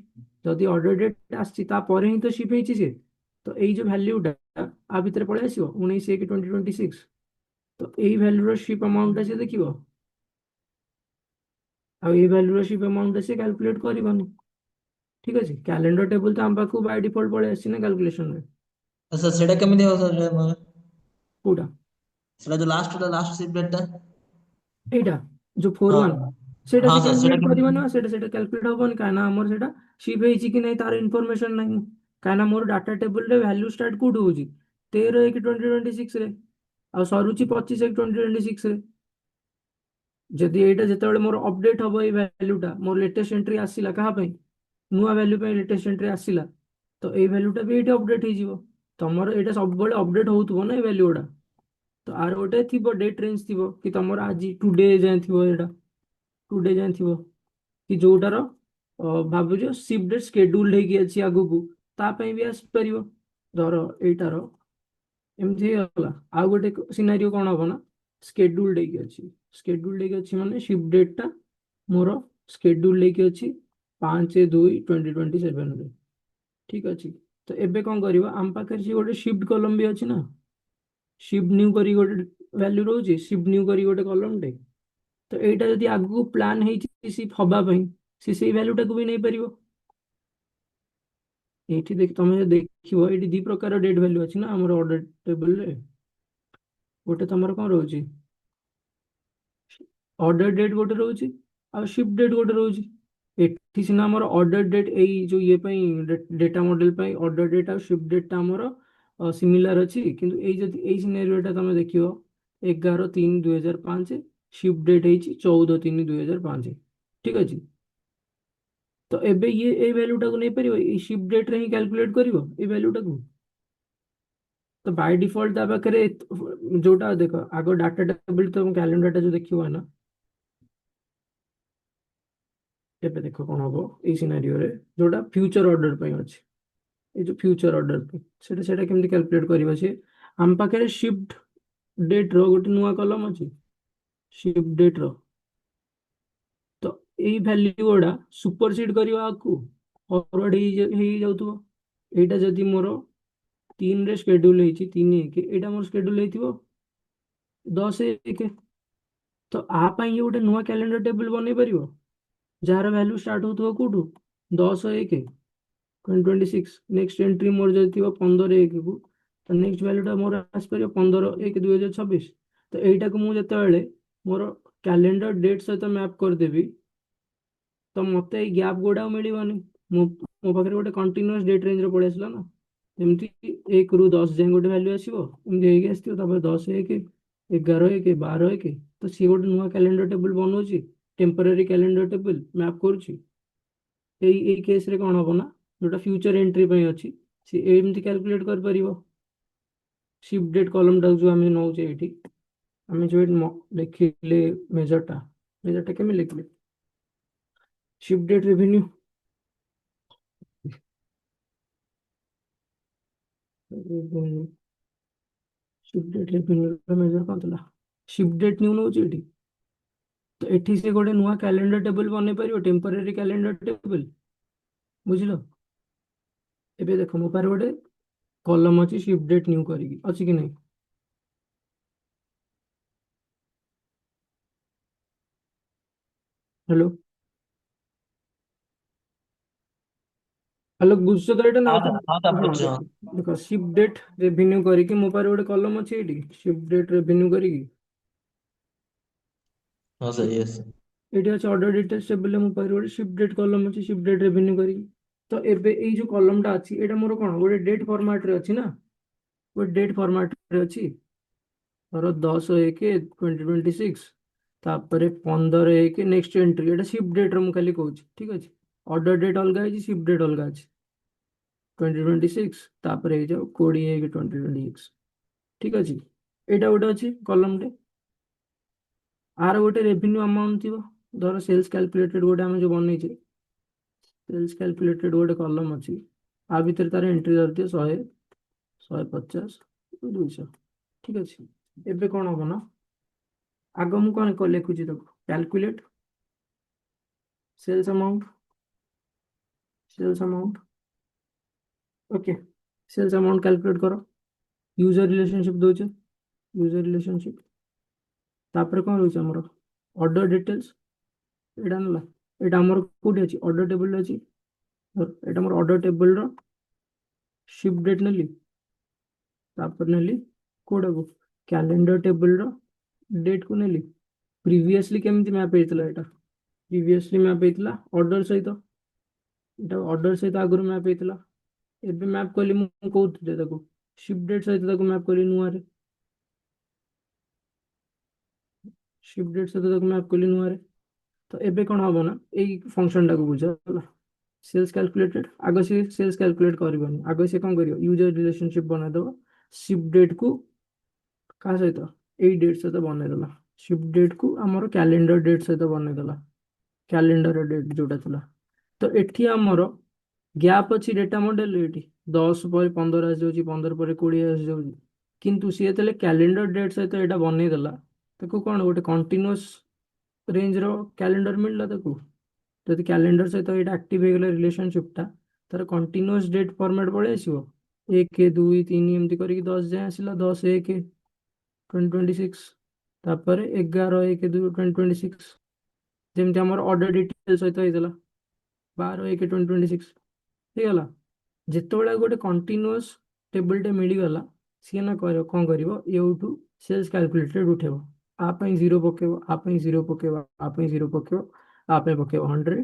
ଯଦି ଅର୍ଡର ଡେଟ୍ ଆସିଛି ତାପରେ ହିଁ ତ ସିଫ୍ଟ ହେଇଛି ସେ, ତ ଏଇ ଯୋଉ ଭ୍ୟାଲ୍ୟୁଟା ଆ ଭିତରେ ପଳେଇ ଆସିବ 19 1 2026। ତ ଏଇ ଭ୍ୟାଲ୍ୟୁର ସିପ୍ ଆମାଉଣ୍ଟଟା ସେ ଦେଖିବ, ଆଉ ଏଇ ଭ୍ୟାଲ୍ୟୁର ସିପ୍ ଆମାଉଣ୍ଟଟା ସେ କ୍ୟାଲକୁଲେଟ କରିବନି। ଠିକ ଅଛି, କ୍ୟାଲେଣ୍ଡର ଟେବୁଲ ତ ଆମ ପାଖକୁ ବାଇ ଡିଫଲ୍ଟ ପଳେଇ ଆସିଛି ନା କ୍ୟାଲକୁଲେସନରେ। ସାର୍ ସେଇଟା କେମିତି ହବ ସାର୍? କୋଉଟା? ସେଟା ଯୋଉ ଲାଷ୍ଟ ସିପ୍ ଡେଟ୍ ଟା। এইটা ଯୋଉ 4 1, ହଁ ସେଇଟା ହଁ ସେ ସାର୍ ସେଇଟା କ୍ୟାଲକୁଲେଟ କେମିତି? କରିବନି, ସେଇଟା କ୍ୟାଲକୁଲେଟ ହବନି, କାହିଁକିନା ଆମର ସେଇଟା ସିପ୍ ହେଇଛି କି ନାହିଁ ତାର ଇନଫର୍ମେସନ ନାହିଁ। କାହିଁକିନା ମୋର ଡାଟା ଟେବୁଲରେ ଭ୍ୟାଲ୍ୟୁ ଷ୍ଟାର୍ଟ କୋଉଠୁ ହଉଛି, 13 1 2026 ରେ, ଆଉ ସରୁଛି 25 1 2026 ରେ। ଯଦି ଏଇଟା ଯେତେବେଳେ ମୋର ଅପଡେଟ ହବ, ଏଇ ଭ୍ୟାଲ୍ୟୁଟା ମୋର ଲେଟେଷ୍ଟ ଏଣ୍ଟ୍ରି ଆସିଲା କାହା ପାଇଁ, ନୂଆ ଭ୍ୟାଲ୍ୟୁ ପାଇଁ ଲେଟେଷ୍ଟ ଏଣ୍ଟ୍ରି ଆସିଲା, ତ ଏଇ ଭ୍ୟାଲ୍ୟୁଟା ବି ଏଇଠି ଅପଡେଟ ହେଇଯିବ। ତମର ଏଇଟା ସବୁବେଳେ ଅପଡେଟ ହଉଥିବ ନା, ଏଇ ଭ୍ୟାଲ୍ୟୁ ଗୁଡା। ତ ଆର ଗୋଟେ ଥିବ ଡେଟ୍ ରେଞ୍ଜ ଥିବ କି ତମର ଆଜି ଟୁଡେ ଯାଏଁ ଥିବ, ଏଇଟା ଟୁଡେ ଯାଏଁ ଥିବ, କି ଯୋଉଟାର ଭାବୁଛ ସିଫ୍ଟ ଡେଟ୍ ସ୍କେଡ୍ୟୁଲ ହେଇକି ଅଛି ଆଗକୁ, ତା ପାଇଁ ବି ଆସିପାରିବ। ଧର ଏଇଟାର ଏମିତି ହେଇଗଲା, ଆଉ ଗୋଟେ ସିନାରିଓ କଣ ହବ ନା, ସ୍କେଡ୍ୟୁଲ ହେଇକି ଅଛି, ସ୍କେଡ୍ୟୁଲ ହେଇକି ଅଛି ମାନେ ସିଫ୍ଟ ଡେଟ୍ଟା ମୋର ସ୍କେଡ୍ୟୁଲ ହେଇକି ଅଛି 5 2 2027ରେ। ଠିକ ଅଛି, ତ ଏବେ କଣ କରିବ, ଆମ ପାଖରେ ସେ ଗୋଟେ ସିଫ୍ଟ କଲମ ବି ଅଛି ନା, ସିଫ୍ଟ ନ୍ୟୁ କରି ଗୋଟେ ଭ୍ୟାଲ୍ୟୁ ରହୁଛି, ସିଫ୍ଟ ନ୍ୟୁ କରି ଗୋଟେ କଲମଟେ। ତ ଏଇଟା ଯଦି ଆଗକୁ ପ୍ଲାନ୍ ହେଇଛି ସିଫ୍ଟ ହବା ପାଇଁ, ସେ ସେଇ ଭ୍ୟାଲ୍ୟୁଟାକୁ ବି ନେଇପାରିବ। ଏଇଠି ତମେ ଯଦି ଦେଖିବ, ଏଇଠି ଦି ପ୍ରକାର ଡେଟ୍ ଭ୍ୟାଲ୍ୟୁ ଅଛି ନା ଆମର ଅର୍ଡର ଟେବୁଲରେ। ଗୋଟେ ତମର କଣ ରହୁଛି, ଅର୍ଡର ଡେଟ୍ ଗୋଟେ ରହୁଛି, ଆଉ ସିଫ୍ଟ ଡେଟ୍ ଗୋଟେ ରହୁଛି। ଏଠି ସିନା ଆମର ଅର୍ଡର ଡେଟ୍ ଏଇ ଯୋଉ ଇଏ ପାଇଁ ଡେଟା ମଡେଲ ପାଇଁ ଅର୍ଡର ଡେଟ୍ ଆଉ ସିଫ୍ଟ ଡେଟ୍ଟା ଆମର ସିମିଲାର ଅଛି, କିନ୍ତୁ ଏଇ ଯଦି ଏଇ ସିନାରିଓଟା ତମେ ଦେଖିବ, 11 3 2005, ସିଫ୍ଟ ଡେଟ୍ ହେଇଛି 14 3 2005। ଠିକ ଅଛି, ତ ଏବେ ଇଏ ଏଇ ଭ୍ୟାଲ୍ୟୁଟାକୁ ନେଇପାରିବ, ଏଇ ସିଫ୍ଟ ଡେଟ୍ରେ ହିଁ କ୍ୟାଲକୁଲେଟ କରିବ ଏଇ ଭ୍ୟାଲ୍ୟୁଟାକୁ। ତ ବାଇ ଡିଫଲ୍ଟ ତା ପାଖରେ ଯୋଉଟା ଦେଖ, ଆଗ ଡାଟା ଟେବୁଲ ତମ କ୍ୟାଲେଣ୍ଡରଟା ଯୋଉ ଦେଖିବ ନା, ଏବେ ଦେଖ କଣ ହବ ଏଇ ସିନାରିଓରେ, ଯୋଉଟା ଫ୍ୟୁଚର ଅର୍ଡର ପାଇଁ ଅଛି, এই ଯୋଉ ଫ୍ୟୁଚର ଅର୍ଡର ପାଇଁ ସେଟା କେମିତି କ୍ୟାଲକୁଲେଟ କରିବ ସେ, ଆମ ପାଖରେ ସିଫ୍ଟ ଡେଟ୍ ର ଗୋଟେ ନୂଆ କଲମ ଅଛି, ସିଫ୍ଟ ଡେଟ୍ ର। ତ ଏଇ ଭ୍ୟାଲ୍ୟୁ ଗୁଡା ସୁପରସିଡ କରିବା ଆଗକୁ ଫରୱାର୍ଡ ହେଇଯାଉଥିବ। ଏଇଟା ଯଦି ମୋର 3ରେ ସ୍କେଡ୍ୟୁଲ ହେଇଛି 3 1, ଏଇଟା ମୋର ସ୍କେଡ୍ୟୁଲ ହେଇଥିବ 10 1। ତ ଆ ପାଇଁ ଇଏ ଗୋଟେ ନୂଆ କ୍ୟାଲେଣ୍ଡର ଟେବୁଲ ବନେଇ ପାରିବ, ଯାହାର ଭ୍ୟାଲ୍ୟୁ ଷ୍ଟାର୍ଟ ହଉଥିବ କୋଉଠୁ, 10 1 2026। ନେକ୍ସଟ ଏଣ୍ଟ୍ରି ମୋର ଯଦି ଥିବ 15 1 କୁ, ତ ନେକ୍ସଟ ଭ୍ୟାଲ୍ୟୁଟା ମୋର ଆସିପାରିବ 15 1 2026। ତ ଏଇଟାକୁ ମୁଁ ଯେତେବେଳେ ମୋର କ୍ୟାଲେଣ୍ଡର ଡେଟ୍ ସହିତ ମ୍ୟାପ୍ କରିଦେବି, ତ ମତେ ଏଇ ଗ୍ୟାପ୍ ଗୁଡା ଆଉ ମିଳିବନି। ମୋ ପାଖରେ ଗୋଟେ କଣ୍ଟିନ୍ୟୁଅସ୍ ଡେଟ୍ ରେଞ୍ଜରେ ପଳେଇ ଆସିଲା ନା। ଏମିତି 1 ରୁ 10 ଯାଏଁ ଗୋଟେ ଭ୍ୟାଲ୍ୟୁ ଆସିବ, ଏମିତି ହେଇକି ଆସିଥିବ, ତାପରେ 10 1 11 1 12 1। ତ ସିଏ ଗୋଟେ ନୂଆ କ୍ୟାଲେଣ୍ଡର ଟେବୁଲ ବନଉଛି, ଟେମ୍ପୋରାରୀ କ୍ୟାଲେଣ୍ଡର ଟେବୁଲ ମ୍ୟାପ୍ କରୁଛି। ଏଇ କେସରେ କଣ ହବ ନା, ଯୋଉଟା ଫ୍ୟୁଚର ଏଣ୍ଟ୍ରି ପାଇଁ ଅଛି, ସେ ଏମିତି କ୍ୟାଲକୁଲେଟ କରିପାରିବ। ସିଫ୍ଟ ଡେଟ୍ କଲମଟାକୁ ଯୋଉ ଆମେ ନଉଛେ ଏଇଠି, ଆମେ ଯୋଉ ଏଠି ଲେଖିଲେ ମେଜରଟା କେମିତି ଲେଖିଲେ, shift date revenue, shift date revenue measure କଣ ଥିଲା, ଶିଫ୍ଟ ଡେଟ୍ ନ୍ୟୁ ନଉଛି ଏଠି। ତ ଏଠି ସେ ଗୋଟେ ନୂଆ କ୍ୟାଲେଣ୍ଡର ଟେବୁଲ ବନେଇ ପାରିବ, ଟେମ୍ପୋରାରୀ କ୍ୟାଲେଣ୍ଡର ଟେବୁଲ। ବୁଝିଲ, ଏବେ ଦେଖ ମୋ ପାଖରେ ଗୋଟେ କଲମ ଅଛି ଶିଫ୍ଟ ଡେଟ୍ ନ୍ୟୁ କରିକି, ଅଛି କି ନାହିଁ? ହ୍ୟାଲୋ। ଆଲୋକ ବୁଝୁଛ ତ ଏଇଟା ନା ଆଉ ହଁ ସାର୍ ହଁ ବୁଝୁଛି ହଁ। ଦେଖ ଦେଖ ସିପ୍ ଡେଟ୍ ରେଭିନ୍ୟୁ କରିକି ମୋ ପାଖରେ ଗୋଟେ କଲମ ଅଛି ଏଇଠି ସିପ୍ ଡେଟ୍ ରେଭିନ୍ୟୁ କରିକି ହଁ ସାର୍ ୟେସ୍। ଏଇଠି ଅଛି ଅର୍ଡର ଡିଟେଲ୍ସ ଟେବୁଲରେ ମୋ ପାଖରେ ଗୋଟେ ସିପ୍ ଡେଟ୍ କଲମ ଅଛି ସିପ୍ ଡେଟ୍ ରେଭିନ୍ୟୁ କରିକି। ତ ଏବେ ଏଇ ଯୋଉ କଲମଟା ଅଛି ଏଇଟା ମୋର କଣ ଗୋଟେ ଡେଟ୍ ଫର୍ମାଟରେ ଅଛି ନା ଗୋଟେ ଡେଟ୍ ଫର୍ମାଟରେ ଅଛି ଧର 10/1/2026 ତାପରେ 15/1 ନେକ୍ସଟ ଏଣ୍ଟ୍ରି ଏଇଟା ସିପ୍ ଡେଟ୍ର ମୁଁ ଖାଲି କହୁଛି ଠିକ ଅଛି। ଅର୍ଡର ଡେଟ୍ ଅଲଗା ଅଛି ସିପ୍ ଡେଟ୍ ଅଲଗା ଅଛି 2026 ତାପରେ ହେଇଯାଉ 20/1/2026 ଠିକ ଅଛି। ଏଇଟା ଗୋଟେ ଅଛି କଲମଟେ ଆର ଗୋଟେ ରେଭିନ୍ୟୁ ଆମାଉଣ୍ଟ ଥିବ ଧର ସେଲ୍ସ କ୍ୟାଲକୁଲେଟେଡ୍ ଗୋଟେ ଆମେ ଯୋଉ ବନେଇଛେ ସେଲ୍ସ କ୍ୟାଲକୁଲେଟେଡ୍ ଗୋଟେ କଲମ ଅଛି ଆ ଭିତରେ ତାର ଏଣ୍ଟ୍ରି ଧରିଥିବ 100 150 200 ଠିକ ଅଛି। ଏବେ କଣ ହବ ନା ଆଗ ମୁଁ କଣ ଲେଖୁଛି ତାକୁ calculate sales amount okay sales amount calculate କର यूजर रिलेशनशिप दौचे यूजर रिलेशनशिप तापर कौन रही आमर ऑर्डर डिटेल्स एटा ना एटा आमर कोठी अछि ऑर्डर टेबल अछि एटा आमर ऑर्डर टेबल रो शिप डेट नेली तापर नेली कोडा को कैलेंडर टेबल रो डेट को नेली प्रीवियसली केमती मैप हेतला एटा प्रीवियसली मैप हेतला ऑर्डर सहित एटा ऑर्डर सहित आगुर मैप हेतला एबे मैप कली मु कोउथिले ताको शिप डेट सहित ताको मैप कली नुआ रे शिफ्ट डेट सहित ताको मैप कली नुआ रे तो एबे कौन हम ना यही फंक्शन टाक बुझ सेल्स कैलकुलेटेड आगे से सेल्स कैलकुलेट करबनी आगे से कौन करियो यूजर रिलेशनशिप बना दो शिफ्ट डेट को का सहित एई डेट सहित बना देला शिफ्ट डेट को हमर कैलेंडर डेट सहित बना देला कैलेंडर डेट जोटा थला तो एठी हमर गैप अछि डेटा मॉडल एठी 10 पर 15 आस जाउची 15 पर 20 आस जाउची किंतु सी जेतेले कैलेंडर डेट सहित एटा बनै देला ताको कौन गोटे कंटिन्यूअस रेंज रो कैलेंडर मिलला ताको ଯଦି କ୍ୟାଲେଣ୍ଡର ସହିତ ଏଇଟା ଆକ୍ଟିଭ ହେଇଗଲା ରିଲେସନସିପଟା ତାର କଣ୍ଟିନ୍ୟୁଅସ୍ ଡେଟ୍ ଫର୍ମାଟ୍ ପଳେଇ ଆସିବ 1 2 3 ଏମିତି କରିକି 10 ଯାଏଁ ଆସିଲା 10/1/2026 ତାପରେ 11/1/2026 ଯେମିତି ଆମର ଅର୍ଡର ଡିଟେଲ ସହିତ ହେଇଥିଲା 12/1/2026 ହେଇଗଲା। ଯେତେବେଳେ ଗୋଟେ କଣ୍ଟିନ୍ୟୁଅସ୍ ଟେବୁଲଟେ ମିଳିଗଲା ସିଏ ନା କରିବ କ'ଣ କରିବ ଏଉଠୁ ସେଲ୍ସ କ୍ୟାଲକୁଲେଟେଡ୍ ଉଠେଇବ ଆ ପାଇଁ 0 ପକେଇବ ଆ ପାଇଁ 0 ପକେଇବ ଆ ପାଇଁ 0 ପକେଇବ ଆ ପାଇଁ ପକେଇବ 100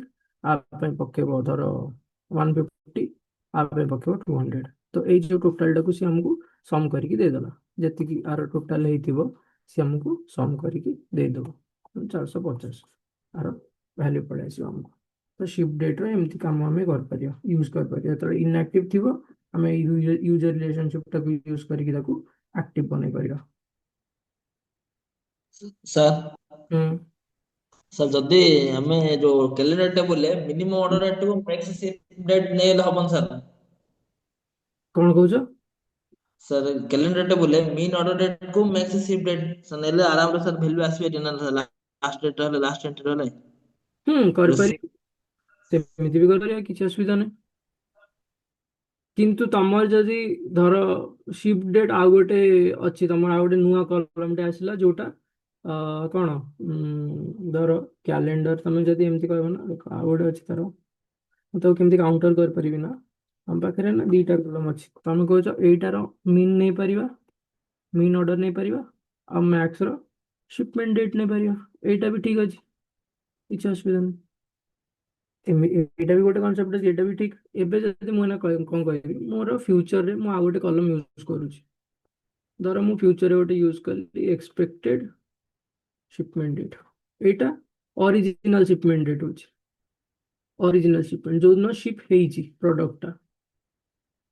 ଆ ପାଇଁ ପକେଇବ ଧର 150 ଆ ପାଇଁ ପକେଇବ 200 ତ ଏଇ ଯୋଉ ଟୋଟାଲଟାକୁ ସେ ଆମକୁ ସମ୍ କରିକି ଦେଇଦେଲା ଯେତିକି ଆର ଟୋଟାଲ ହେଇଥିବ ସେ ଆମକୁ ସମ୍ କରିକି ଦେଇଦେବ 450 ଆର ଭ୍ୟାଲ୍ୟୁ ପଳେଇ ଆସିବ ଆମକୁ। ତ शिफ्ट डेट रो एमती काम हमें कर परिया यूज कर परिया तो इनएक्टिव थिबो हमें यूजर रिलेशनशिप टाको यूज करके ताको एक्टिव बने परिया। ସାର୍ हम्म ସାର୍ ଯଦି ଆମେ ଯୋଉ କ୍ୟାଲେଣ୍ଡର ଟେବୁଲରେ ମିନିମମ୍ ଅର୍ଡର ଡେଟ୍ କୁ ମ୍ୟାକ୍ସ ସିଫ୍ଟ ଡେଟ୍ ନେଇଗଲେ ହବନି ସାର୍? कौन कहूଛ ସାର୍ କ୍ୟାଲେଣ୍ଡର ଟେବୁଲରେ ମିନ୍ ଅର୍ଡର ଡେଟ୍ କୁ ମ୍ୟାକ୍ସ ସିଫ୍ଟ ଡେଟ୍ ସାର୍ ନେଲେ ଆରାମରେ ସାର୍ ଭ୍ୟାଲୁ ଆସିବ ନା ଲାଷ୍ଟ ଡେଟ୍ ହେଲେ ଲାଷ୍ଟ ଏଣ୍ଟ୍ରି ହେଲେ कर ବେଶୀ परिया ସେମିତି ବି କରିପାରିବା କିଛି ଅସୁବିଧା ନାହିଁ କିନ୍ତୁ ତମର ଯଦି ଧର ଶିଫ୍ଟ ଡେଟ୍ ଆଉ ଗୋଟେ ଅଛି ତମର ଆଉ ଗୋଟେ ନୂଆ କଲମଟେ ଆସିଲା ଯୋଉଟା କଣ ଧର କ୍ୟାଲେଣ୍ଡର ତମେ ଯଦି ଏମିତି କହିବ ନା ଦେଖ ଆଉ ଗୋଟେ ଅଛି ତାର ମୁଁ ତାକୁ କେମିତି କାଉଣ୍ଟର କରିପାରିବି ନା ଆମ ପାଖରେ ନା ଦିଟା କଲମ ଅଛି ତମେ କହୁଛ ଏଇଟାର ମିନ୍ ନେଇପାରିବା ମିନ୍ ଅର୍ଡର ନେଇପାରିବା ଆଉ ମ୍ୟାକ୍ସର ଶିପମେଣ୍ଟ ଡେଟ୍ ନେଇପାରିବା ଏଇଟା ବି ଠିକ ଅଛି କିଛି ଅସୁବିଧା ନାହିଁ ଏଇଟା ବି ଗୋଟେ କନସେପ୍ଟ ଅଛି ଏଇଟା ବି ଠିକ ଏବେ ଯଦି ମୁଁ ଏଇନା କ'ଣ କହିବି ମୋର ଫ୍ୟୁଚରରେ ମୁଁ ଆଉ ଗୋଟେ କଲମ ୟୁଜ କରୁଛି ଧର ମୁଁ ଫ୍ୟୁଚରରେ ଗୋଟେ ୟୁଜ କଲି ଏକ୍ସପେକ୍ଟେଡ ଶିପମେଣ୍ଟ ଡେଟ୍ ଏଇଟା ଅରିଜିନାଲ ଶିପମେଣ୍ଟ ଡେଟ୍ ହଉଛି ଅରିଜିନାଲ ଶିପମେଣ୍ଟ ଯୋଉଦିନ ଶିପ୍ ହେଇଛି ପ୍ରଡକ୍ଟଟା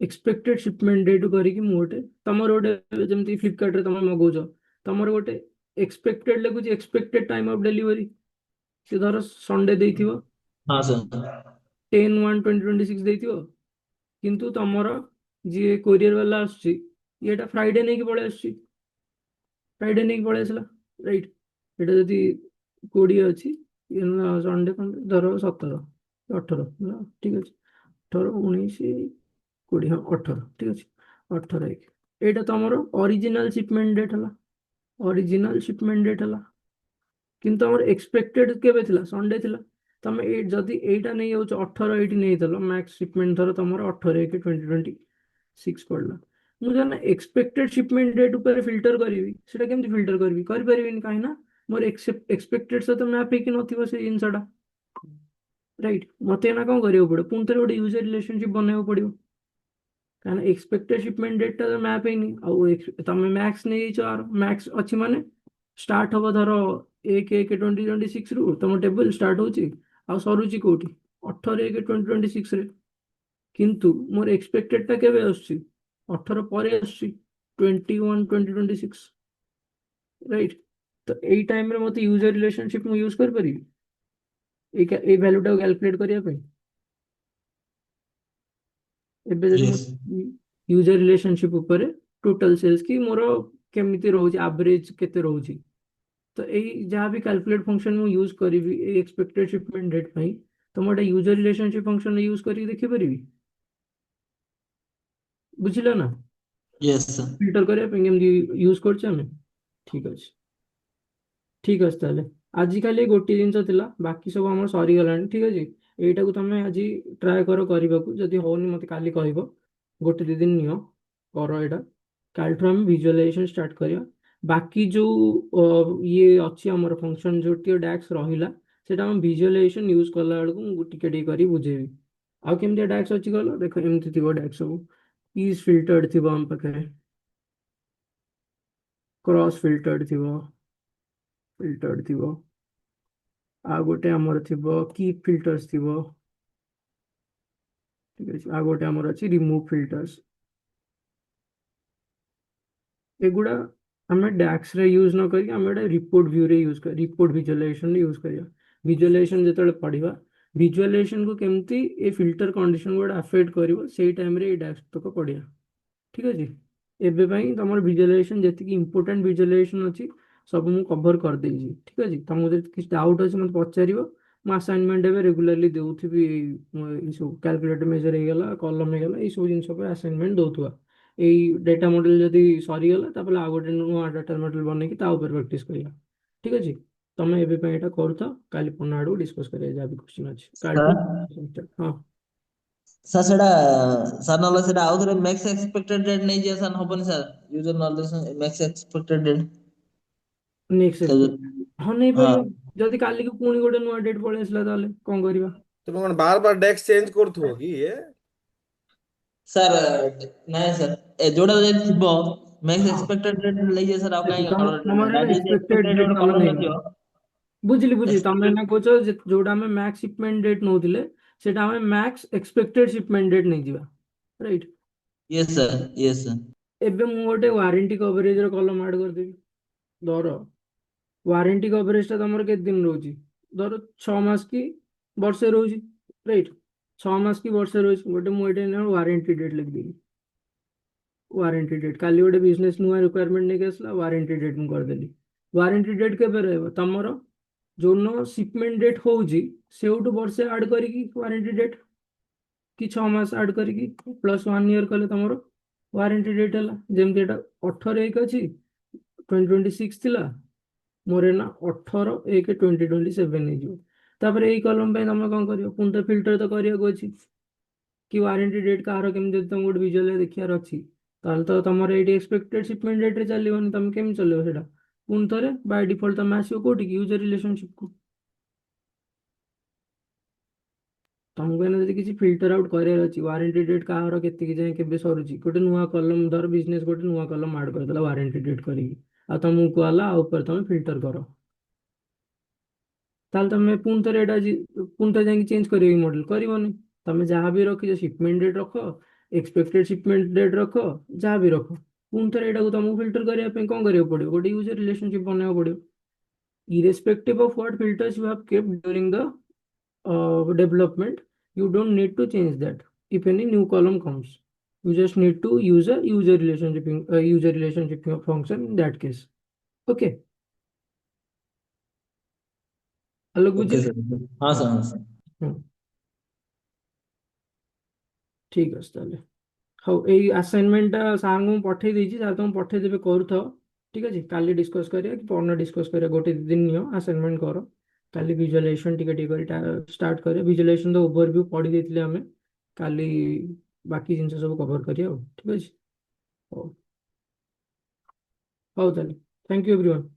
ଏକ୍ସପେକ୍ଟେଡ ଶିପମେଣ୍ଟ ଡେଟ୍ କରିକି ମୁଁ ଗୋଟେ ତମର ଗୋଟେ ଯେମିତି ଫ୍ଲିପକାର୍ଟରେ ତମେ ମଗଉଛ ତମର ଗୋଟେ ଏକ୍ସପେକ୍ଟେଡ ଲେଖୁଛି ଏକ୍ସପେକ୍ଟେଡ ଟାଇମ ଅଫ ଡେଲିଭରି ସେ ଧର ସଣ୍ଡେ ଦେଇଥିବ ହଁ ସାର୍ 10/1/2026 ଦେଇଥିବ କିନ୍ତୁ ତମର ଯିଏ କୋରିଅର ବାଲା ଆସୁଛି ଇଏଟା ଫ୍ରାଇଡେ ନେଇକି ପଳେଇ ଆସୁଛି ଫ୍ରାଇଡେ ନେଇକି ପଳେଇ ଆସିଲା ରାଇଟ୍ ଏଇଟା ଯଦି 20 ଅଛି ସଣ୍ଡେ ଧର 17 18 ଠିକ ଅଛି 18 19 20 ହଁ 18 ଠିକ ଅଛି 18/1 ଏଇଟା ତମର ଅରିଜିନାଲ ଶିପମେଣ୍ଟ ଡେଟ୍ ହେଲା ଅରିଜିନାଲ ଶିପମେଣ୍ଟ ଡେଟ୍ ହେଲା କିନ୍ତୁ ଆମର ଏକ୍ସପେକ୍ଟେଡ କେବେ ଥିଲା ସଣ୍ଡେ ଥିଲା ତମେ ଏଇ ଯଦି ଏଇଟା ନେଇଯାଉଛ 18 ଏଇଠି ନେଇଦେଲ ମ୍ୟାକ୍ସ ସିପମେଣ୍ଟ ଧର ତମର 18/1/2026 ପଡିଲା। ମୁଁ ଜାଣ ଏକ୍ସପେକ୍ଟେଡ ସିପମେଣ୍ଟ ଡେଟ୍ ଉପରେ ଫିଲ୍ଟର କରିବି, ସେଟା କେମିତି ଫିଲ୍ଟର କରିବି? କରିପାରିବିନି, କାହିଁକି ନା ମୋର ଏକ୍ସପେକ୍ଟେଡ ସହିତ ମ୍ୟାପ୍ ହେଇକି ନଥିବ ସେଇ ଜିନିଷଟା। ରାଇଟ୍, ମତେ ଏଇନା କଣ କରିବାକୁ ପଡ଼ିବ? ପୁଣି ଥରେ ଗୋଟେ ୟୁଜର ରିଲେସନସିପ୍ ବନେଇବାକୁ ପଡ଼ିବ, କାରଣ ଏକ୍ସପେକ୍ଟେଡ ସିପମେଣ୍ଟ ଡେଟ୍ଟା ମ୍ୟାପ୍ ହେଇନି। ଆଉ ତମେ ମ୍ୟାକ୍ସ ନେଇଯାଇଛ, ମ୍ୟାକ୍ସ ଅଛି ମାନେ ଷ୍ଟାର୍ଟ ହବ ଧର 1/1/2026 ରୁ ତମ ଟେବୁଲ ଷ୍ଟାର୍ଟ ହଉଛି, ଆଉ ସରୁଛି କୋଉଠି? 18/1/2026 ରେ। କିନ୍ତୁ ମୋର ଏକ୍ସପେକ୍ଟେଡଟା କେବେ ଆସୁଛି? 18 ପରେ ଆସୁଛି, 21/2026। ରାଇଟ୍, ତ ଏଇ ଟାଇମରେ ମତେ ୟୁଜର ରିଲେସନସିପ୍ ମୁଁ ୟୁଜ କରିପାରିବି ଏଇ ଭ୍ୟାଲୁଟାକୁ କ୍ୟାଲକୁଲେଟ୍ କରିବା ପାଇଁ? ଏବେ ଯଦି ମୁଁ Yes. ୟୁଜର ରିଲେସନସିପ୍ ଉପରେ ଟୋଟାଲ ସେଲ୍ସ କି ମୋର କେମିତି ରହୁଛି, ଆଭରେଜ କେତେ ରହୁଛି, ତ ଏଇ ଯାହା ବି କ୍ୟାଲକୁଲେଟ୍ ଫଙ୍କସନ ମୁଁ ୟୁଜ କରିବି ଏଇ ଏକ୍ସପେକ୍ଟେଡ ସିପମେଣ୍ଟ ଡେଟ୍ ପାଇଁ, ତ ମୁଁ ଏଟା ୟୁଜର ରିଲେସନସିପ୍ ଫଙ୍କସନ ୟୁଜ କରିକି ଦେଖିପାରିବି। ବୁଝିଲ ନା Yes, sir. ଫିଲ୍ଟର କରିବା ପାଇଁ କେମିତି ୟୁଜ କରୁଛେ ଆମେ? ଠିକ ଅଛି, ଠିକ ଅଛି। ତାହେଲେ ଆଜିକାଲି ଗୋଟିଏ ଜିନିଷ ଥିଲା, ବାକି ସବୁ ଆମର ସରିଗଲାଣି। ଠିକ ଅଛି, ଏଇଟାକୁ ତମେ ଆଜି ଟ୍ରାଏ କର କରିବାକୁ, ଯଦି ହଉନି ମତେ କାଲି କହିବ। ଗୋଟେ ଦି ଦିନ ନିଅ, କର ଏଇଟା। କାଲିଠୁ ଆମେ ଭିଜୁଆଲାଇଜେସନ ଷ୍ଟାର୍ଟ କରିବା। ବାକି ଯୋଉ ଇଏ ଅଛି ଆମର ଫଙ୍କସନ, ଯୋଉ ଟିକେ ଡାକ୍ସ ରହିଲା, ସେଟା ଆମେ ଭିଜୁଆଲାଇଜେସନ ୟୁଜ କଲା ବେଳକୁ ମୁଁ ଟିକେ ଟିକେ କରି ବୁଝେଇବି। ଆଉ କେମିତି ଡାକ୍ସ ଅଛି କହିଲ? ଦେଖ, ଏମିତି ଥିବ ଡାକ୍ସ ସବୁ। ଇଜ ଫିଲ୍ଟର୍ଡ ଥିବ ଆମ ପାଖରେ, କ୍ରସ୍ ଫିଲ୍ଟର୍ଡ ଥିବ, ଫିଲ୍ଟର୍ଡ ଥିବ, ଆଉ ଗୋଟେ ଆମର ଥିବ କି ଫିଲ୍ଟର୍ସ ଥିବ। ଠିକ ଅଛି, ଆଉ ଗୋଟେ ଆମର ଅଛି ରିମୁଭ ଫିଲ୍ଟର୍ସ। ଏଗୁଡ଼ା ଆମେ ଡାକ୍ସରେ ୟୁଜ ନ କରିକି ଆମେ ଗୋଟେ ରିପୋର୍ଟ ଭ୍ୟୁରେ ୟୁଜ କରିବା, ରିପୋର୍ଟ ଭିଜୁଆଲାଇଜେସନରେ ୟୁଜ କରିବା। ଭିଜୁଆଲାଇଜେସନ ଯେତେବେଳେ ପଢିବା, ଭିଜୁଆଲାଇଜେସନକୁ କେମିତି ଏ ଫିଲ୍ଟର କଣ୍ଡିସନ ଗୁଡ଼ା ଆଫେକ୍ଟ କରିବ, ସେଇ ଟାଇମରେ ଏଇ ଡାକ୍ସ ତକ ପଢିବା। ଠିକ ଅଛି, ଏବେ ପାଇଁ ତମର ଭିଜୁଆଲାଇଜେସନ ଯେତିକି ଇମ୍ପୋର୍ଟାଣ୍ଟ ଭିଜୁଆଲାଇଜେସନ ଅଛି ସବୁ ମୁଁ କଭର କରିଦେଇଛି। ଠିକ ଅଛି, ତମକୁ ଯଦି କିଛି ଡାଉଟ୍ ଅଛି ମତେ ପଚାରିବ। ମୁଁ ଆସାଇନମେଣ୍ଟ ଏବେ ରେଗୁଲାରଲି ଦେଉଥିବି। ଏଇ ସବୁ କ୍ୟାଲକୁଲେଟର ମେଜର ହେଇଗଲା, କଲମ ହେଇଗଲା, ଏଇ ସବୁ ଜିନିଷ ପାଇଁ ଆସାଇନମେଣ୍ଟ ଦଉଥିବା। ଏଇ ଡେଟା ମଡେଲ ଯଦି ସରିଗଲା, ତାପରେ ଆଉ ଗୋଟେ ନୂଆ ଡାଟା ମଡେଲ ବନେଇକି ତା ଉପରେ ପ୍ରାକ୍ଟିସ କରିବା। ଠିକ ଅଛି, ତମେ ଏବେ ପାଇଁ ଏଇଟା କରୁଥାଅ, କାଲି ପୁଣି ଆଡକୁ ଡିସ୍କସ କରିବା ଯାହା ବି କ୍ୱେଶ୍ଚିନ୍ ଅଛି କାଲିଠୁ। Sir, ହଁ, ସାର୍ ସେଟା ସାର୍ ନହେଲେ ସେଟା ଆଉ ଥରେ ମ୍ୟାକ୍ସ ଏକ୍ସପେକ୍ଟେଡ ଡେଟ୍ ନେଇଯିବା ସାର୍, ହବନି sir? User knowledge Max expected date. Next ସେ ଏକ୍ସପେକ୍ଟ ହଁ ହଁ ନେଇପାରିବା। ଯଦି କାଲିକୁ ପୁଣି ଗୋଟେ ନୂଆ ଡେଟ୍ ପଳେଇ ଆସିଲା, ତାହେଲେ କଣ କରିବା? ତୁମେ କଣ ବାର ବାର ଡେସ୍କ ଚେଞ୍ଜ କରୁଥିବ କି ଇଏ? ସାର୍, ନାଇଁ ସାର୍, ଏ ଯୋଉଟା ଯଦି ଥିବ ମ୍ୟାକ୍ସ ହଁ, ଏକ୍ସପେକ୍ଟେଡ ଡେଟ୍ ନେଇଯିବା ସାର୍, ଆଉ କାହିଁ ତମ ଅର୍ଡର ତମର ଏଇଟା ଡାଇରେକ୍ଟ ଯଦି ଏକ୍ସପେକ୍ଟେଡ ଏକ୍ସପେକ୍ଟେଡ ଡେଟ୍ ଗୋଟେ ତମେ କଲମ ନେଇଗଲ। ନଥିବ। ବୁଝିଲି ବୁଝିଲି, ତମେ ଏକ୍ସପେକ୍ଟେଡ। ଏଇନା କହୁଛ ଯୋଉଟା ଆମେ ମ୍ୟାକ୍ସ ସିପମେଣ୍ଟ ଡେଟ୍ ନଉଥିଲେ, ସେଟା ଆମେ ମ୍ୟାକ୍ସ ଏକ୍ସପେକ୍ଟେଡ ସିପମେଣ୍ଟ ଡେଟ୍ ନେଇଯିବା। Right, Yes sir, Yes sir. ଏବେ ମୁଁ ଗୋଟେ ୱାରେଣ୍ଟି କଭରେଜର କଲମ ଆଡ୍ କରିଦେବି। ଧର ୱାରେଣ୍ଟି କଭରେଜଟା ତମର କେତେ ଦିନ ରହୁଛି? ଧର 6 ମାସ କି ବର୍ଷେ ରହୁଛି। ରାଇଟ୍, 6 ମାସ କି ବର୍ଷେ ରହୁଛି, ଗୋଟେ ମୁଁ ଏଇଟା ୱାରେଣ୍ଟି ଡେଟ୍ ଲେଖିଦେବି। ୱାରେଣ୍ଟି ଡେଟ୍, କାଲି ଗୋଟେ ବିଜନେସ୍ ନୂଆ ରିକ୍ୱାରମେଣ୍ଟ ନେଇକି ଆସିଲା, ୱାରେଣ୍ଟି ଡେଟ୍ ମୁଁ କରିଦେଲି। ୱାରେଣ୍ଟି ଡେଟ୍ କେବେ ରହିବ? ତମର ଯୋଉଦିନ ସିପମେଣ୍ଟ ଡେଟ୍ ହଉଛି, ସେଇଠୁ ବର୍ଷେ ଆଡ୍ କରିକି ୱାରେଣ୍ଟି ଡେଟ୍, କି 6 ମାସ ଆଡ୍ କରିକି ପ୍ଲସ୍ 1 ଇୟର କଲେ ତମର ୱାରେଣ୍ଟି ଡେଟ୍ ହେଲା। ଯେମିତି ଏଟା 18/1 ଅଛି, 2026 ଥିଲା, ମୋର ଏଇନା 18/1/2027 ହେଇଯିବ। ତାପରେ ଏଇ କଲମ ପାଇଁ ତମେ କଣ କରିବ? ପୁଣି ତ ଫିଲ୍ଟର ତ କରିବାକୁ ଅଛି କି ୱାରେଣ୍ଟି ଡେଟ୍ କାହାର କେମିତି, ଯଦି ତମକୁ ଗୋଟେ ଭିଜୁଆଲ ଦେଖିବାର ଅଛି, ତାହେଲେ ତ ତମର ଏଇଠି ଏକ୍ସପେକ୍ଟେଡ ସିପମେଣ୍ଟ ଡେଟ୍ରେ ଚାଲିବନି। ତମେ କେମିତି ଚଲେଇବ ସେଟା? ପୁଣି ଥରେ ବାଇ ଡିଫଲ୍ଟ ତମେ ଆସିବ କୋଉଠିକି? ୟୁଜର ରିଲେସନସିପକୁ। ତମକୁ ଏଇନା ଯଦି କିଛି ଫିଲ୍ଟର ଆଉଟ୍ କରିବାର ଅଛି, ୱାରେଣ୍ଟି ଡେଟ୍ କାହାର କେତିକି ଯାଏଁ କେବେ ସରୁଛି, ଗୋଟେ ନୂଆ କଲମ ଧର ବିଜନେସ୍ ଗୋଟେ ନୂଆ କଲମ ଆଡ୍ କରିଦେଲା ୱାରେଣ୍ଟି ଡେଟ୍ କରିକି, ଆଉ ତମକୁ କୁହାହେଲା ଆଉ ଉପରେ ତମେ ଫିଲ୍ଟର କର, ତାହେଲେ ତମେ ପୁଣି ଥରେ ଏଇଟା ପୁଣି ଥରେ ଯାଇକି ଚେଞ୍ଜ କରିବ ମଡେଲ? କରିବନି। ତମେ ଯାହା ବି ରଖିଛ, ସିପମେଣ୍ଟ ଡେଟ୍ ରଖ, ଏକ୍ସପେକ୍ଟେଡ ସିପମେଣ୍ଟ ଡେଟ୍ ରଖ, ଯାହା ବି ରଖ, ପୁଣି ଥରେ ଏଇଟାକୁ ତମକୁ ଫିଲ୍ଟର କରିବା ପାଇଁ କଣ କରିବାକୁ ପଡିବ? ଗୋଟେ ୟୁଜର ରିଲେସନସିପ ବନେଇବାକୁ ପଡିବ। Irrespective of what filters you have kept during the development, you don't need to change that if any new column comes. You just need to use a user relationship function in that case. Okay, Alok okay ବୁଝିଲେ? Sir. ହଁ ହଁ, sir, ହଁ sir. ହଁ, ଠିକ ଅଛି ତାହେଲେ। ହଉ, ଏଇ ଆସାଇନମେଣ୍ଟଟା ସାର୍ଙ୍କୁ ମୁଁ ପଠେଇ ଦେଇଛି, ସାର୍ ତମକୁ ପଠେଇଦେବେ, କରୁଥାଅ। ଠିକ ଅଛି, କାଲି ଡିସ୍କସ୍ କରିବା କି ପରଦିନ ଡିସ୍କସ୍ କରିବା। ଗୋଟେ ଦି ଦିନ ନିଅ, ଆସାଇନମେଣ୍ଟ କର। କାଲି ଭିଜୁଆଲାଇଜେସନ ଟିକେ ଟିକେ କରି ଷ୍ଟାର୍ଟ କରିବା। ଭିଜୁଆଲାଇଜେସନ ତ ଓଭରଭ୍ୟୁ ପଢି ଦେଇଥିଲେ ଆମେ, କାଲି ବାକି ଜିନିଷ ସବୁ କଭର କରିବା ଆଉ। ଠିକ ଅଛି, ହଉ ହଉ ତାହେଲେ, ଥ୍ୟାଙ୍କ ୟୁ ଏଭ୍ରିୱାନ୍।